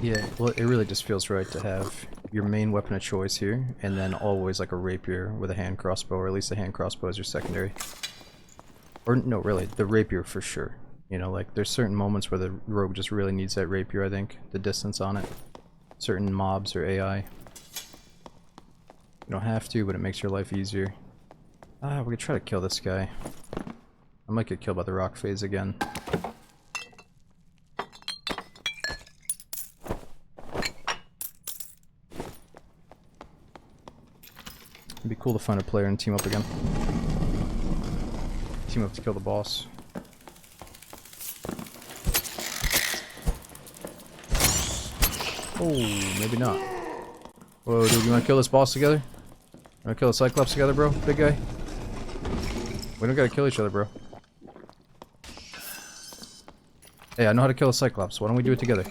Yeah, well, it really just feels right to have your main weapon of choice here, and then always like a rapier with a hand crossbow, or at least the hand crossbow is your secondary. Or, no, really, the rapier for sure. You know, like, there's certain moments where the rogue just really needs that rapier, I think, the distance on it. Certain mobs or AI. You don't have to, but it makes your life easier. Ah, we could try to kill this guy. I might get killed by the rock phase again. It'd be cool to find a player and team up again. Team up to kill the boss. Oh, maybe not. Whoa, dude, you wanna kill this boss together? Wanna kill the Cyclops together, bro? Big guy? We don't gotta kill each other, bro. Hey, I know how to kill a Cyclops. Why don't we do it together?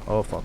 Oh, fuck.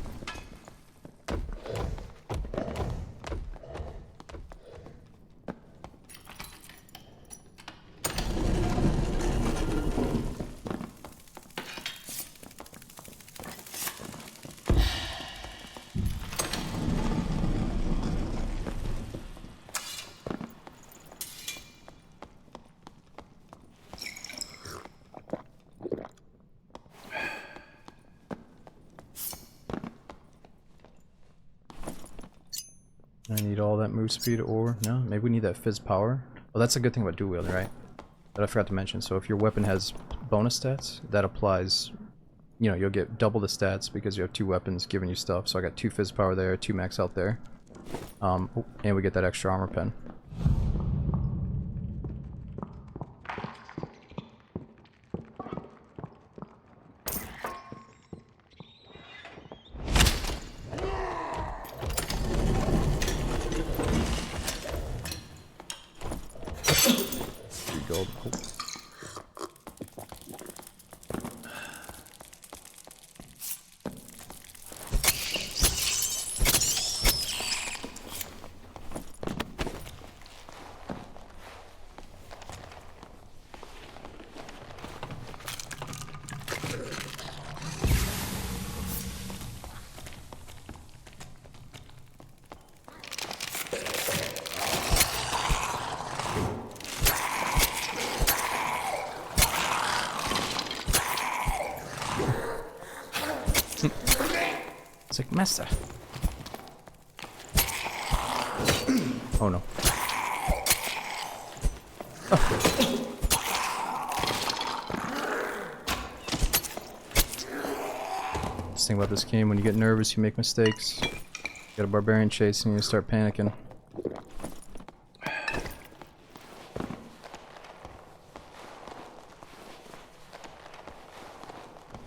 I need all that move speed, or no, maybe we need that fizz power. Oh, that's a good thing about dual wielding, right? That I forgot to mention. So if your weapon has bonus stats, that applies. You know, you'll get double the stats because you have two weapons giving you stuff. So I got 2 fizz power there, 2 max out there, and we get that extra armor pen. Gold. Oh. Music master. Oh no. This thing about this game, when you get nervous, you make mistakes. You got a barbarian chasing you, you start panicking.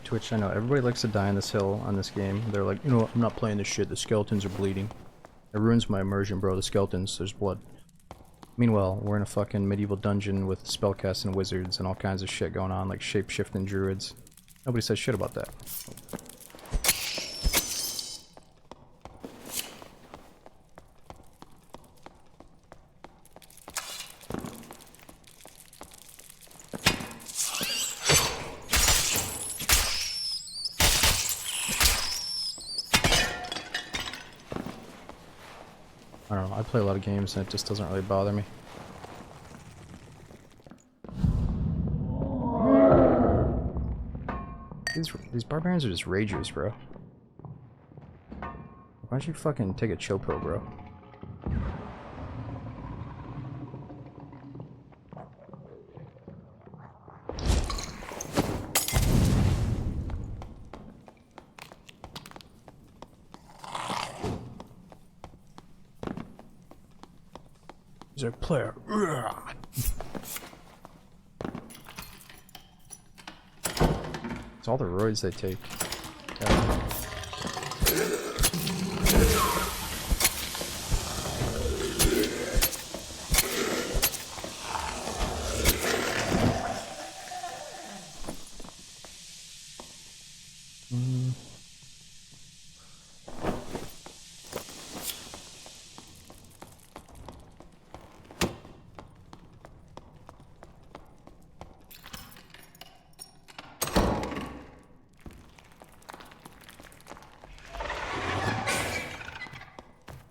Twitch, I know everybody likes to die on this hill on this game. They're like, you know what, I'm not playing this shit, the skeletons are bleeding. It ruins my immersion, bro, the skeletons, there's blood. Meanwhile, we're in a fucking medieval dungeon with spellcasting wizards and all kinds of shit going on, like shape-shifting druids. Nobody says shit about that. I don't know, I play a lot of games and it just doesn't really bother me. These barbarians are just ragers, bro. Why don't you fucking take a chill pill, bro? He's a player. It's all the roids they take. Yeah.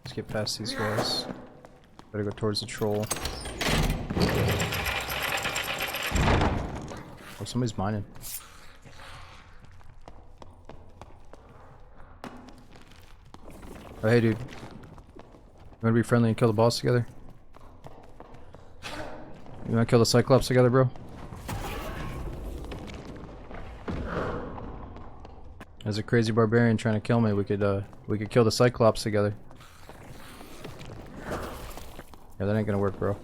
Let's get past these guys. Better go towards the troll. Oh, somebody's mining. Oh, hey, dude. You wanna be friendly and kill the boss together? You wanna kill the Cyclops together, bro? As a crazy barbarian trying to kill me, we could kill the Cyclops together. Yeah, that ain't gonna work, bro.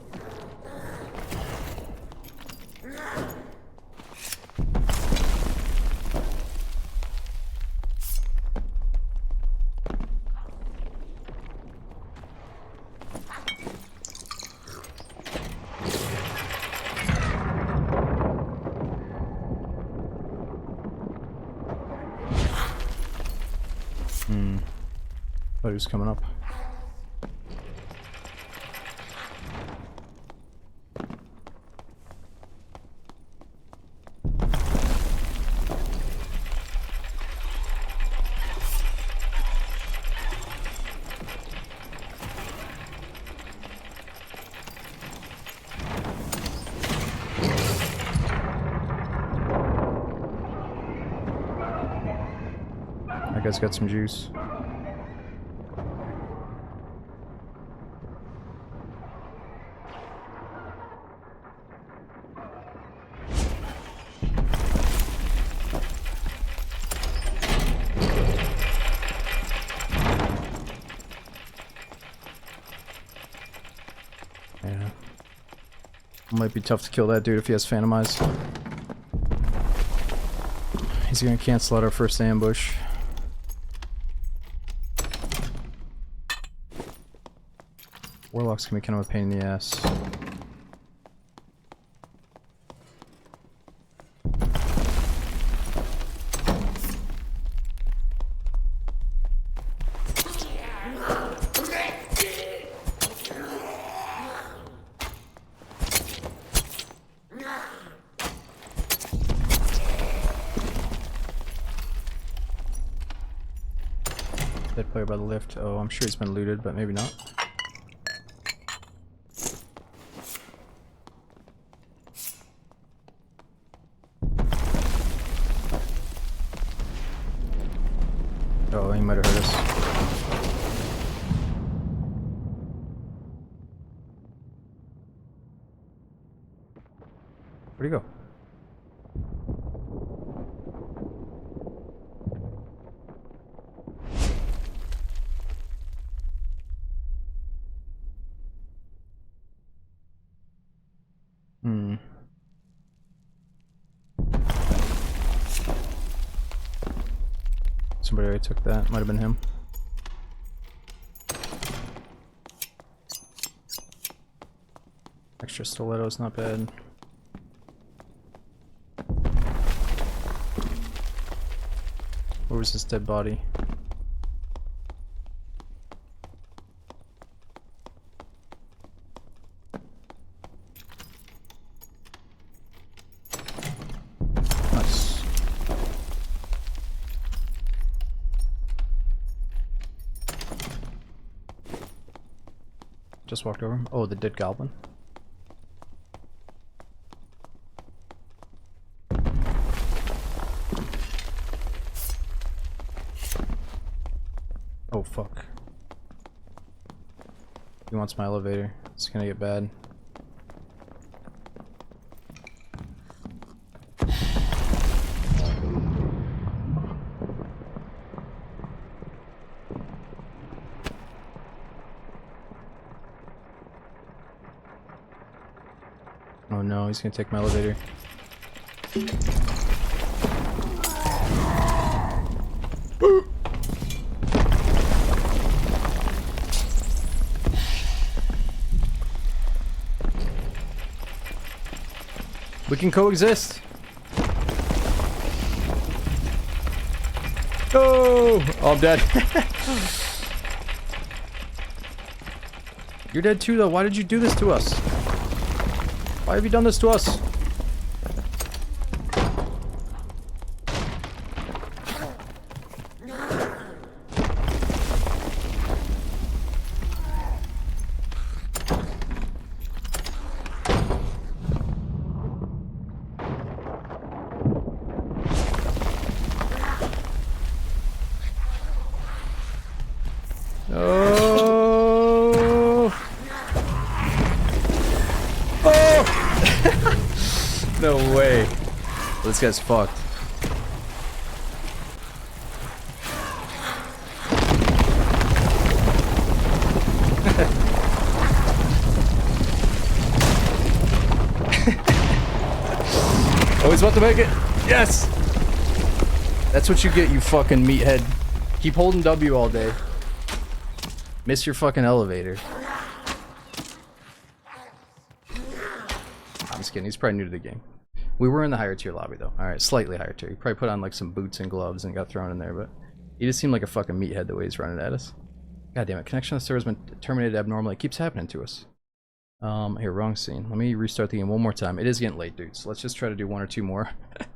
Thought he was coming up. That guy's got some juice. Yeah. Might be tough to kill that dude if he has Phantom Eyes. He's gonna cancel out our first ambush. Warlock's gonna be kind of a pain in the ass. Dead player by the lift. Oh, I'm sure he's been looted, but maybe not. Oh, he might have hurt us. Where'd he go? Hmm. Somebody already took that. Might have been him. Extra stiletto's not bad. Where was this dead body? Nice. Just walked over him. Oh, the dead goblin. Oh fuck. He wants my elevator. It's gonna get bad. Oh no, he's gonna take my elevator. We can coexist. Oh, I'm dead. You're dead too, though. Why did you do this to us? Why have you done this to us? Oh! Oh! No way. This guy's fucked. Oh, he's about to make it. Yes! That's what you get, you fucking meathead. Keep holding W all day. Miss your fucking elevator. I'm just kidding, he's probably new to the game. We were in the higher tier lobby though. Alright, slightly higher tier. He probably put on like some boots and gloves and got thrown in there, but he just seemed like a fucking meathead the way he's running at us. God damn it, connection on the server has been terminated abnormally. It keeps happening to us. Here, wrong scene. Let me restart the game one more time. It is getting late, dude, so let's just try to do one or two more.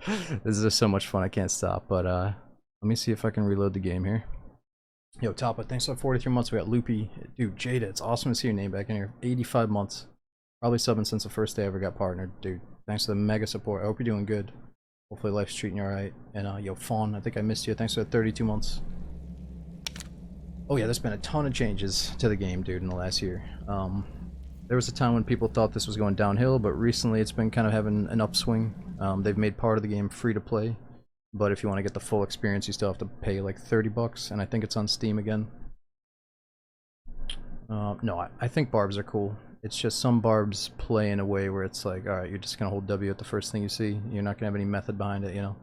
This is just so much fun, I can't stop, but let me see if I can reload the game here. Yo, Toppa, thanks for 43 months. We got Loopy. Dude, Jada, it's awesome to see your name back in here. 85 months. Probably subbing since the first day I ever got partnered. Dude, thanks for the mega support. I hope you're doing good. Hopefully life's treating you alright. And, yo, Fawn, I think I missed you. Thanks for the 32 months. Oh yeah, there's been a ton of changes to the game, dude, in the last year. There was a time when people thought this was going downhill, but recently it's been kind of having an upswing. They've made part of the game free to play. But if you want to get the full experience, you still have to pay like 30 bucks, and I think it's on Steam again. No, I think barbs are cool. It's just some barbs play in a way where it's like, alright, you're just gonna hold W at the first thing you see. You're not gonna have any method behind it, you know.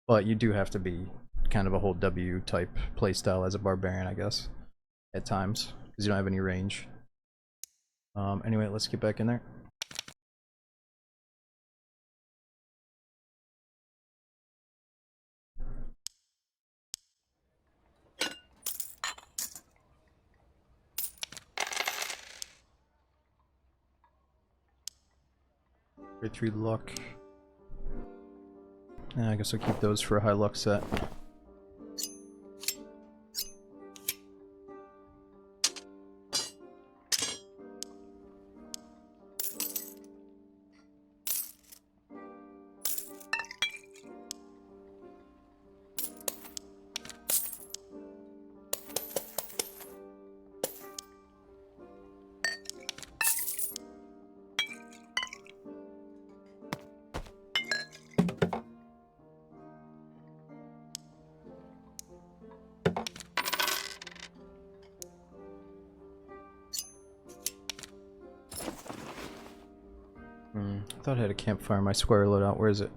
But you do have to be kind of a hold W type playstyle as a barbarian, I guess, at times, because you don't have any range. Anyway, let's get back in there. Grade 3 luck. Yeah, I guess I'll keep those for a high luck set. thought I had a campfire in my square loadout. Where is it?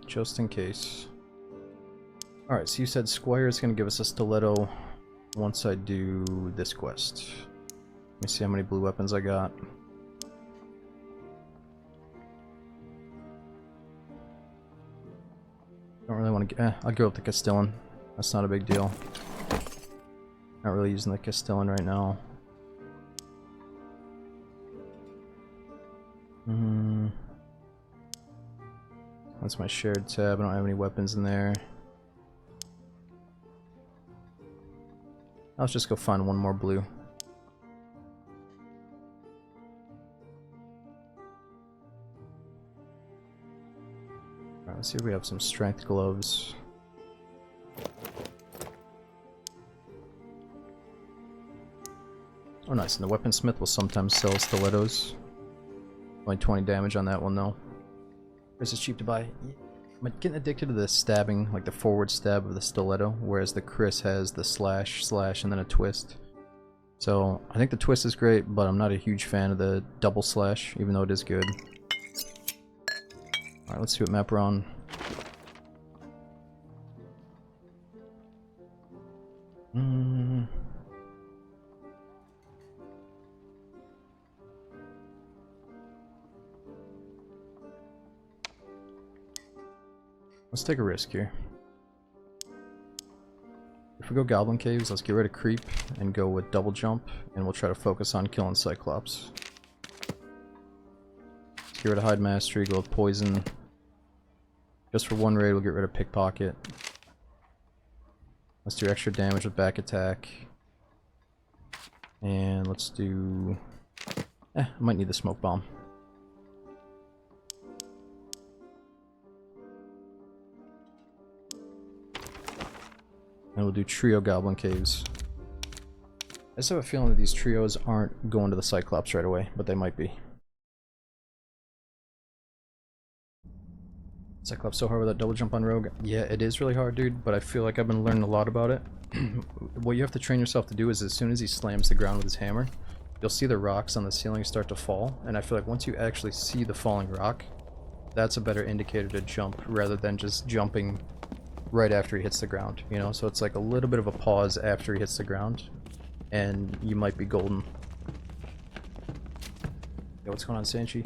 Just in case. Alright, so you said Squire is going to give us a stiletto once I do this quest. Let me see how many blue weapons I got. Don't really want to. I'll go with the Castellan. That's not a big deal. Not really using the Castellan right now. That's my shared tab. I don't have any weapons in there. Let's just go find one more blue. Alright, let's see if we have some strength gloves. Oh nice, and the weaponsmith will sometimes sell stilettos. Only 20 damage on that one though. This is cheap to buy. I'm getting addicted to the stabbing, like the forward stab of the stiletto, whereas the Chris has the slash, and then a twist. So, I think the twist is great, but I'm not a huge fan of the double slash, even though it is good. Alright, let's see what map we're on. Let's take a risk here. If we go Goblin Caves, let's get rid of Creep and go with Double Jump, and we'll try to focus on killing Cyclops. Let's get rid of Hide Mastery, go with Poison. Just for one raid, we'll get rid of Pickpocket. Let's do extra damage with Back Attack. And let's do... I might need the Smoke Bomb. And we'll do Trio Goblin Caves. I just have a feeling that these trios aren't going to the Cyclops right away, but they might be. Cyclops so hard with that double jump on Rogue. Yeah, it is really hard, dude, but I feel like I've been learning a lot about it. What you have to train yourself to do is as soon as he slams the ground with his hammer, you'll see the rocks on the ceiling start to fall, and I feel like once you actually see the falling rock, that's a better indicator to jump rather than just jumping right after he hits the ground, you know? So it's like a little bit of a pause after he hits the ground, and you might be golden. Yo, what's going on, Sanchi?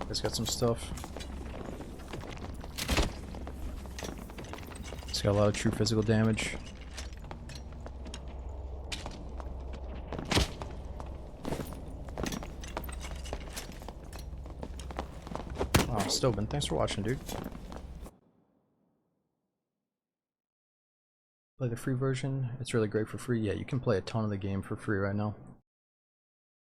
Guys got some stuff. It's got a lot of true physical damage. Oh, Stobin, thanks for watching, dude. Play the free version. It's really great for free. Yeah, you can play a ton of the game for free right now.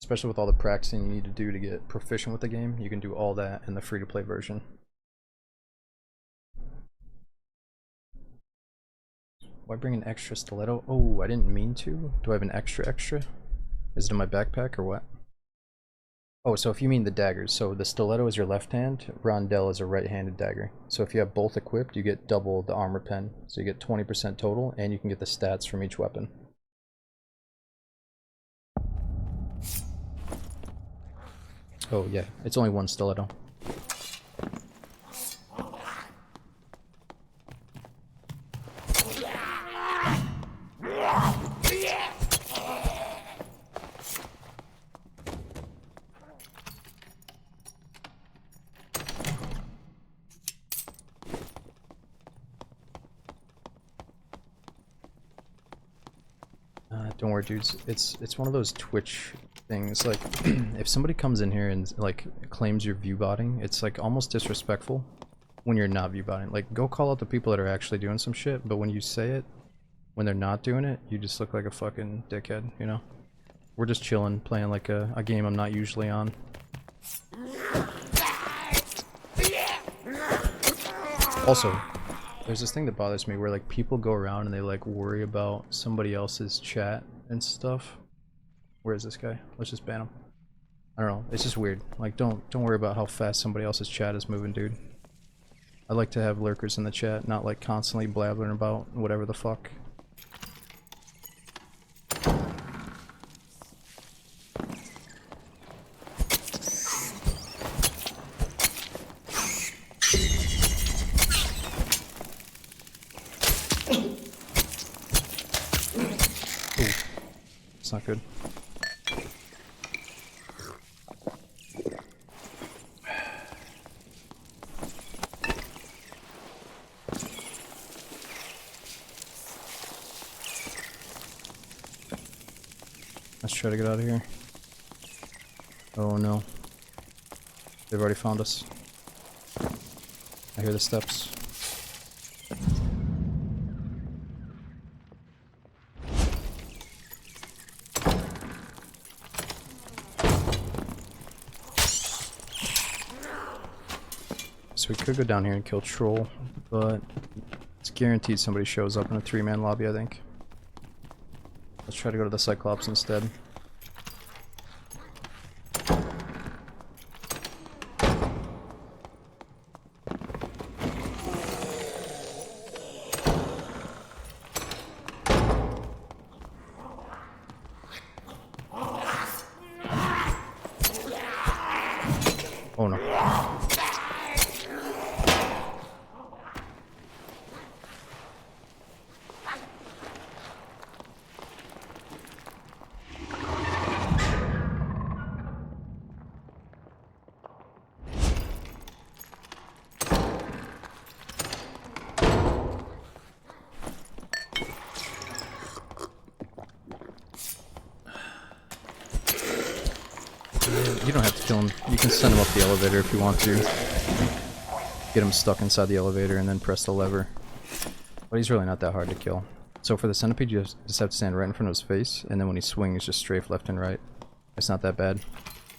Especially with all the practicing you need to do to get proficient with the game. You can do all that in the free-to-play version. Why bring an extra stiletto? Oh, I didn't mean to. Do I have an extra? Is it in my backpack or what? Oh, so if you mean the daggers. So the stiletto is your left hand, Rondell is a right-handed dagger. So if you have both equipped, you get double the armor pen. So you get 20% total, and you can get the stats from each weapon. Oh yeah, it's only one stiletto. Don't worry, dudes. It's one of those Twitch things. Like, if somebody comes in here and like claims you're viewbotting, it's like almost disrespectful when you're not viewbotting. Like, go call out the people that are actually doing some shit. But when you say it, when they're not doing it, you just look like a fucking dickhead. You know? We're just chilling, playing like a game I'm not usually on. Also, there's this thing that bothers me where like people go around and they like worry about somebody else's chat and stuff. Where is this guy? Let's just ban him. I don't know. It's just weird. Like, don't worry about how fast somebody else's chat is moving, dude. I like to have lurkers in the chat, not like constantly blabbering about whatever the fuck. Ooh, it's not good. Let's try to get out of here. Oh no. They've already found us. I hear the steps. So we could go down here and kill Troll, but it's guaranteed somebody shows up in a 3-man lobby, I think. Let's try to go to the Cyclops instead. Oh no. You don't have to kill him. You can send him up the elevator if you want to. Get him stuck inside the elevator and then press the lever. But he's really not that hard to kill. So for the centipede, you just have to stand right in front of his face, and then when he swings, just strafe left and right. It's not that bad.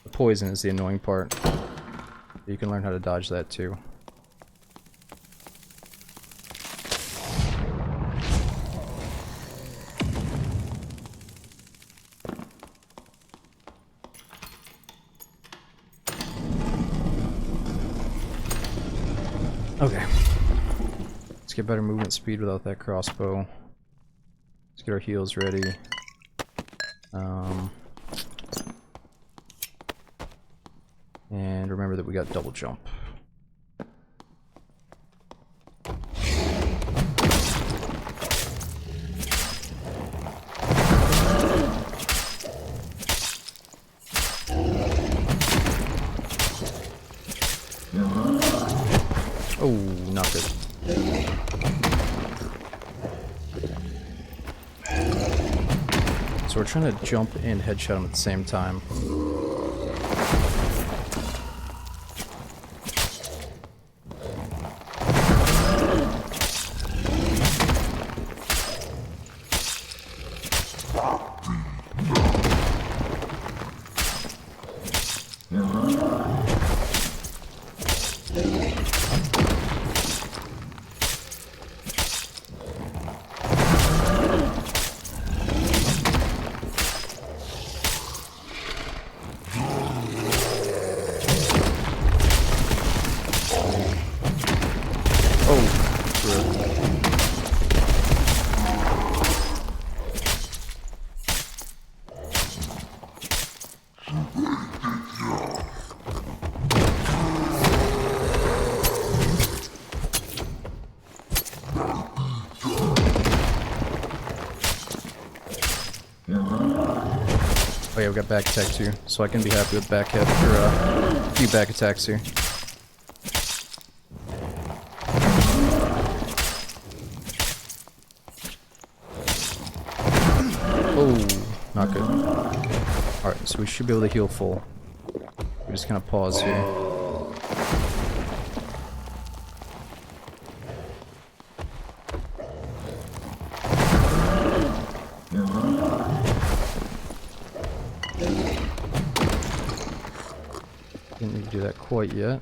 The poison is the annoying part. You can learn how to dodge that too. Okay. Let's get better movement speed without that crossbow. Let's get our heals ready. And remember that we got double jump. Oh, not good. So we're trying to jump and headshot him at the same time. Oh yeah, we got back attack too, so I can be happy with back head for a few back attacks here. Oh, not good. Alright, so we should be able to heal full. We're just gonna pause here. Didn't need to do that quite yet.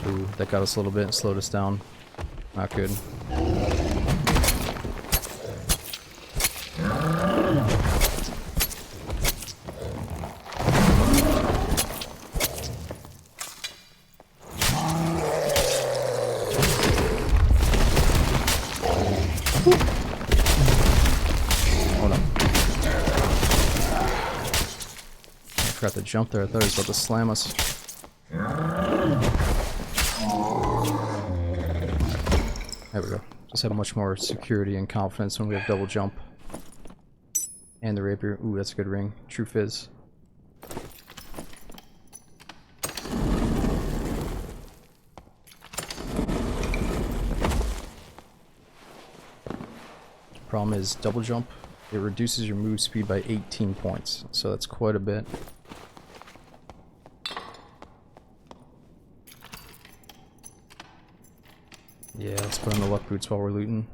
Ooh, that got us a little bit and slowed us down. Not good. jump there. I thought he was about to slam us. There we go. Just have much more security and confidence when we have double jump. And the rapier. Ooh, that's a good ring. True Fizz. Problem is, double jump, it reduces your move speed by 18 points, so that's quite a bit. Yeah, let's put on the luck boots while we're looting.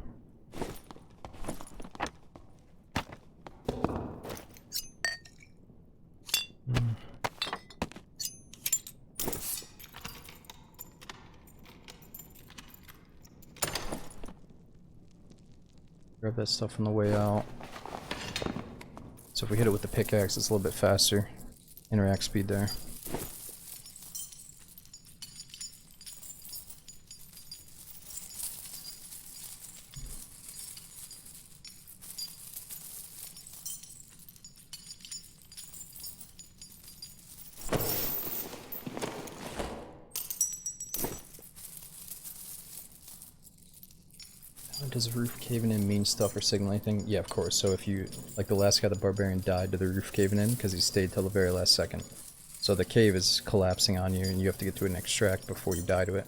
Grab that stuff on the way out. So if we hit it with the pickaxe, it's a little bit faster. Interact speed there. Does roof caving in mean stuff or signal anything? Yeah, of course. So if you, like the last guy, the barbarian, died to the roof caving in because he stayed till the very last second. So the cave is collapsing on you and you have to get to an extract before you die to it.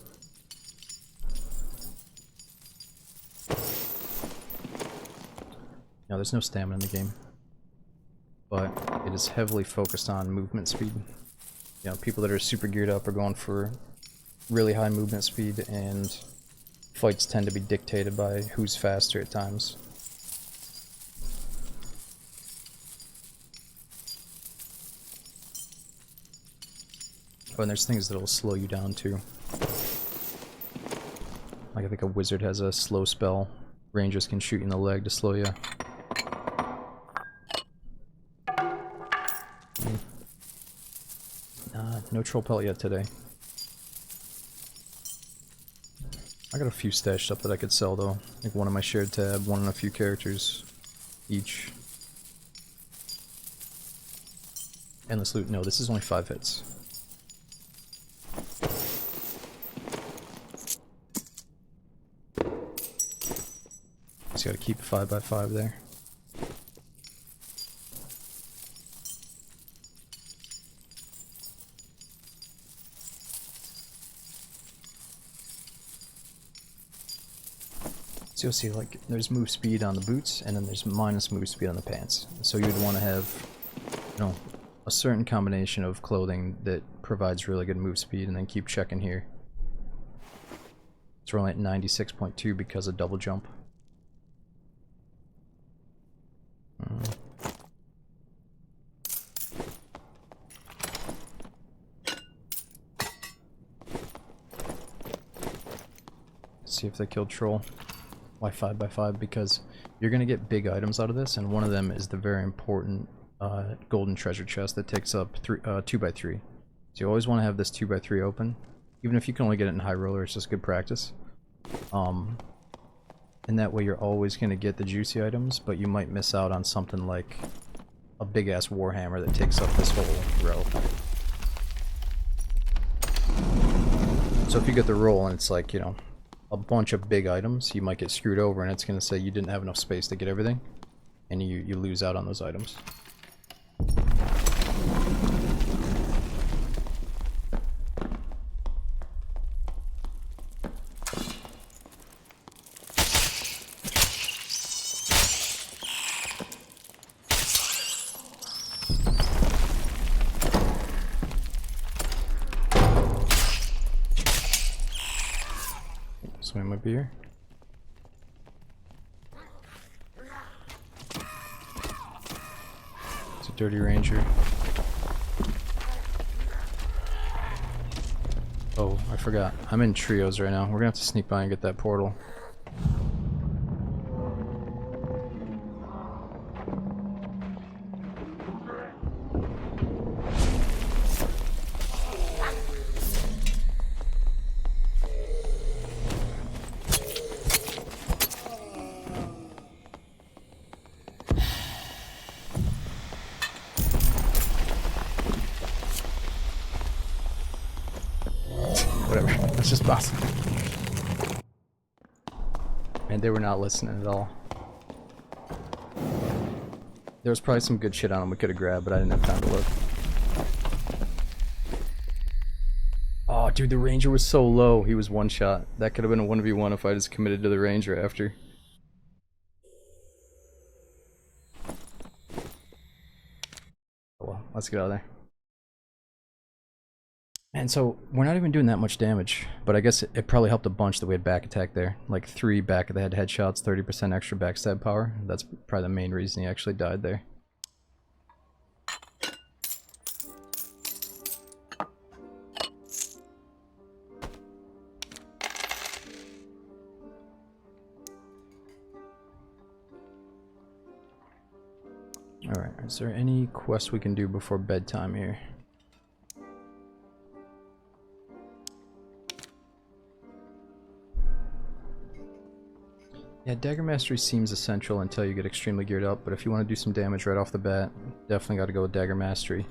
Now there's no stamina in the game, but it is heavily focused on movement speed. You know, people that are super geared up are going for really high movement speed, and fights tend to be dictated by who's faster at times. Oh, and there's things that'll slow you down too. Like I think a wizard has a slow spell. Rangers can shoot you in the leg to slow you. No troll pelt yet today. I got a few stashed up that I could sell though. I think one on my shared tab, one on a few characters each. Endless loot. No, this is only 5 hits. Just gotta keep 5x5 there. So you'll see, like, there's move speed on the boots, and then there's minus move speed on the pants. So you'd want to have, you know, a certain combination of clothing that provides really good move speed, and then keep checking here. It's only at 96.2 because of double jump. See if they killed troll. Why 5x5? Because you're gonna get big items out of this, and one of them is the very important golden treasure chest that takes up 2x3. So you always want to have this 2x3 open, even if you can only get it in high roller. It's just good practice. And that way you're always gonna get the juicy items, but you might miss out on something like a big ass warhammer that takes up this whole row. So if you get the roll and it's like, you know, a bunch of big items, you might get screwed over, and it's going to say you didn't have enough space to get everything, and you lose out on those items. Somebody might be here. It's a dirty ranger. Oh, I forgot. I'm in trios right now. We're gonna have to sneak by and get that portal. whatever. Let's just boss them. And they were not listening at all. There was probably some good shit on them we could have grabbed, but I didn't have time to look. Oh, dude, the Ranger was so low. He was one shot. That could have been a 1v1 if I just committed to the Ranger after. Oh well, let's get out of there. And so, we're not even doing that much damage, but I guess it probably helped a bunch that we had back attack there. Like 3 back of the head headshots, 30% extra backstab power. That's probably the main reason he actually died there. Alright, is there any quest we can do before bedtime here? Yeah, Dagger Mastery seems essential until you get extremely geared up, but if you want to do some damage right off the bat, definitely got to go with Dagger Mastery.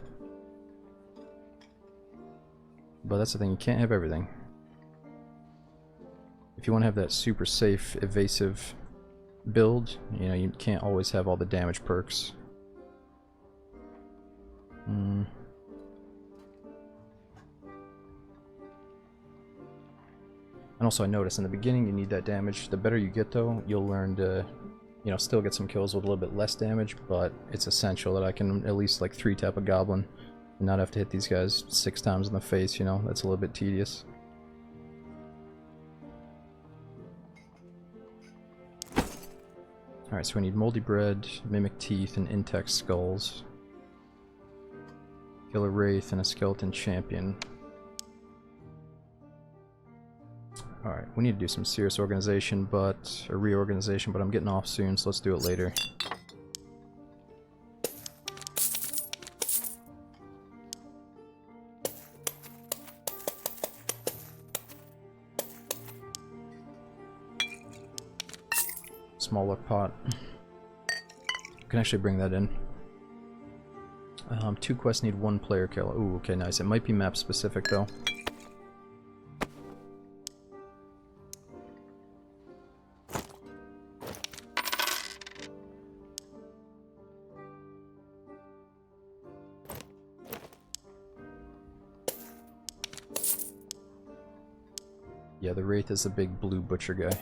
But that's the thing, you can't have everything. If you want to have that super safe, evasive build, you know, you can't always have all the damage perks. And also I noticed in the beginning you need that damage. The better you get though, you'll learn to, you know, still get some kills with a little bit less damage, but it's essential that I can at least like 3-tap a goblin and not have to hit these guys 6 times in the face, you know, that's a little bit tedious. Alright, so we need Moldy Bread, Mimic Teeth, and Intex Skulls. Kill a Wraith and a Skeleton Champion. Alright, we need to do some serious organization, but a reorganization, but I'm getting off soon, so let's do it later. Small luck pot. You can actually bring that in. 2 quests need 1 player kill. Ooh, okay, nice. It might be map specific though. Yeah, the Wraith is the big blue butcher guy.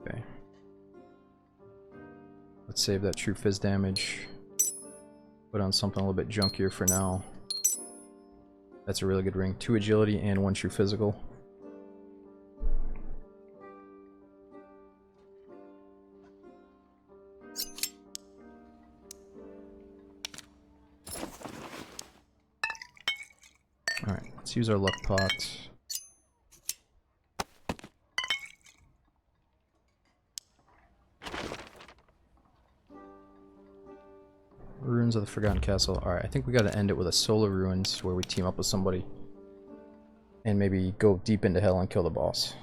Okay. Let's save that true fizz damage. Put on something a little bit junkier for now. That's a really good ring. 2 agility and 1 true physical. Alright, let's use our luck pot. Ruins of the Forgotten Castle. Alright, I think we gotta end it with a solo ruins where we team up with somebody. And maybe go deep into hell and kill the boss.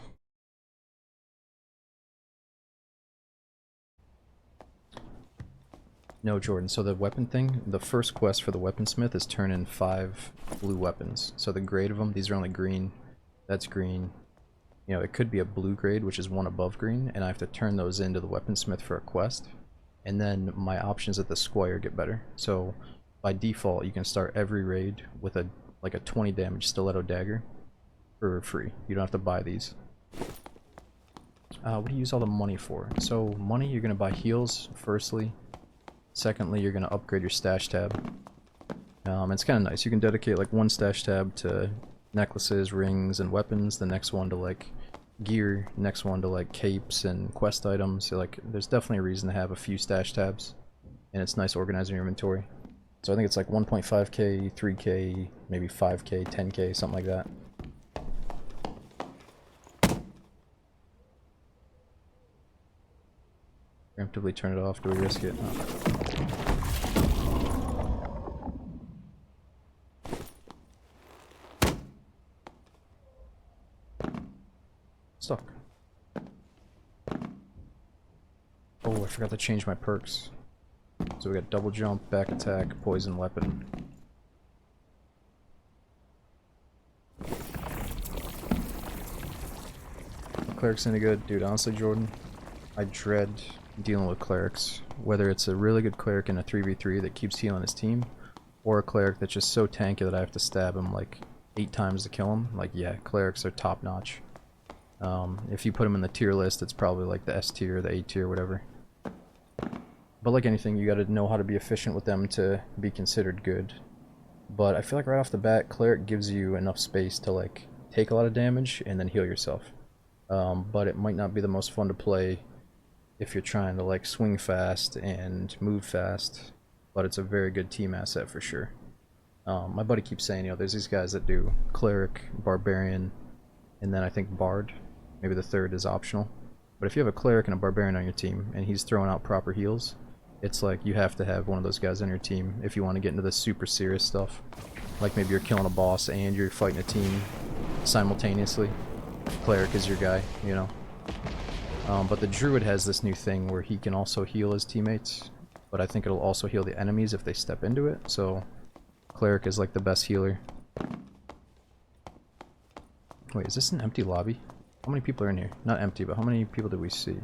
No, Jordan, so the weapon thing, the first quest for the weaponsmith is turn in 5 blue weapons. So the grade of them, these are only green, that's green. You know, it could be a blue grade, which is 1 above green, and I have to turn those into the weaponsmith for a quest. And then my options at the squire get better. So by default, you can start every raid with a like a 20 damage stiletto dagger for free. You don't have to buy these. What do you use all the money for? So money, you're gonna buy heals firstly. Secondly, you're gonna upgrade your stash tab. It's kind of nice. You can dedicate like 1 stash tab to necklaces, rings, and weapons. The next one to like gear, next one to like capes and quest items. So like there's definitely a reason to have a few stash tabs, and it's nice organizing your inventory. So I think it's like 1.5k, 3k, maybe 5k, 10k, something like that. Preemptively turn it off. Do we risk it? Oh. Stuck. Oh, I forgot to change my perks. So we got double jump, back attack, poison weapon. Cleric's any good? Dude, honestly, Jordan, I dread dealing with clerics. Whether it's a really good cleric in a 3v3 that keeps healing his team, or a cleric that's just so tanky that I have to stab him like 8 times to kill him. Like, yeah, clerics are top notch. If you put them in the tier list, it's probably like the S tier, the A tier, whatever. But like anything, you gotta know how to be efficient with them to be considered good. But I feel like right off the bat, cleric gives you enough space to like take a lot of damage and then heal yourself. But it might not be the most fun to play if you're trying to like swing fast and move fast. But it's a very good team asset for sure. My buddy keeps saying, you know, there's these guys that do cleric, barbarian, and then I think bard. Maybe the third is optional. But if you have a cleric and a barbarian on your team and he's throwing out proper heals, it's like you have to have one of those guys on your team if you want to get into the super serious stuff. Like maybe you're killing a boss and you're fighting a team simultaneously. Cleric is your guy, you know. But the druid has this new thing where he can also heal his teammates, but I think it'll also heal the enemies if they step into it, so cleric is like the best healer. Wait, is this an empty lobby? How many people are in here? Not empty, but how many people do we see?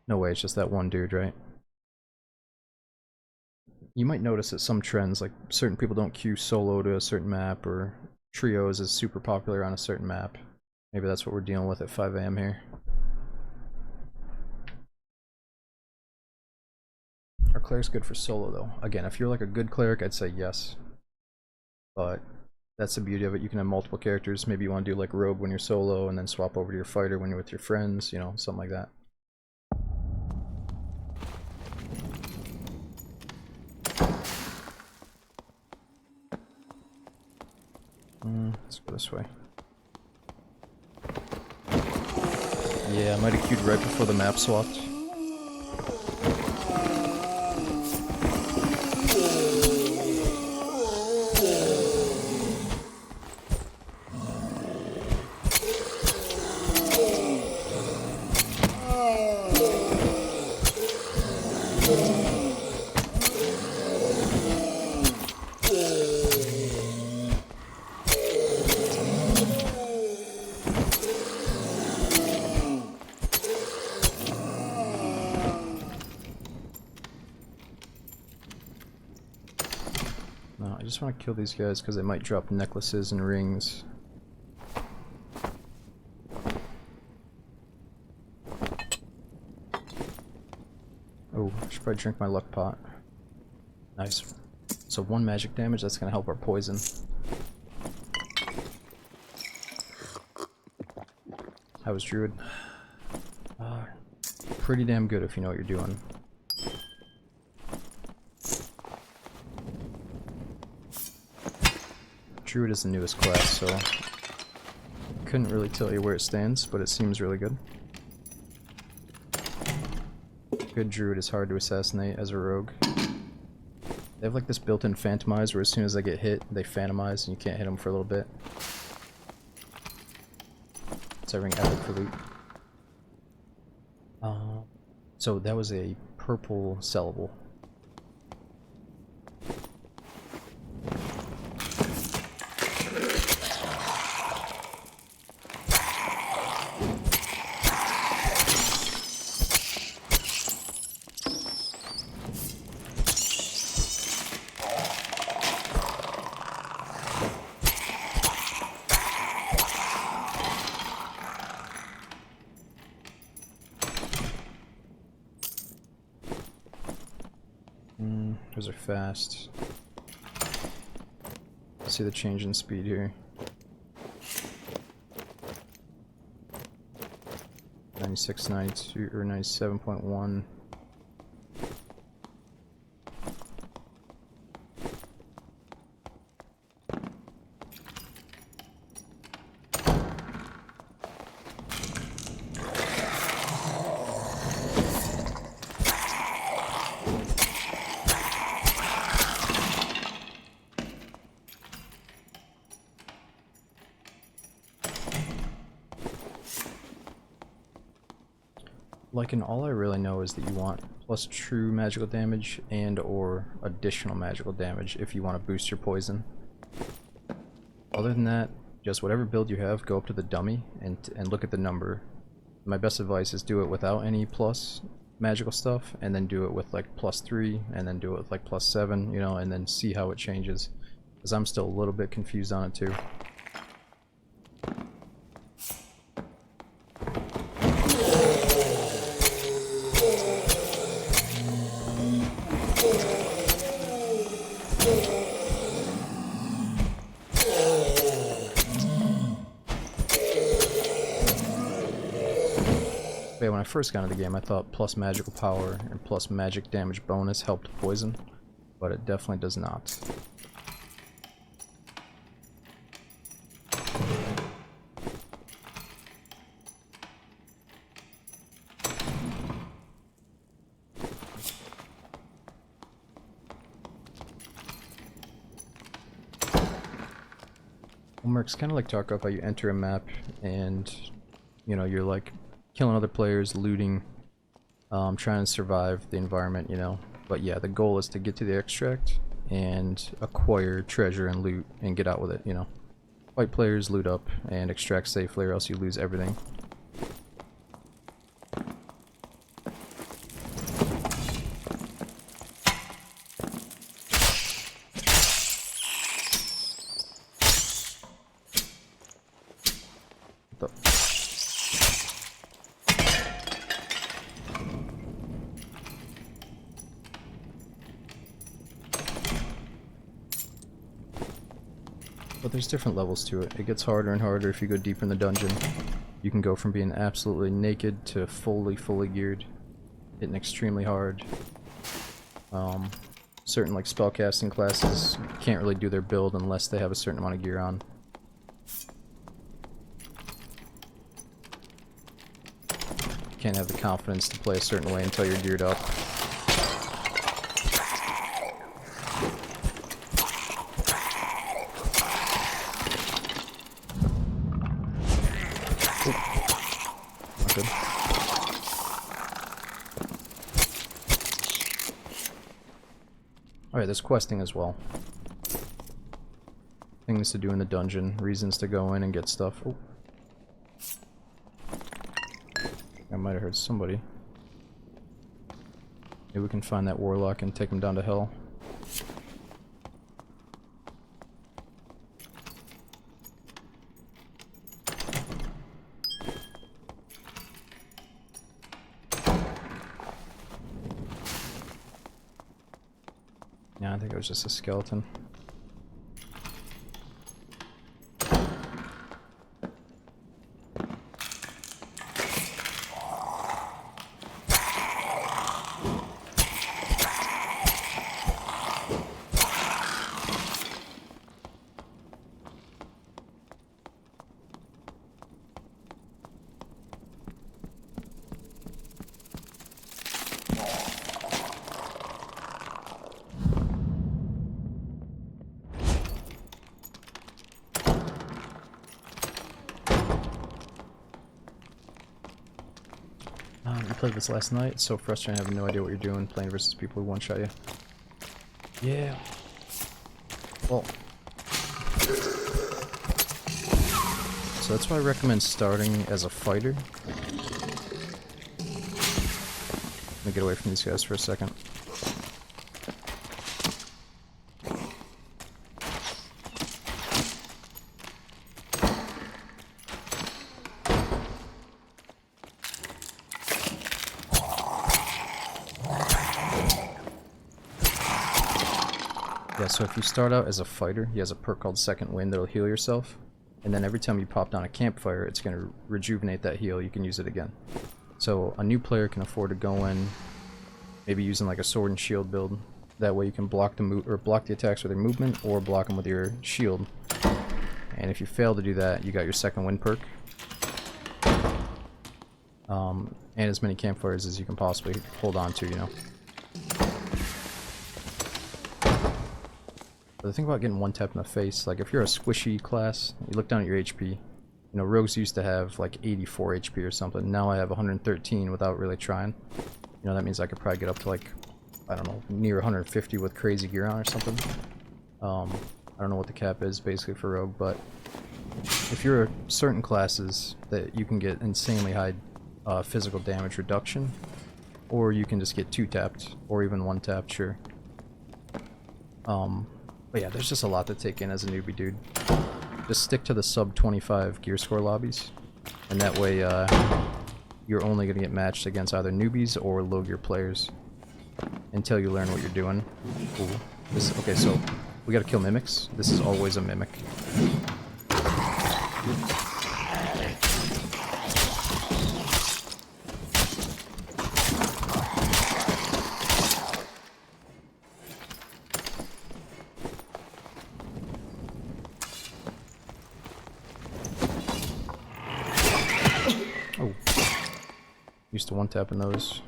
No way, it's just that one dude, right? You might notice that some trends, like certain people don't queue solo to a certain map, or trios is super popular on a certain map. Maybe that's what we're dealing with at 5 AM here. Are clerics good for solo though? Again, if you're like a good cleric, I'd say yes. But that's the beauty of it. You can have multiple characters. Maybe you want to do like rogue when you're solo and then swap over to your fighter when you're with your friends, you know, something like that. Let's go this way. Yeah, I might have queued right before the map swapped. No, I just want to kill these guys because they might drop necklaces and rings. Oh, I should probably drink my luck pot. Nice. So 1 magic damage, that's going to help our poison. How was Druid? Pretty damn good if you know what you're doing. Druid is the newest class, so couldn't really tell you where it stands, but it seems really good. Good Druid is hard to assassinate as a rogue. They have like this built-in phantomize where as soon as they get hit, they phantomize and you can't hit them for a little bit. So I ring epic for loot. So that was a purple sellable. Those are fast. See the change in speed here. 96, 92, or 97.1. Like, and all I really know is that you want plus true magical damage and or additional magical damage if you want to boost your poison. Other than that, just whatever build you have, go up to the dummy and look at the number. My best advice is do it without any plus magical stuff, and then do it with like +3, and then do it with like +7, you know, and then see how it changes. Because I'm still a little bit confused on it too. Yeah, when I first got into the game, I thought plus magical power and plus magic damage bonus helped poison, but it definitely does not. Homework's kind of like Tarkov, how you enter a map and, you know, you're like killing other players, looting, trying to survive the environment, you know. But yeah, the goal is to get to the extract and acquire treasure and loot and get out with it, you know. Fight players, loot up, and extract safely or else you lose everything. But there's different levels to it. It gets harder and harder if you go deeper in the dungeon. You can go from being absolutely naked to fully geared, hitting extremely hard. Certain like spellcasting classes can't really do their build unless they have a certain amount of gear on. You can't have the confidence to play a certain way until you're geared up. Alright, there's questing as well. Things to do in the dungeon, reasons to go in and get stuff. Oh. I might have heard somebody. Maybe we can find that warlock and take him down to hell. Yeah, I think it was just a skeleton. You played this last night. It's so frustrating having no idea what you're doing playing versus people who one-shot you. Yeah. Well. So that's why I recommend starting as a fighter. Let me get away from these guys for a second. Yeah, so if you start out as a fighter, he has a perk called Second Wind that'll heal yourself. And then every time you pop down a campfire, it's going to rejuvenate that heal. You can use it again. So a new player can afford to go in, maybe using like a sword and shield build. That way you can block the attacks with your movement, or block them with your shield. And if you fail to do that, you got your Second Wind perk. And as many campfires as you can possibly hold on to, you know. But the thing about getting one tap in the face, like if you're a squishy class, you look down at your HP, and You know, rogues used to have like 84 HP or something. Now I have 113 without really trying. You know, that means I could probably get up to like, I don't know, near 150 with crazy gear on or something. I don't know what the cap is basically for rogue, but if you're certain classes that you can get insanely high physical damage reduction, or you can just get 2-tapped, or even 1-tapped, sure. But yeah, there's just a lot to take in as a newbie, dude. Just stick to the sub 25 gear score lobbies, and that way you're only gonna get matched against either newbies or low gear players until you learn what you're doing. Ooh. Okay, so we gotta kill mimics. This is always a mimic. Oh. Used to one-tapping those.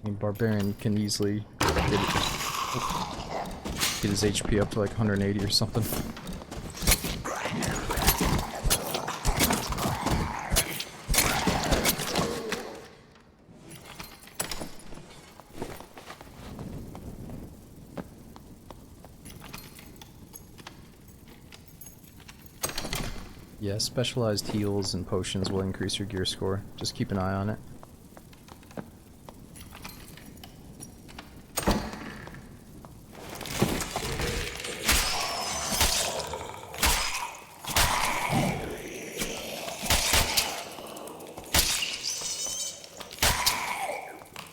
I mean, Barbarian can easily get his HP up to like 180 or something. Yeah, specialized heals and potions will increase your gear score. Just keep an eye on it.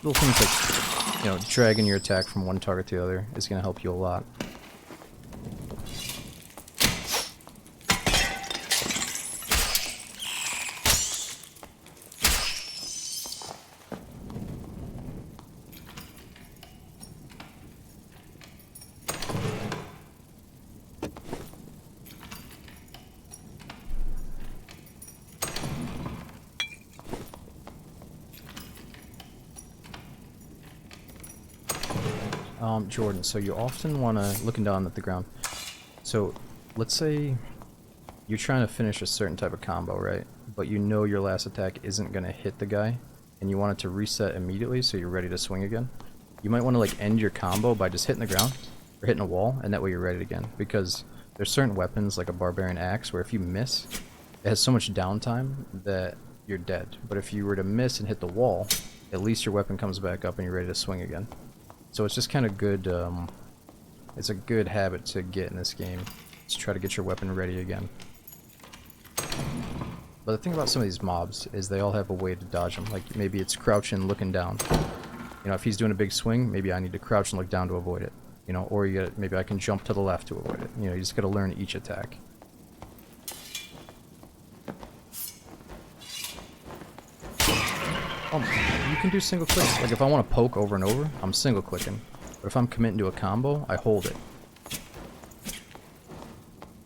Little things like, you know, dragging your attack from one target to the other is going to help you a lot. Jordan, so you often want to, looking down at the ground, so let's say you're trying to finish a certain type of combo, right? But you know your last attack isn't going to hit the guy, and you want it to reset immediately so you're ready to swing again. You might want to like end your combo by just hitting the ground, or hitting a wall, and that way you're ready again. Because there's certain weapons, like a Barbarian Axe, where if you miss, it has so much downtime that you're dead. But if you were to miss and hit the wall, at least your weapon comes back up and you're ready to swing again. So it's just kind of good, it's a good habit to get in this game. Just try to get your weapon ready again. But the thing about some of these mobs is they all have a way to dodge them. Like maybe it's crouching, looking down. You know, if he's doing a big swing, maybe I need to crouch and look down to avoid it. You know, or you gotta, maybe I can jump to the left to avoid it. You know, you just gotta learn each attack. You can do single clicks. Like if I want to poke over and over, I'm single clicking. But if I'm committing to a combo, I hold it.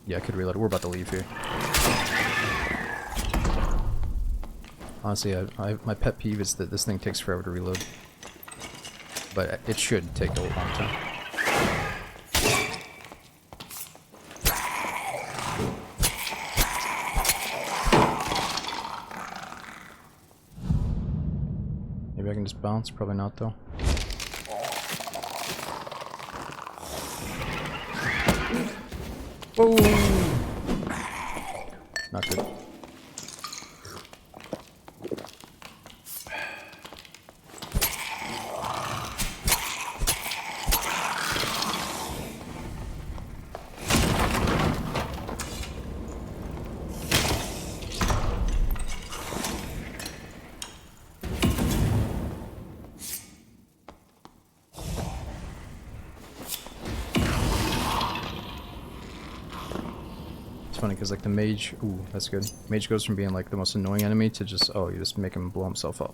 Yeah, I could reload. We're about to leave here. Honestly, my pet peeve is that this thing takes forever to reload. But it should take a long time. Maybe I can just bounce, probably not though. Whoa! Not good. It's funny because like the mage, ooh, that's good. Mage goes from being like the most annoying enemy to just, oh, you just make him blow himself up.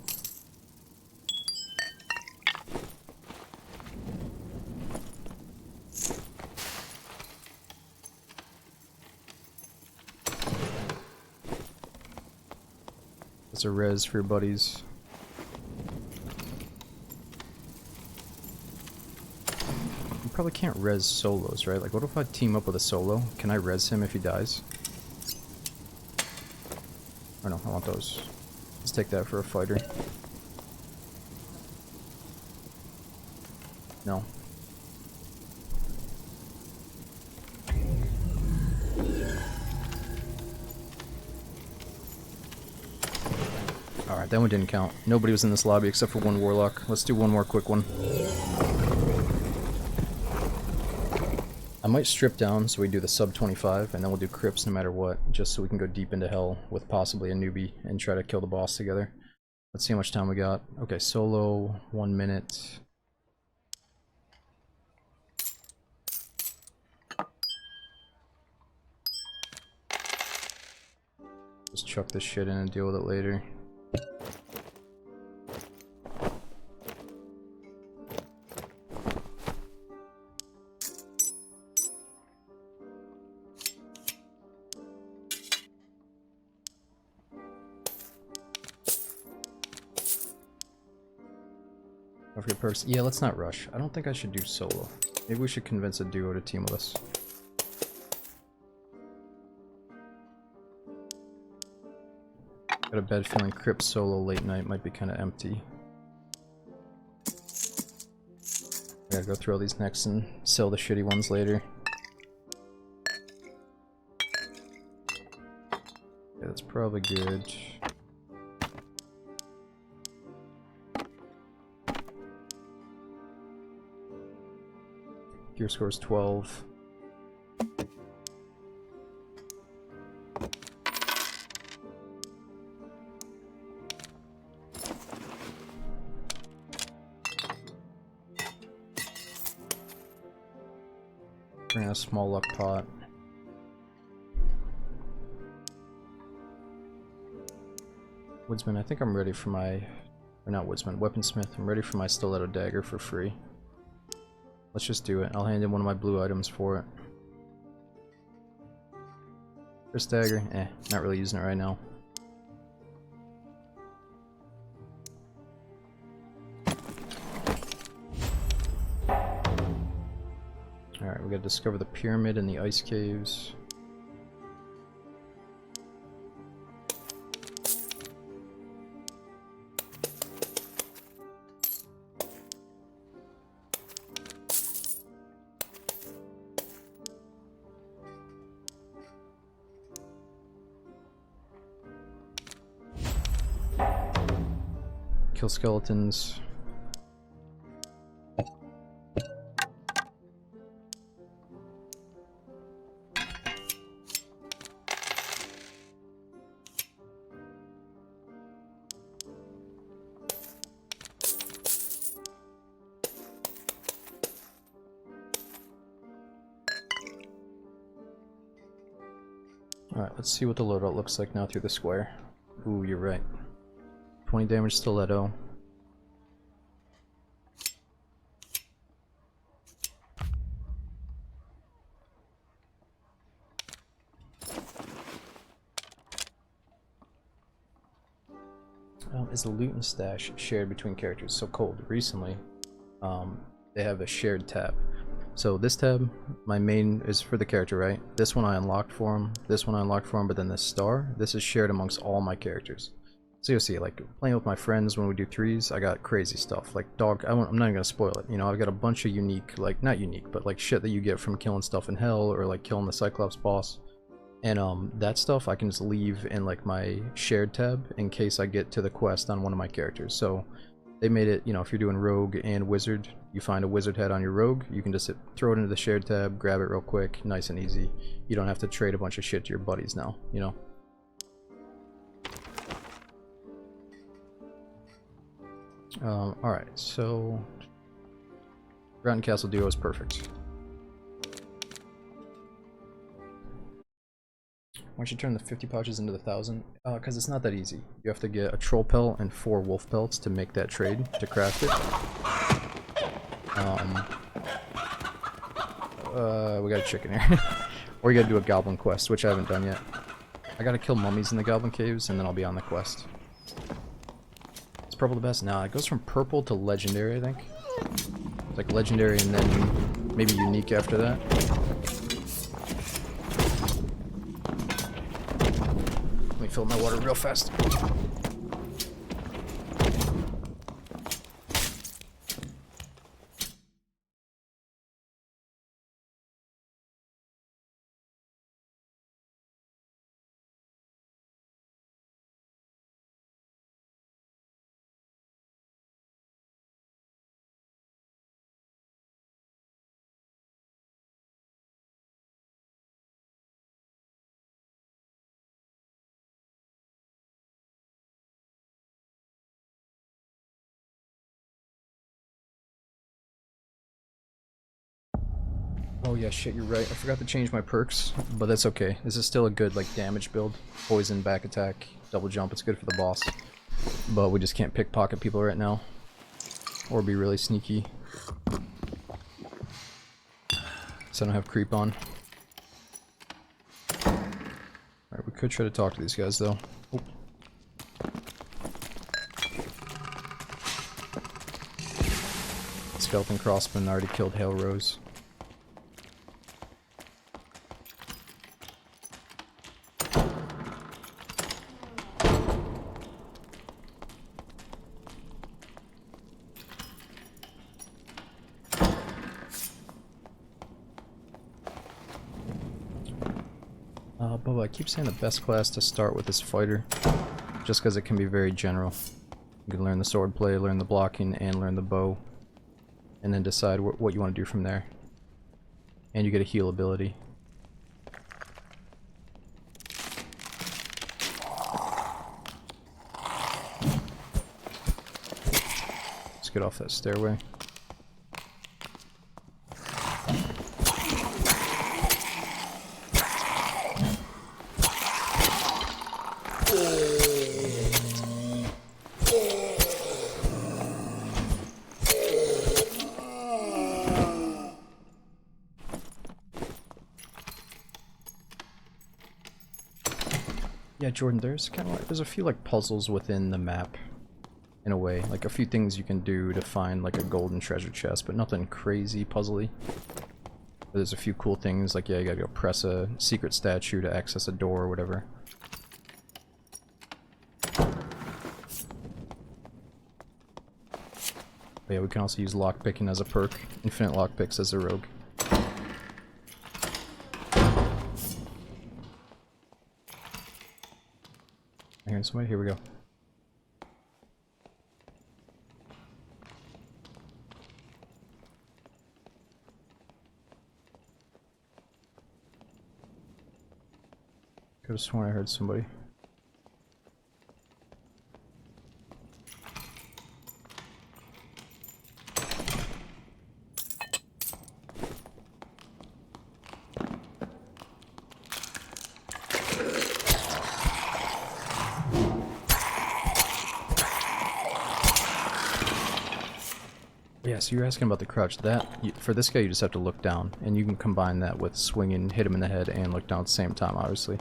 That's a res for your buddies. probably can't res solos, right? Like, what if I team up with a solo? Can I res him if he dies? Or no, I want those. Let's take that for a fighter. No. Alright, that one didn't count. Nobody was in this lobby except for one warlock. Let's do one more quick one. I might strip down so we do the sub 25, and then we'll do crypts no matter what, just so we can go deep into hell with possibly a newbie and try to kill the boss together. Let's see how much time we got. Okay, solo, 1 minute. Just chuck this shit in and deal with it later. Don't forget perks. Yeah, let's not rush. I don't think I should do solo. Maybe we should convince a duo to team with us. Got a bad feeling Crypt solo late night might be kind of empty. I gotta go through all these next and sell the shitty ones later. Yeah, that's probably good. Gear score's 12. Bring a small luck pot. Woodsman, I think I'm ready for my... Or not Woodsman, Weaponsmith. I'm ready for my Stiletto Dagger for free. Let's just do it. I'll hand in one of my blue items for it. First dagger, not really using it right now. Alright, we gotta discover the pyramid and the ice caves. Kill skeletons. Alright, let's see what the loadout looks like now through the square. Ooh, you're right. 20 damage stiletto. Is the loot and stash shared between characters? So Cold, recently, they have a shared tab. So this tab, my main is for the character, right? This one I unlocked for him, this one I unlocked for him, but then this star, this is shared amongst all my characters. So you'll see, like, playing with my friends when we do threes, I got crazy stuff. Like, dog, I'm not even gonna spoil it, you know, I've got a bunch of unique, like, not unique, but like shit that you get from killing stuff in hell, or like killing the Cyclops boss. And that stuff I can just leave in like my shared tab in case I get to the quest on one of my characters. So they made it, you know, if you're doing rogue and wizard, you find a wizard head on your rogue, you can just throw it into the shared tab, grab it real quick, nice and easy. You don't have to trade a bunch of shit to your buddies now, you know. Alright, so Ground Castle Duo is perfect. Why don't you turn the 50 pouches into the 1,000? Because it's not that easy. You have to get a troll pelt and 4 wolf pelts to make that trade, to craft it. We got a chicken here. Or you gotta do a goblin quest, which I haven't done yet. I gotta kill mummies in the goblin caves, and then I'll be on the quest. It's purple the best? Nah, it goes from purple to legendary, I think. It's like legendary and then Maybe unique after that. Let me fill my water real fast. Oh yeah, shit, you're right. I forgot to change my perks, but that's okay. This is still a good, like, damage build. Poison, back attack, double jump, it's good for the boss. But we just can't pickpocket people right now. Or be really sneaky. So I don't have creep on. Alright, we could try to talk to these guys, though. Oh. Skeleton Crossman already killed Hail Rose. Bubba, I keep saying the best class to start with is fighter, just because it can be very general. You can learn the sword play, learn the blocking, and learn the bow, and then decide what you want to do from there. And you get a heal ability. Let's get off that stairway. Yeah, Jordan, there's kind of like, there's a few like puzzles within the map, in a way. Like a few things you can do to find like a golden treasure chest, but nothing crazy puzzly. There's a few cool things, like yeah, you gotta go press a secret statue to access a door or whatever. But yeah, we can also use lockpicking as a perk, infinite lockpicks as a rogue. I'm hearing somebody, here we go. Could have sworn I heard somebody. Yeah, so you're asking about the crouch. For this guy, you just have to look down, and you can combine that with swinging, hit him in the head, and look down at the same time, obviously.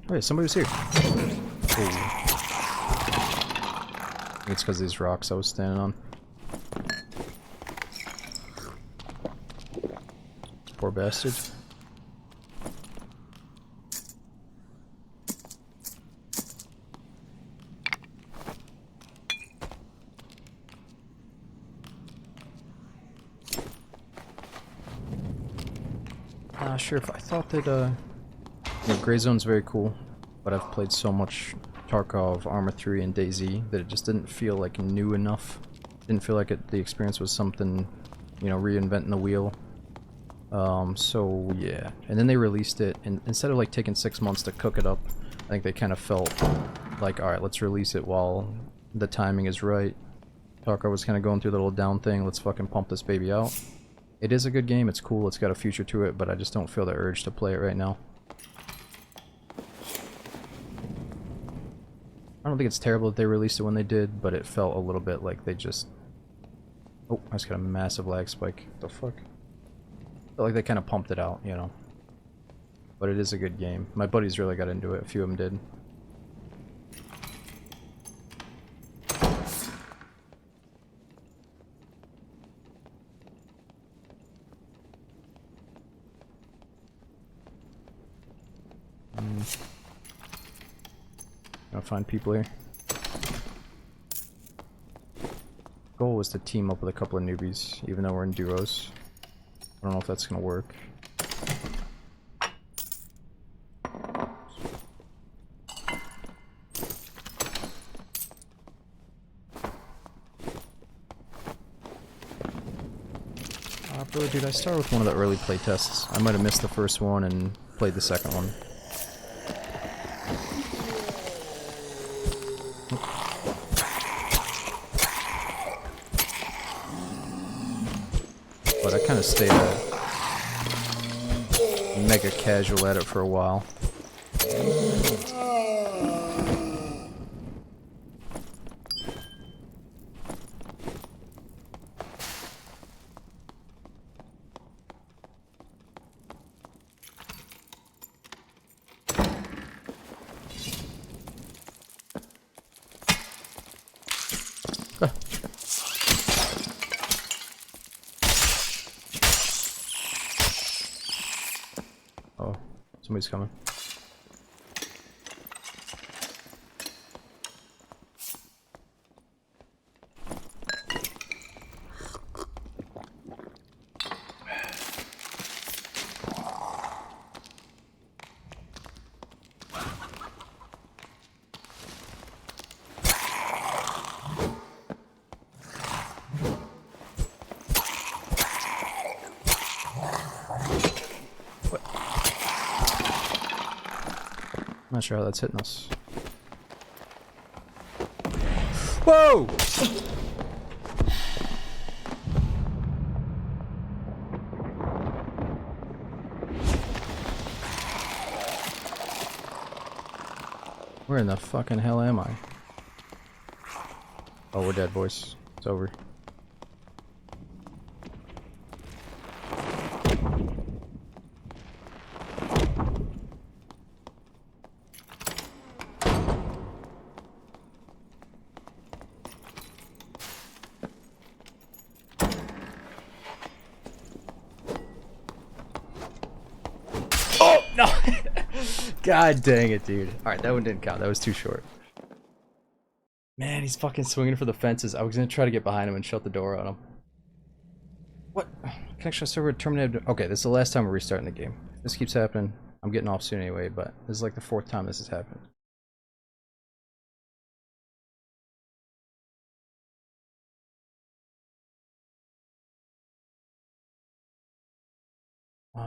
Oh yeah, somebody was here. Ooh. I think it's because of these rocks I was standing on. Poor bastard. Sure, if I thought that, you know, Gray Zone's very cool, but I've played so much Tarkov, Arma 3, and DayZ that it just didn't feel like new enough. Didn't feel like the experience was something, you know, reinventing the wheel. So yeah. And then they released it, and instead of like taking 6 months to cook it up, I think they kind of felt like, alright, let's release it while the timing is right. Tarkov was kind of going through the little down thing, let's fucking pump this baby out. It is a good game, it's cool, it's got a future to it, but I just don't feel the urge to play it right now. I don't think it's terrible that they released it when they did, but it felt a little bit like they just... Oh, I just got a massive lag spike. What the fuck? Felt like they kind of pumped it out, you know. but it is a good game. My buddies really got into it. A few of them did. I'll find people here. Goal was to team up with a couple of newbies, even though we're in duos. I don't know if that's gonna work. Bro, dude, I started with one of the early playtests. I might have missed the first one and played the second one. But I kind of stayed mega casual at it for a while. Oh, somebody's coming. Not sure how that's hitting us. Whoa! Where in the fucking hell am I? Oh, we're dead, boys. It's over. Oh, no! God dang it, dude. Alright, that one didn't count. That was too short. Man, he's fucking swinging for the fences. I was gonna try to get behind him and shut the door on him. What? Connection server terminated. Okay, this is the last time we're restarting the game. If this keeps happening, I'm getting off soon anyway, but this is like the 4th time this has happened.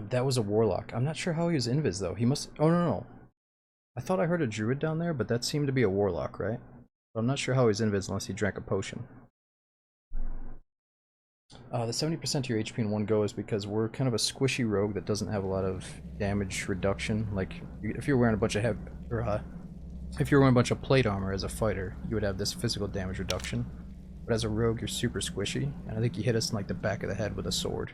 That was a warlock. I'm not sure how he was invis though. He must. Oh no. I thought I heard a druid down there, but that seemed to be a warlock, right? But I'm not sure how he's invis unless he drank a potion. The 70% of your HP in one go is because we're kind of a squishy rogue that doesn't have a lot of damage reduction. Like if you're wearing a bunch of if you're wearing a bunch of plate armor as a fighter, you would have this physical damage reduction. But as a rogue, you're super squishy, and I think you hit us in like the back of the head with a sword.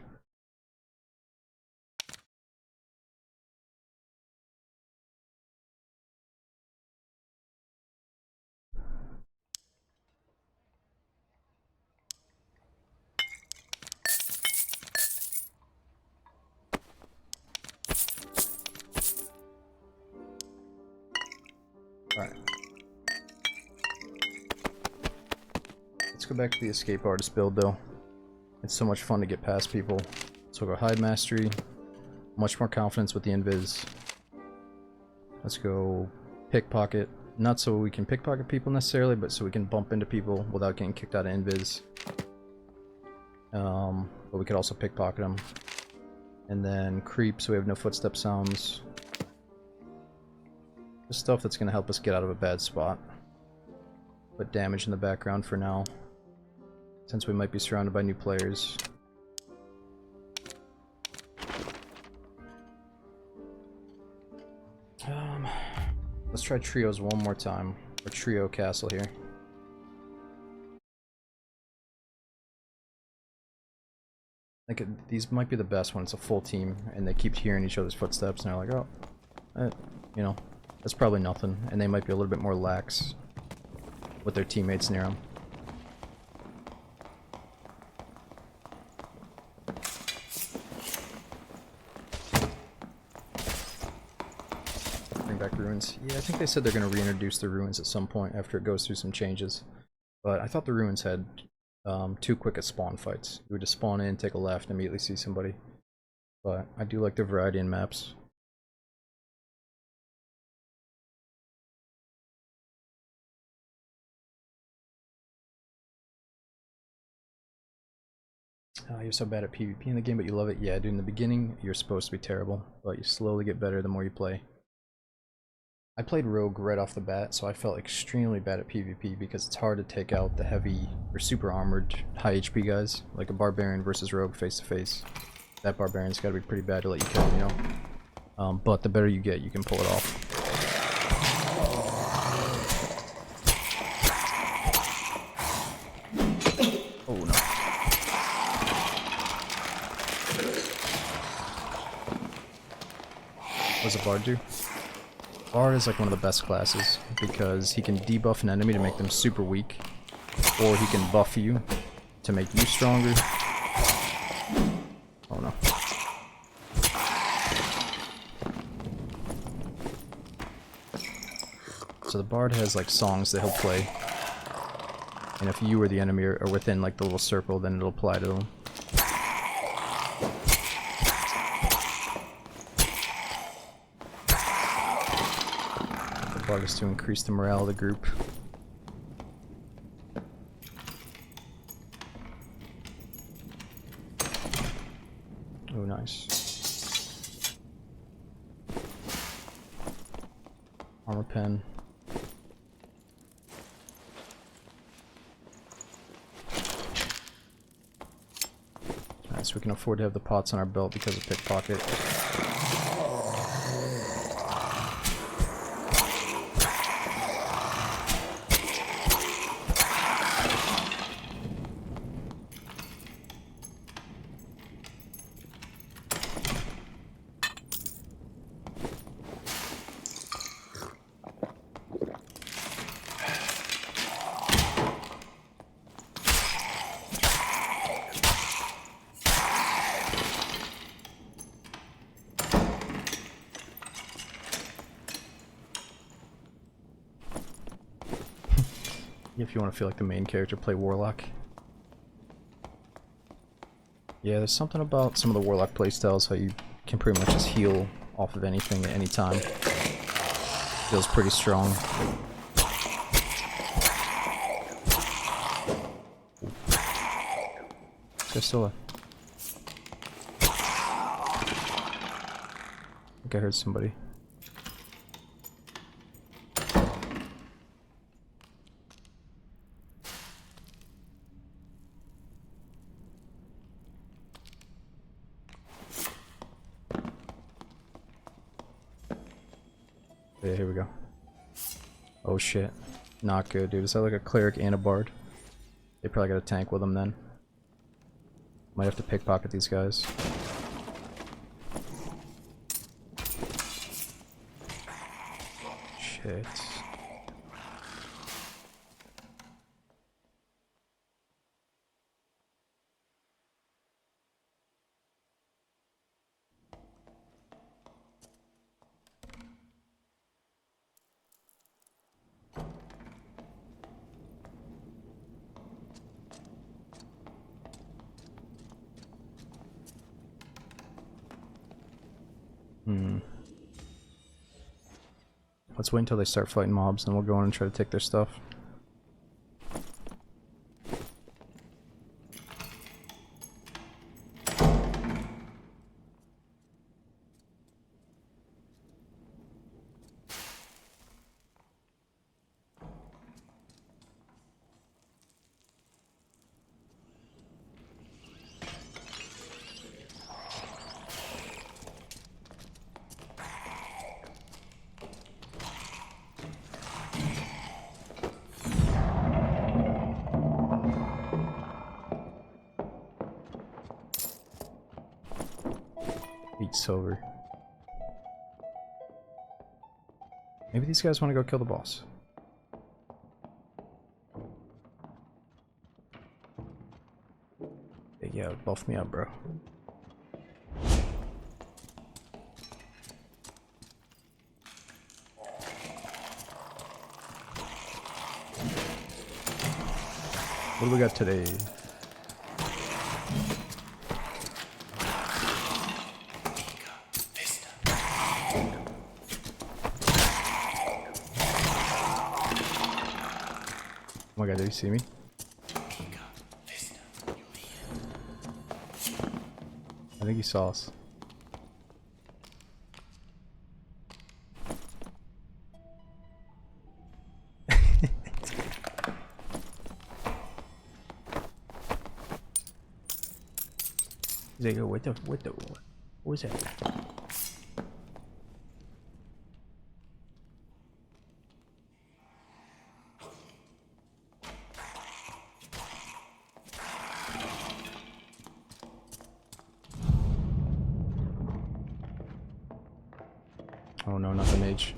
Alright. Let's go back to the escape artist build though. It's so much fun to get past people. So we'll go hide mastery. Much more confidence with the invis. Let's go pickpocket. Not so we can pickpocket people necessarily, but so we can bump into people without getting kicked out of invis. But we could also pickpocket them. And then creep so we have no footstep sounds. The stuff that's going to help us get out of a bad spot. Put damage in the background for now, since we might be surrounded by new players. Let's try trios one more time. Or trio castle here. I Like these might be the best when it's a full team and they keep hearing each other's footsteps and they're like, oh, you know, that's probably nothing. And they might be a little bit more lax with their teammates near them. Bring back ruins. Yeah, I think they said they're going to reintroduce the ruins at some point after it goes through some changes. But I thought the ruins had too quick at spawn fights. You would just spawn in, take a left, and immediately see somebody. But I do like the variety in maps. You're so bad at PvP in the game, but you love it. Yeah, dude, in the beginning, you're supposed to be terrible, but you slowly get better the more you play. I played Rogue right off the bat, so I felt extremely bad at PvP because it's hard to take out the heavy or super armored high HP guys, like a Barbarian versus Rogue face to face. That Barbarian's gotta be pretty bad to let you kill him, you know? But the better you get, you can pull it off. Oh no. What does a Bard do? Bard is like one of the best classes because he can debuff an enemy to make them super weak, or he can buff you to make you stronger. Oh no. So the Bard has like songs that he'll play, and if you or the enemy are within like the little circle, then it'll apply to them. The Bard is to increase the morale of the group. Oh, nice. Armor pen. Alright, so we can afford to have the pots on our belt because of pickpocket. If you want to feel like the main character, play Warlock. Yeah, there's something about some of the Warlock playstyles, how you can pretty much just heal off of anything at any time. Feels pretty strong. There's still a... I think I heard somebody. Yeah, here we go. Oh shit. Not good, dude. Is that like a cleric and a bard? They probably got a tank with them then. Might have to pickpocket these guys. Shit. Let's wait until they start fighting mobs, and we'll go in and try to take their stuff. Eat silver. Maybe these guys want to go kill the boss. Yeah, buff me up, bro. What do we got today? Oh my god, did you see me? I think he saw us. They go, what was that? Oh no, not the mage.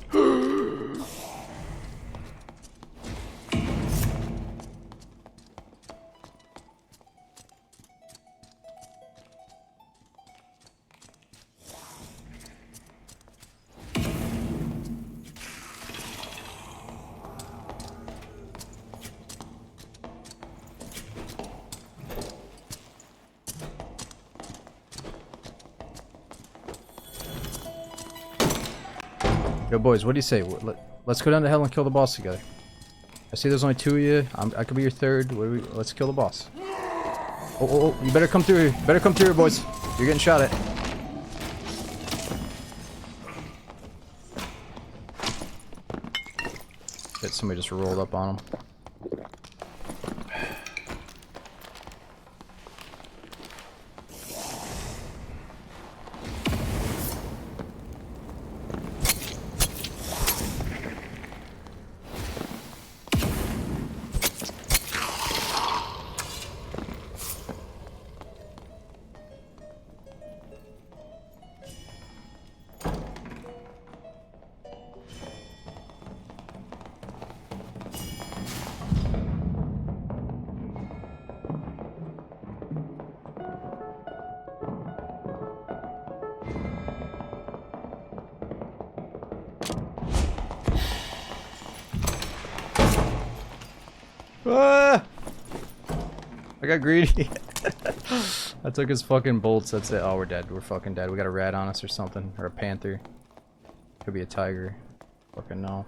Yo, boys, what do you say? Let's go down to hell and kill the boss together. I see there's only 2 of you. I could be your third. Let's kill the boss. Oh, you better come through here. Better come through here, boys. You're getting shot at. Shit, somebody just rolled up on him. Ah! I got greedy. I took his fucking bolts. That's it. Oh, we're dead. We're fucking dead. We got a rat on us or something. Or a panther. Could be a tiger. Fucking no.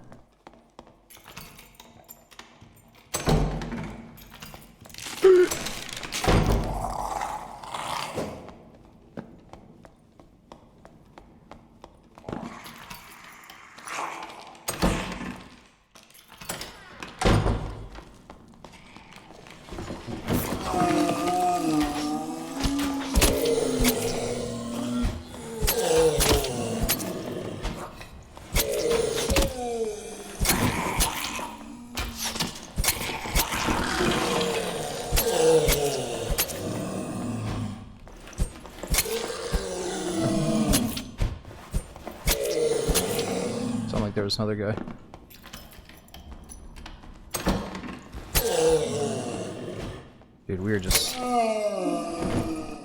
Sounded like there was another guy. Dude, we are just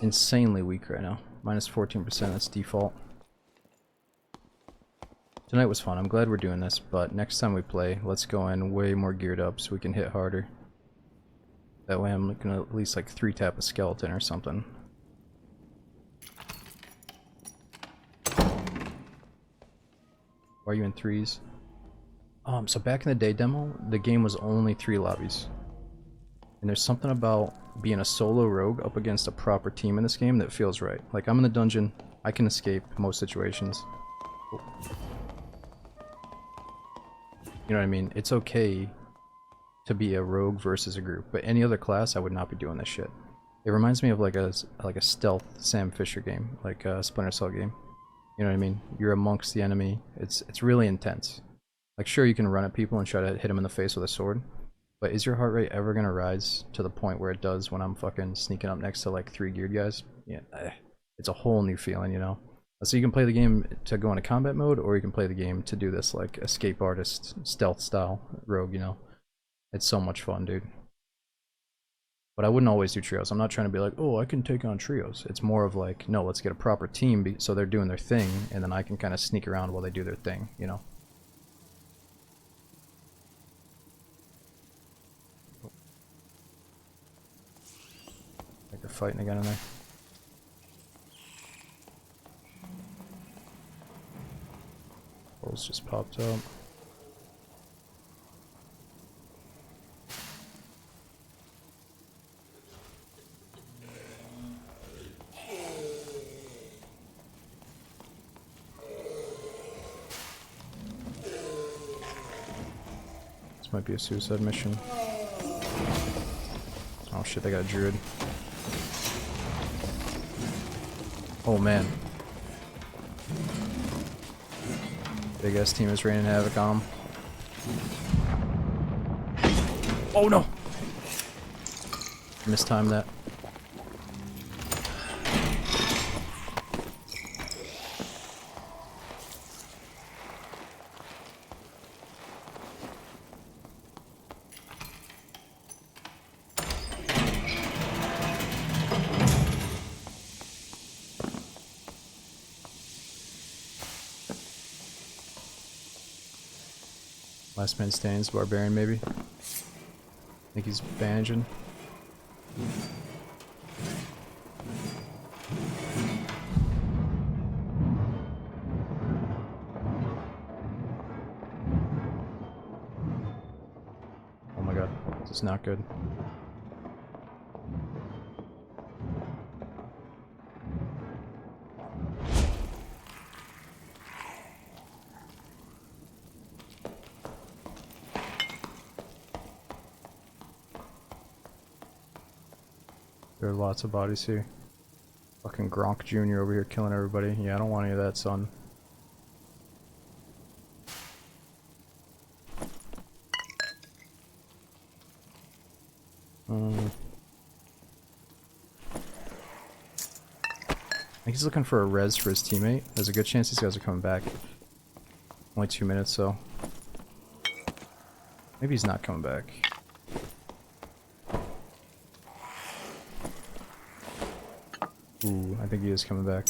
insanely weak right now. Minus 14%, that's default. Tonight was fun. I'm glad we're doing this, but next time we play, let's go in way more geared up so we can hit harder. That way I'm looking at least like 3-tap a skeleton or something. Why are you in 3s? So back in the day demo, the game was only 3 lobbies. And there's something about being a solo rogue up against a proper team in this game that feels right. Like, I'm in the dungeon, I can escape most situations. You know what I mean? It's okay to be a rogue versus a group, but any other class, I would not be doing this shit. It reminds me of like a stealth Sam Fisher game, like a Splinter Cell game. You know what I mean? You're amongst the enemy. It's really intense. Like, sure, you can run at people and try to hit them in the face with a sword, but is your heart rate ever gonna rise to the point where it does when I'm fucking sneaking up next to like 3 geared guys? Yeah, it's a whole new feeling, you know? So you can play the game to go into combat mode, or you can play the game to do this like escape artist stealth style rogue, you know. It's so much fun, dude. But I wouldn't always do trios. I'm not trying to be like, oh, I can take on trios. It's more of like, no, let's get a proper team so they're doing their thing, and then I can kind of sneak around while they do their thing, you know. Like they're fighting again in there. Holes just popped up. This might be a suicide mission. Oh shit, they got a druid. Oh man. Big ass team is raining havoc on them. Oh no! Mistimed that. Last man stands, barbarian maybe. I think he's bandaging. Oh my god, this is not good. There are lots of bodies here. Fucking Gronk Jr. over here killing everybody. Yeah, I don't want any of that, son. I think he's looking for a res for his teammate. There's a good chance these guys are coming back. Only 2 minutes, so maybe he's not coming back. Ooh, I think he is coming back.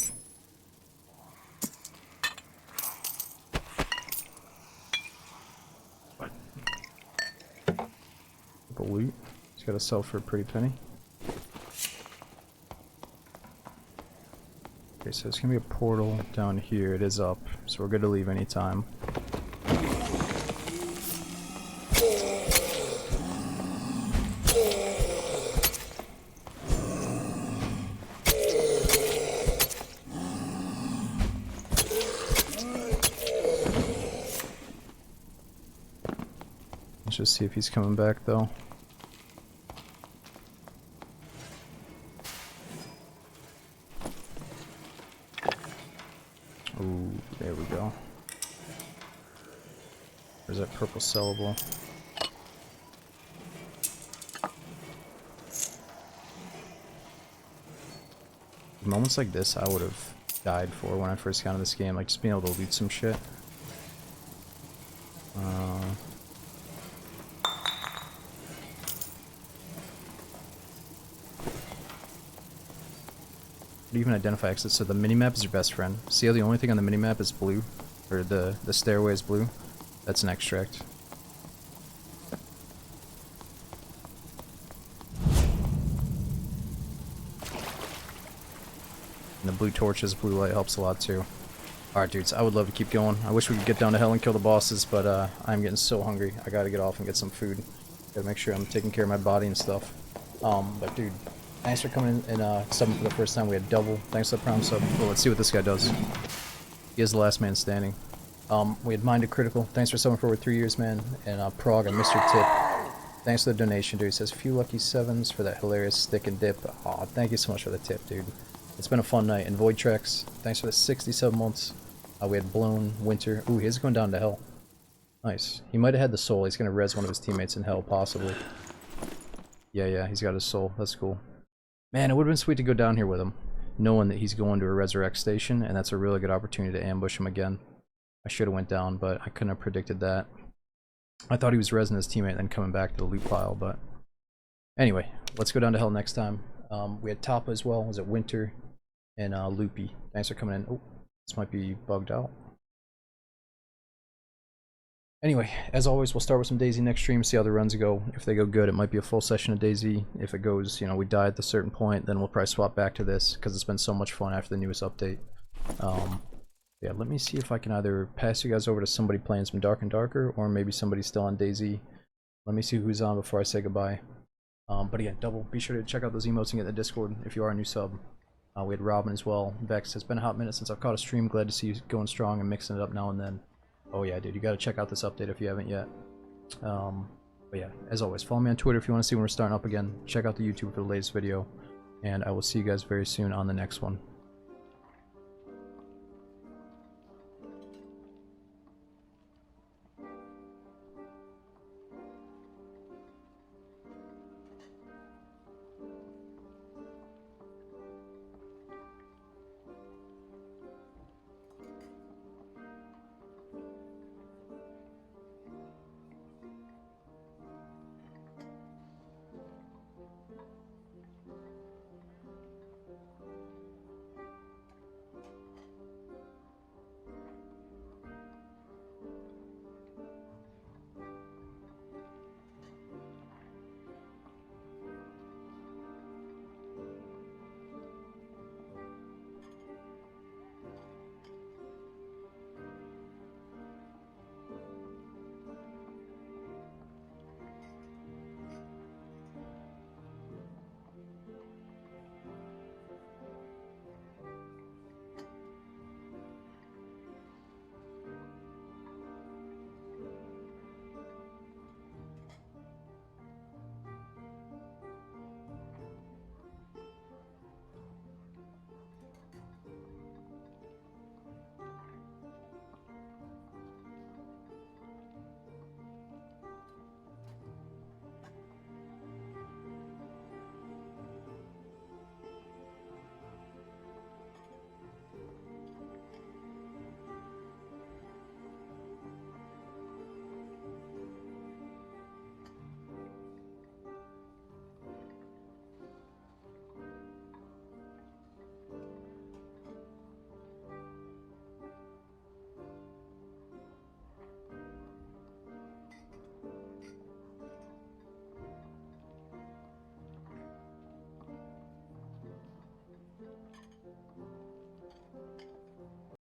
What? Couple loot. He's got to sell for a pretty penny. Okay, so there's gonna be a portal down here. It is up, so we're good to leave anytime. Let's just see if he's coming back though. Ooh, there we go. Where's that purple sellable? Moments like this I would have died for when I first got into this game, like just being able to loot some shit. How do you even identify exits? So the minimap is your best friend. See how the only thing on the minimap is blue? Or the stairway is blue? That's an extract. And the blue torches, blue light helps a lot too. Alright dudes, I would love to keep going. I wish we could get down to hell and kill the bosses, but I'm getting so hungry. I gotta get off and get some food. Gotta make sure I'm taking care of my body and stuff. But dude, thanks for coming in and subbing for the first time. We had double. Thanks for the prime sub. Well, let's see what this guy does. He is the last man standing. We had Minded Critical. Thanks for subbing for over 3 years, man. And Prague and Mr. Tip. Thanks for the donation, dude. He says, few lucky sevens for that hilarious stick and dip. Aw, thank you so much for the tip, dude. It's been a fun night. And Void Trex, thanks for the 67 months. We had Blown, Winter. Ooh, he's going down to hell. Nice. He might have had the soul. He's going to res one of his teammates in hell, possibly. Yeah, he's got his soul. That's cool. Man, it would have been sweet to go down here with him. knowing that he's going to a resurrect station, and that's a really good opportunity to ambush him again. I should have went down, but I couldn't have predicted that. I thought he was rezzing his teammate and then coming back to the loot pile, but anyway, let's go down to hell next time. We had Tapa as well. Was it Winter and Loopy? Thanks for coming in. Oh, this might be bugged out. Anyway, as always, we'll start with some DayZ next stream, see how the runs go. If they go good, it might be a full session of DayZ. If it goes, you know, we die at a certain point, then we'll probably swap back to this, because it's been so much fun after the newest update. Yeah, let me see if I can either pass you guys over to somebody playing some Dark and Darker, or maybe somebody still on DayZ. Let me see who's on before I say goodbye. But again, be sure to check out those emotes and get in the Discord if you are a new sub. We had Robin as well. Vex, it's been a hot minute since I've caught a stream. Glad to see you going strong and mixing it up now and then. Oh yeah, dude, you gotta check out this update if you haven't yet. But yeah, as always, follow me on Twitter if you want to see when we're starting up again. Check out the YouTube for the latest video. And I will see you guys very soon on the next one.